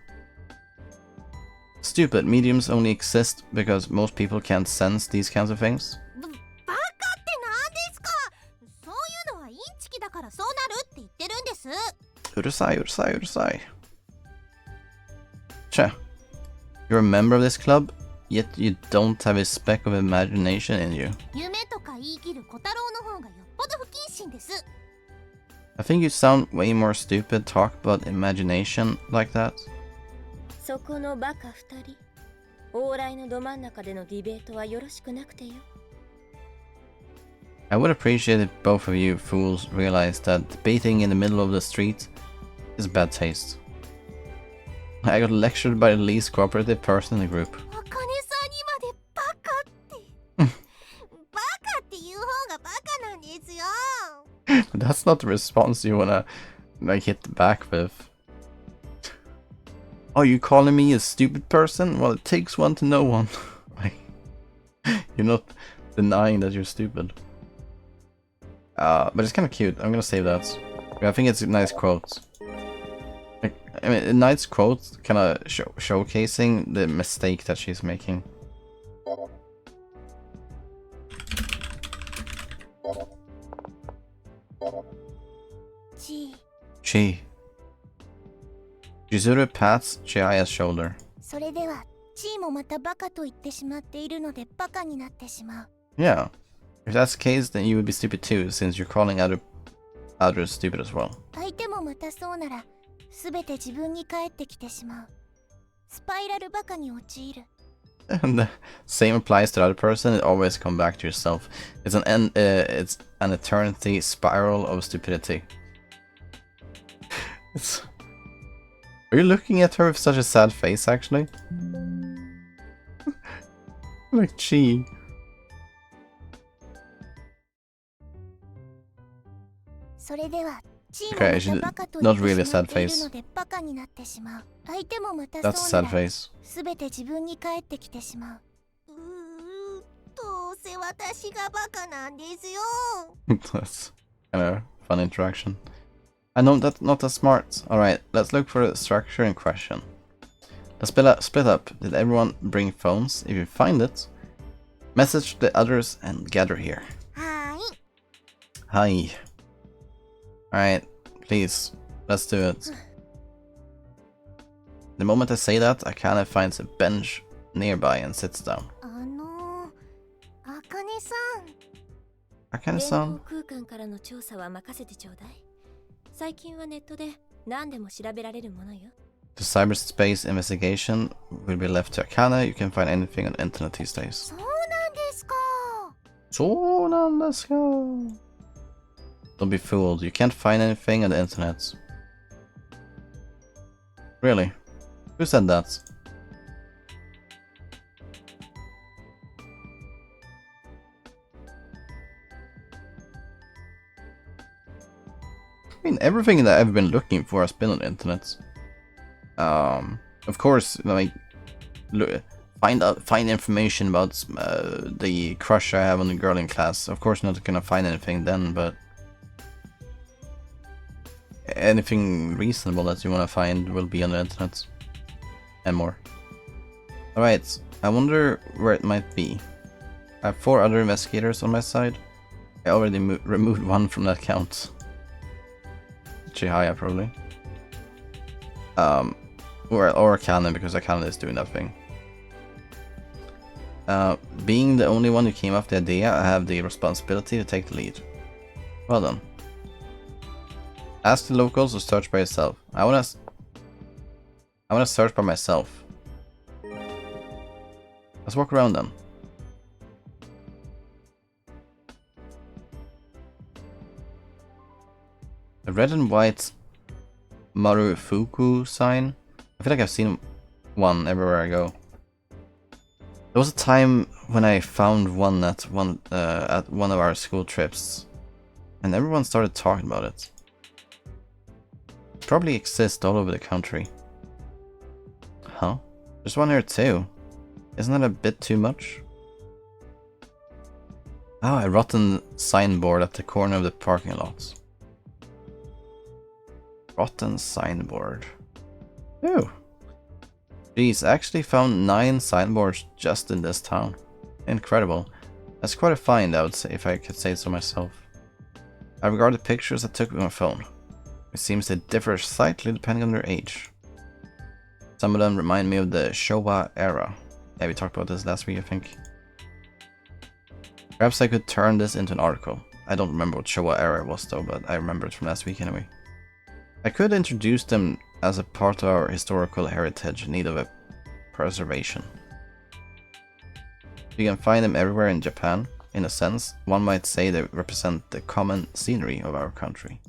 Stupid, mediums only exist because most people can't sense these kinds of things. バカって何ですか？そういうからそうなるって言ってるんです。うるさい、うるさい、うるさい。Cha. You're a member of this club, yet you don't have a speck of imagination in you. 夢とか言い切る小太郎の方がよっぽど不謹慎です。 I think you sound way more stupid talk about imagination like that. そこのバカ二人、往来のど真ん中でのディベートはよろしくなくてよ。I would appreciate if both of you fools realized that debating in the middle of the street is bad taste. I got lectured by the least cooperative person in the group. あかねさんにまでバカってバカっていう方がバカなんですよ。 That's not the response you wanna like hit back with. Oh, you calling me a stupid person? Well, it takes one to know one. Like, you're not denying that you're stupid. But it's kind of cute. I'm gonna save that. I think it's a nice quote. Like, I mean, a nice quote, kind of showcasing the mistake that she's making. Chi. Chizuru pats Chihaya's shoulder. それではチーもまたバカと言ってしまっているのでバカになってしまう。 Yeah. If that's the case, then you would be stupid too, since you're calling others stupid as well. 相手もまたそうならすべて自分に返ってきてしまう。スパイラルバカに陥る。 And the same applies to the other person. It always come back to yourself. It's an eternity spiral of stupidity. Are you looking at her with such a sad face, actually? Like, gee. Okay, she's not really a sad face. That's a sad face. すべて自分に返ってきてしまう。どうせ私がバカなんですよ。 That's kind of fun interaction. I know that's not that smart. Alright, let's look for the structure in question. Let's split up. Did everyone bring phones? If you find it, message the others and gather here. Hi. Alright, please, let's do it. The moment I say that, Akane finds a bench nearby and sits down. あかねさん。 Akane-san? 空間からの調査は任せてちょうだい。最近はネットで何でも調べられるものよ。 The cyberspace investigation will be left to Akane. You can find anything on the internet these days. そうなんですか。そうなんですか。Don't be fooled. You can't find anything on the internet. Really? Who said that? I mean, everything that I've been looking for has been on the internet. Of course, like, find information about the crush I have on the girl in class. Of course, not gonna find anything then, but anything reasonable that you wanna find will be on the internet and more. Alright, I wonder where it might be. I have 4 other investigators on my side. I already removed one from that count. Chihaya, probably. Or Akane, because Akane is doing that thing. Being the only one who came up with the idea, I have the responsibility to take the lead. Well done. Ask the locals or search by yourself. I wanna search by myself. Let's walk around then. A red and white Marufuku sign. I feel like I've seen one everywhere I go. There was a time when I found one at one of our school trips, and everyone started talking about it. Probably exists all over the country. Huh? There's one here too. Isn't that a bit too much? Oh, a rotten signboard at the corner of the parking lot. Rotten signboard. Ooh. Jeez, I actually found 9 signboards just in this town. Incredible. That's quite a find, I would say, if I could say so myself. I regard the pictures I took with my phone. It seems they differ slightly depending on their age. Some of them remind me of the Showa era. Yeah, we talked about this last week, I think. Perhaps I could turn this into an article. I don't remember what Showa era was though, but I remember it from last week anyway. I could introduce them as a part of our historical heritage in need of a preservation. You can find them everywhere in Japan. In a sense, one might say they represent the common scenery of our country.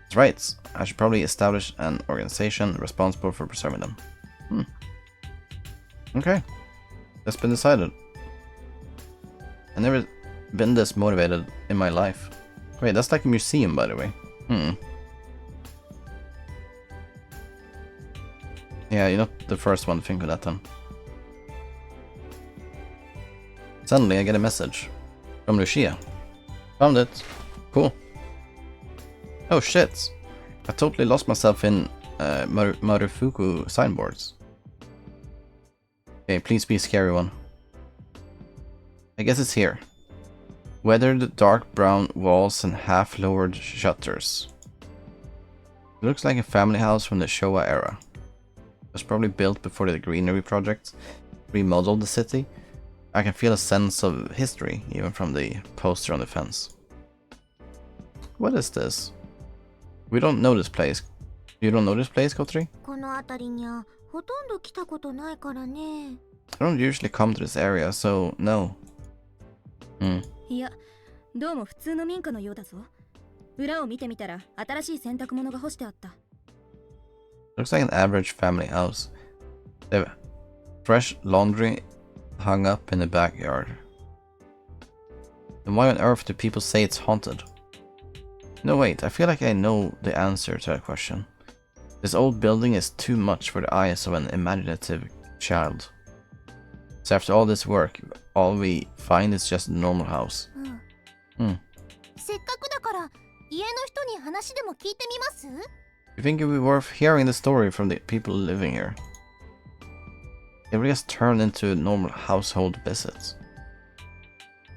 That's right, I should probably establish an organization responsible for preserving them. Okay, that's been decided. I've never been this motivated in my life. Wait, that's like a museum, by the way. Yeah, you're not the first one to think of that then. Suddenly I get a message from Lucia. Found it. Cool. Oh shit. I totally lost myself in Marufuku signboards. Okay, please be a scary one. I guess it's here. Weathered dark brown walls and half-lowered shutters. It looks like a family house from the Showa era. It was probably built before the Greenery project remodeled the city. I can feel a sense of history even from the poster on the fence. What is this? We don't know this place. You don't know this place, Kotori? この辺りにはほとんど来たことないからね。 I don't usually come to this area, so no. いや、どうも普通の民家のようだぞ。裏を見てみたら新しい洗濯物が干してあった。 Looks like an average family house. They have fresh laundry hung up in the backyard. Then why on earth do people say it's haunted? No wait, I feel like I know the answer to that question. This old building is too much for the eyes of an imaginative child. So after all this work, all we find is just a normal house. せっかくだから家の人に話でも聞いてみます？ You think it would be worth hearing the story from the people living here? It really has turned into normal household visits.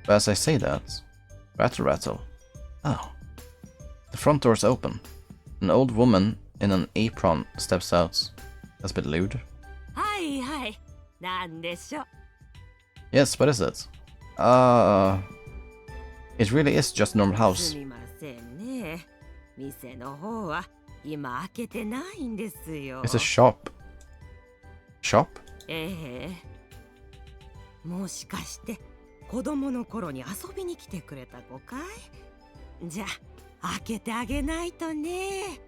But as I say that, rattle rattle. Oh. The front door's open. An old woman in an apron steps out. That's a bit lewd. Hi, hi. なんでしょ? Yes, what is it? It really is just a normal house. すみませんね。店の方は今開けてないんですよ。 It's a shop. Shop? ええ。もしかして子供の頃に遊びに来てくれた子かい？じゃあ開けてあげないとね。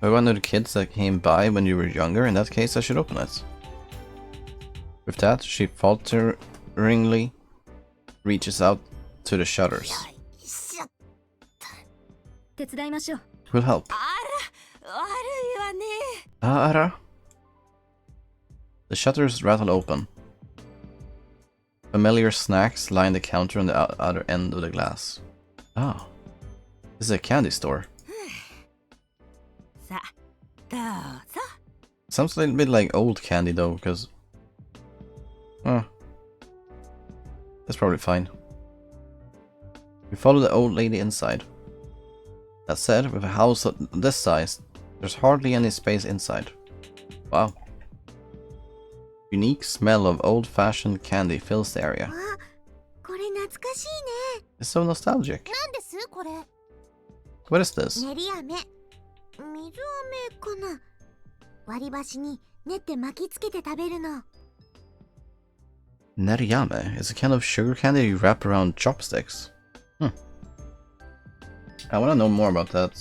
We're one of the kids that came by when you were younger. In that case, I should open it. With that, she falteringly reaches out to the shutters. 手伝いましょう。 We'll help. あら、悪いわね。 Ara. The shutters rattle open. Familiar snacks line the counter on the other end of the glass. Oh. This is a candy store. さあ、どうぞ。 Sounds a little bit like old candy though, because... That's probably fine. We follow the old lady inside. That said, with a house of this size, there's hardly any space inside. Wow. Unique smell of old-fashioned candy fills the area. あ、これ懐かしいね。 It's so nostalgic. なんですこれ？ What is this? 練り飴。水飴かな。割り箸に練って巻きつけて食べるの。 Neriyame is a kind of sugar candy you wrap around chopsticks. I want to know more about that.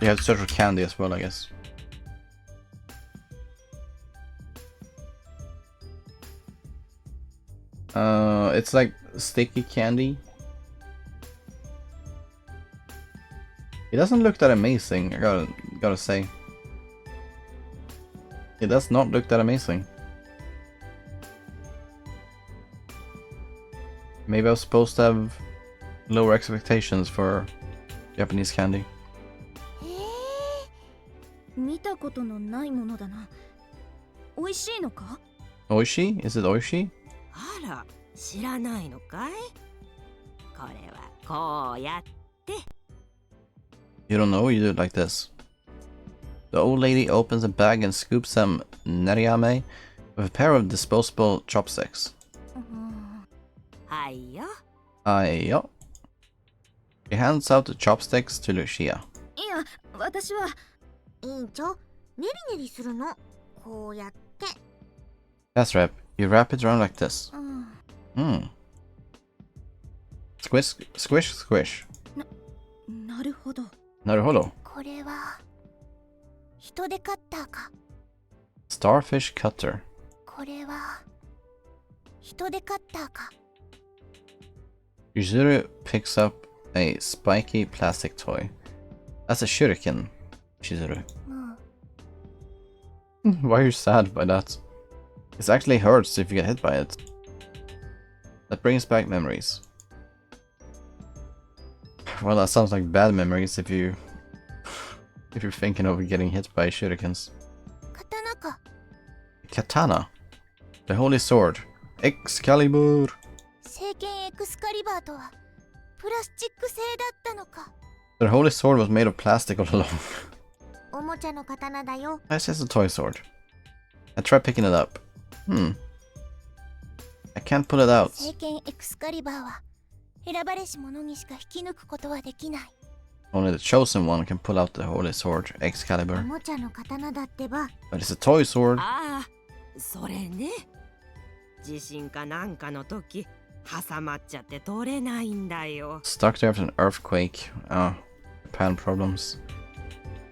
You have to search for candy as well, I guess. It's like sticky candy. It doesn't look that amazing, I gotta say. It does not look that amazing. Maybe I was supposed to have lower expectations for Japanese candy. 見ことのないものだな。美味しいのか？ Oishi? Is it oishi? あら、知らないのかい？これはこうやって。 You don't know? You do it like this. The old lady opens a bag and scoops some neriyame with a pair of disposable chopsticks. はいよ。Ayo. She hands out the chopsticks to Lucia. いや、私は。委員長、ネリネリするの。こうやって。Yes, Rep. You wrap it around like this. うん。 Squish, squish, squish. なるほど。なるほど。これは人手カッターか。 Starfish cutter. これは人手カッターか。 Yuzuru picks up a spiky plastic toy. That's a shuriken, Shizuru. も Why are you sad by that? It actually hurts if you get hit by it. That brings back memories. Well, that sounds like bad memories if you're thinking of getting hit by shurikens. う刀か。 Katana. The holy sword. Excalibur. 聖剣エクスカリバーとはプラスチック製だったのか。 The holy sword was made of plastic all along. おもちゃの刀だよ。 That's just a toy sword. I tried picking it up. I can't pull it out. 聖剣エクスカリバーは選ばれし者にしか引き抜くことはできない。 Only the chosen one can pull out the holy sword, お Excalibur. もちゃの刀だってば。 But it's a toy sword. ああ、それね。地震かなんかの時、挟まっちゃって取れないんだよ。 Stuck there after an earthquake. Japan problems.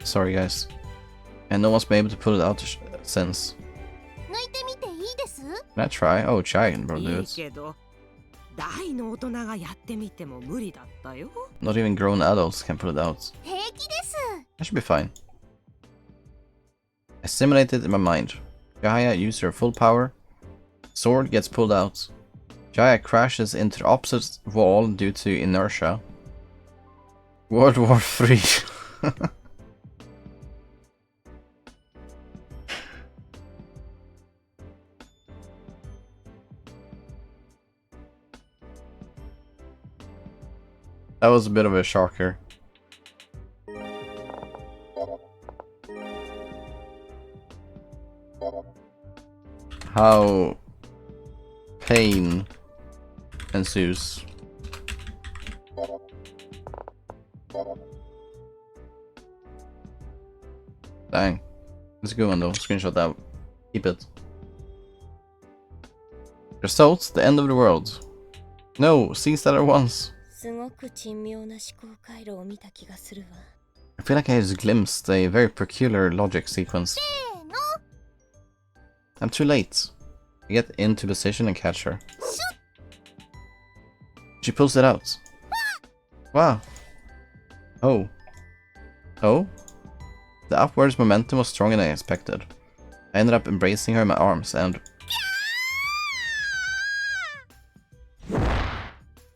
Sorry, guys. And no one's been able to pull it out since. 抜いてみていいです？ Can I try? Oh, Chai can probably do いい it. けど、大の大人がやってみても無理だったよ。 Not even grown adults can pull it out. 平気です。 I should be fine. I simulated in my mind. Jaya used her full power. Sword gets pulled out. Jaya crashes into the opposite wall due to inertia. World War III. That was a bit of a shocker. How pain ensues. Dang. That's a good one though. Screenshot that. Keep it. Results, the end of the world. No, cease that at once. すごく珍妙な思考回路を見た気がするわ。 I feel like I just glimpsed a very peculiar logic sequence. せーの。 I'm too late. I get into position and catch her. She pulls it out. Wow. Oh. Oh? The upwards momentum was stronger than I expected. I ended up embracing her in my arms and...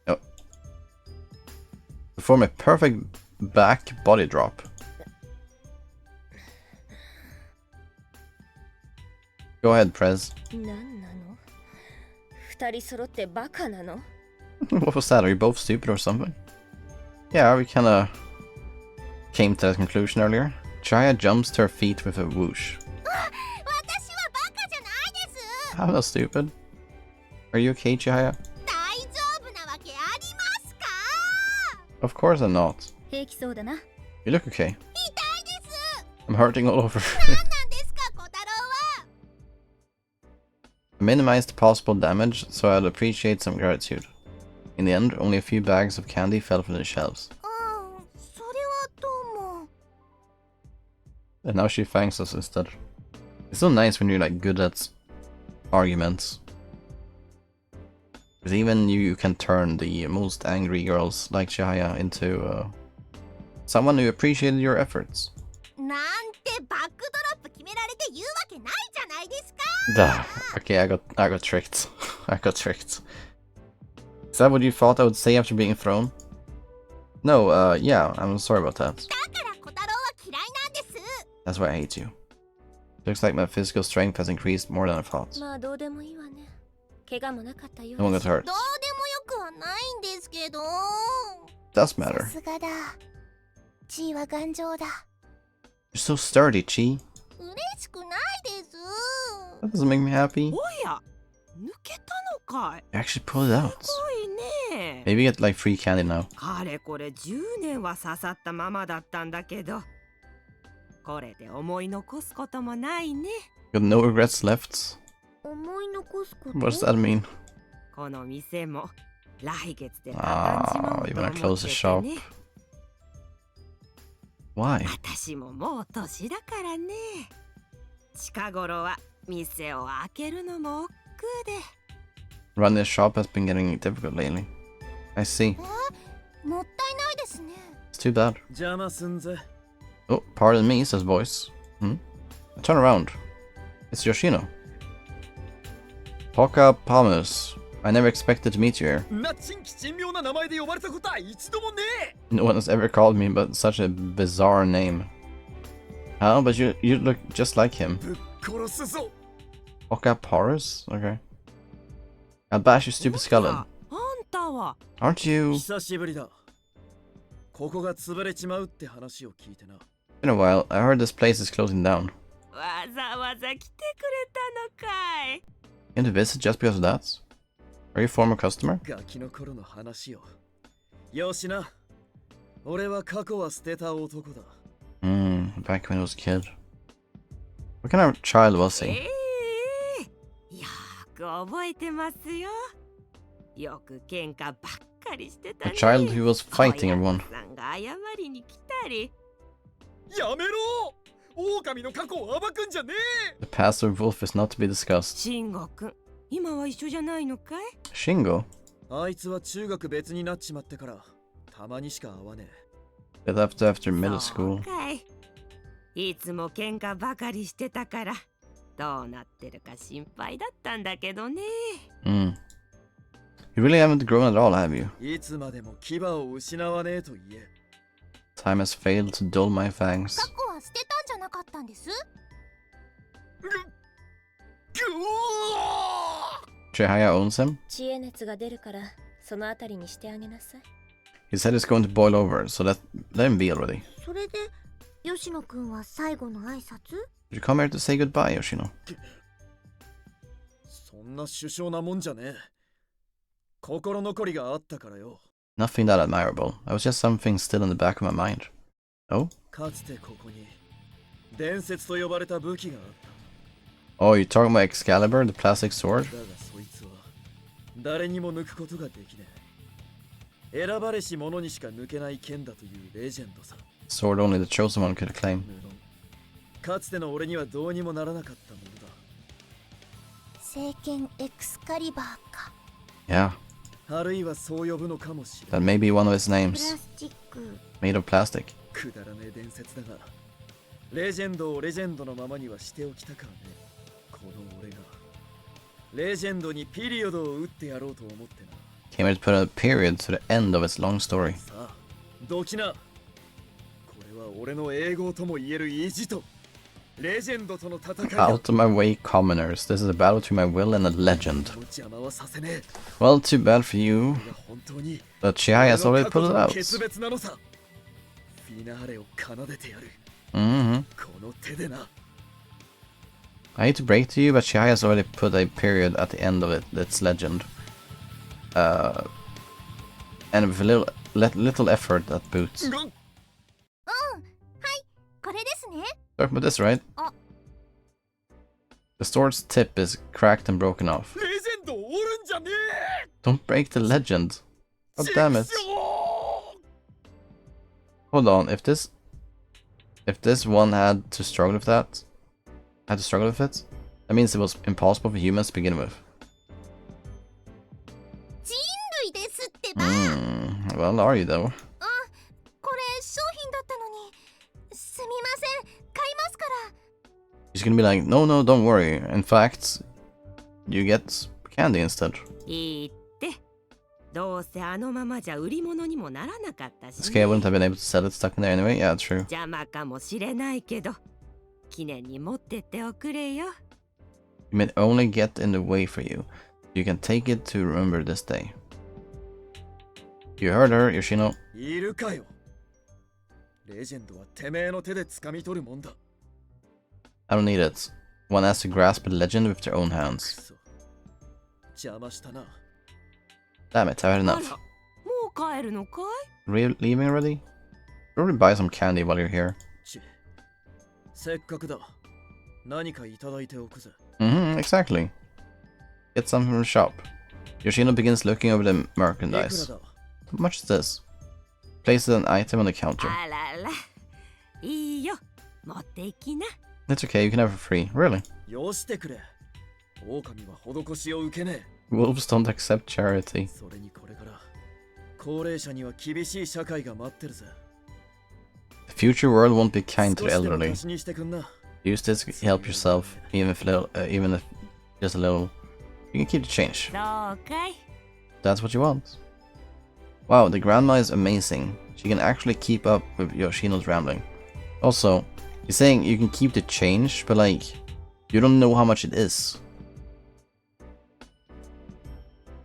Oh. Perform a perfect back body drop. Go ahead, Prez. なんなの？二人揃ってバカなの？ What was that? Are you both stupid or something? Yeah, we kinda came to that conclusion earlier. Chaya jumps to her feet with a whoosh. 私はバカじゃないです。 I'm not stupid. Are you okay, Chaya? 大丈夫なわけありますか？ Of course I'm not. 平気そうだな。 You look okay. 痛いです。 I'm hurting all over. 何なんですか、小太郎は。 I minimized the possible damage, so I'd appreciate some gratitude. In the end, only a few bags of candy fell from the shelves. それはどうも。 And now she thanks us instead. It's so nice when you're like good at arguments. Because even you can turn the most angry girls like Chihaya into someone who appreciated your efforts. なんてバックドロップ決められて言うわけないじゃないですか。 Duh. Okay, I got tricked. I got tricked. Is that what you thought I would say after being thrown? No, yeah, I'm sorry about that. だから小太郎は嫌いなんです。 That's why I hate you. Looks like my physical strength has increased more than I thought. まあどうでもいいわね。怪我もなかったよ No う one だ got し。 hurt. どうでもよくはないんですけど。 Does さ matter. すがだ。地位は頑丈だ。 You're so sturdy, Chi. 嬉しくないです。 That doesn't make me happy. おや、抜けたのかい。 You actually pulled it out. すごいね。 Maybe get like free candy now. かれこれ10年は刺さったままだったんだけど、これで思い残すこともないね。 Got no regrets left. 思い残すこと。 What does that mean? この店も来月で畳んじま Ah, う you と wanna 思 close って the て shop? ね。 Why? 私ももう年だからね。近頃は店を開けるのも億劫で。 Running the shop has been getting difficult lately. I see. もったいないですね。 It's too bad. 邪魔すんぜ。 Oh, pardon me, says voice. Turn around. It's Yoshino. Poka Palmus. I never expected to meet you here. なちんき珍妙な名前で呼ばれたことは一度もねえ。 No one has ever called me but such a bizarre name. How? But you look just like him. ぶっ殺すぞ。 Poka Porus? Okay. I'll bash your stupid skull in. あんたは Aren't you? 久しぶりだ。ここが潰れちまうって話を聞いてな。 Been a while. I heard this place is closing down. わざわざ来てくれたのかい。 Came to visit just because of that? Are you a former customer? ガキの頃の話を。よしな。俺は過去は捨てた男だ。Back when I was a kid. What kind of child was he? よく覚えてますよ。よく喧嘩ばっかりしてた A ね。 child who was fighting everyone. 小屋さんが謝りに来たり。やめろ。狼の過去を暴くんじゃねえ。 The past of Wolf is not to be discussed. 慎吾くん、今は一緒じゃないのかい？ Shingo? あいつは中学別になっちまってからたまにしか会わねえ。 They left after middle そう school. かい。いつも喧嘩ばかりしてたからどうなってるか心配だったんだけどね。 You really haven't grown at all, have you? いつまでも牙を失わねえと言え。 Time has failed to dull my fangs. 過去は捨てたんじゃなかったんです。 Chihaya owns him. 知恵熱が出るからそのあたりにしてあげなさい。 His head is going to boil over, so let him be already. それで吉野くんは最後の挨拶？ Did you come here to say goodbye, Yoshino? そんな殊勝なもんじゃねえ。心残りがあったからよ。 Nothing that admirable. I was just something still in the back of my mind. Oh? かつてここに伝説と呼ばれた武器があっ Oh, you're talking about Excalibur, the plastic sword? た。だがそいつは誰にも抜くことができねえ。選ばれし者にしか抜けない剣だというレジェンドさ。 Sword only the chosen one could claim. 無論かつての俺にはどうにもならなかったものだ。聖剣エクスカリバーか。 Yeah, あるいはそう呼ぶのかもしれ that ない。 may be one of his プラ names. スチック。 Made of plastic. くだらねえ伝説だが、レジェンドをレジェンドのままにはしておきたからね。この俺がレジェンドにピリオドを打ってやろうと思ってな。 Came here to put a period to the end of its long story. さあ、どきな。これは俺の英語とも言える意地とレジェンドとの戦いだ。 Out of my way, commoners. This is a battle between my will and a legend. 邪魔はさせねえ。 Well, too bad for you 俺が本当に that Chihaya has 俺 already の過去 pulled と it の out. 決別なのさ。フィナーレを奏でてやる。 Mm-hmm. この手でな。 I hate to break to you, but Chihaya has already put a period at the end of its legend. And with a little effort that boots. はい、これですね。 Talking about this, right? Oh. The sword's tip is cracked and broken off. レジェンドおるんじゃねえ。 Don't break the legend. God damn it. チクショー。 Hold on, if this one had to struggle with it, that means it was impossible for humans to begin with. 人類ですってば。Well, are you though? これ商品だったのに。すみません、買いますから。 He's gonna be like, no, don't worry. In fact, you get candy instead. いいって。どうせあのままじゃ売り物にもならなかったし、 This guy wouldn't have been able to sell it stuck in there anyway. Yeah, true. 邪魔かもしれないけど、記念に持ってっておくれよ。 You may only get in the way for you. You can take it to remember this day. You heard her, Yoshino. いるかよ。レジェンドはてめえの手で掴み取るもんだ。 I don't need it. One has to grasp a legend with their own hands. くそ。邪魔したな。 Damn it, I've had あら、 enough. もう帰るのかい？ Leaving already? Probably buy some candy while you're here. せっかくだ。何かいただいておくぜ。 Exactly. Get some from the shop. Yoshino begins looking over the いくら merchandise. だ？ How much is this? Places an item on the counter. あらら、いいよ。持っていきな。 It's okay, you can have it for free. Really? よしてくれ。狼は施しを受けね Wolves don't accept え。 charity. それにこれから高齢者には厳しい社会が待ってるぜ。 The future world won't be kind to 少 the しでも elderly. 足しにしてくんな。 Use this to help yourself, even if just a little. You can keep the change. そうかい。 That's what you want. Wow, the grandma is amazing. She can actually keep up with Yoshino's rambling. Also, he's saying you can keep the change, but like, you don't know how much it is.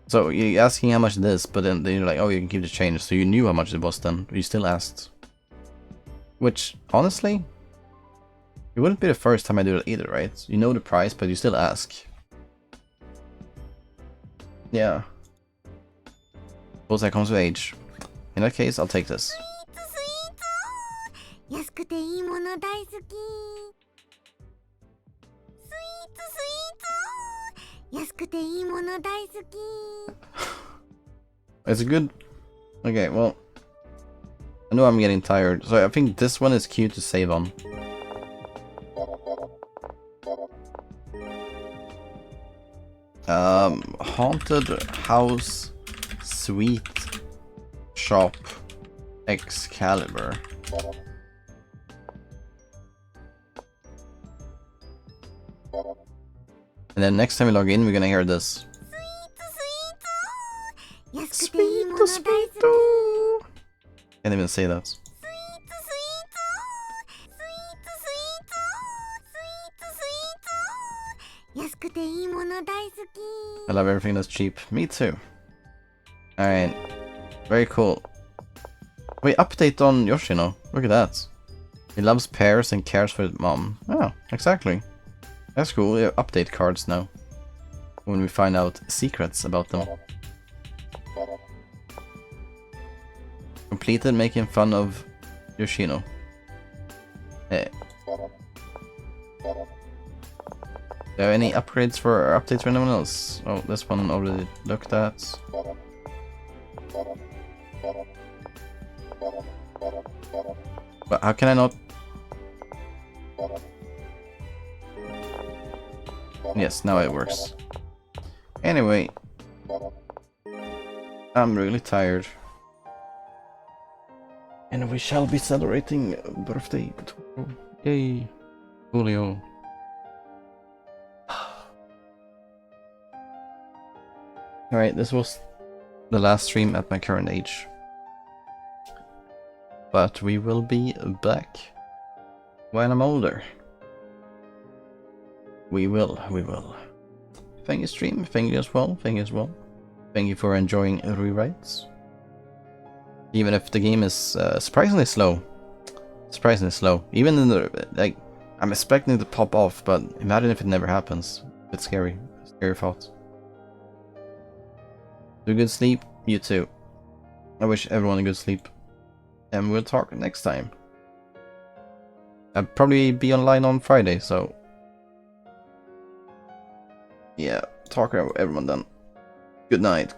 So you're asking how much it is, but then you're like, oh, you can keep the change. So you knew how much it was then, but you still asked. Which, honestly, it wouldn't be the first time I do that either, right? You know the price, but you still ask. Yeah. Suppose that comes with age. In that case, I'll take this. スイーツ安くていいもの大好き。スイーツスイーツ安くていいもの大好き。 It's good. Okay, well, I know I'm getting tired, so I think this one is cute to save on. Haunted House Sweet Shop Excalibur. And then next time we log in, we're gonna hear this. 安くていいもの大好き。 Can't even say that. スイーツスイーツスイーツスイーツスイーツスイーツ安くていいもの大好き。 I love everything that's cheap. Me too. Alright. Very cool. Wait, update on Yoshino. Look at that. He loves pears and cares for his mom. Oh, exactly. That's cool. We have update cards now. When we find out secrets about them. Completed making fun of Yoshino. Hey. Do you have any upgrades for or updates for anyone else? Oh, this one already looked at. But how can I not? Yes, now it works. Anyway, I'm really tired. And we shall be celebrating birthday tomorrow. Yay! Julio. Alright, this was the last stream at my current age. But we will be back when I'm older. We will. Thank you, stream. Thank you as well. Thank you for enjoying rewrites. Even if the game is surprisingly slow. Even in the, like, I'm expecting it to pop off, but imagine if it never happens. It's scary. Scary thought. Do good sleep. You too. I wish everyone a good sleep. And we'll talk next time. I'll probably be online on Friday, so... yeah, talk to everyone then. Good night.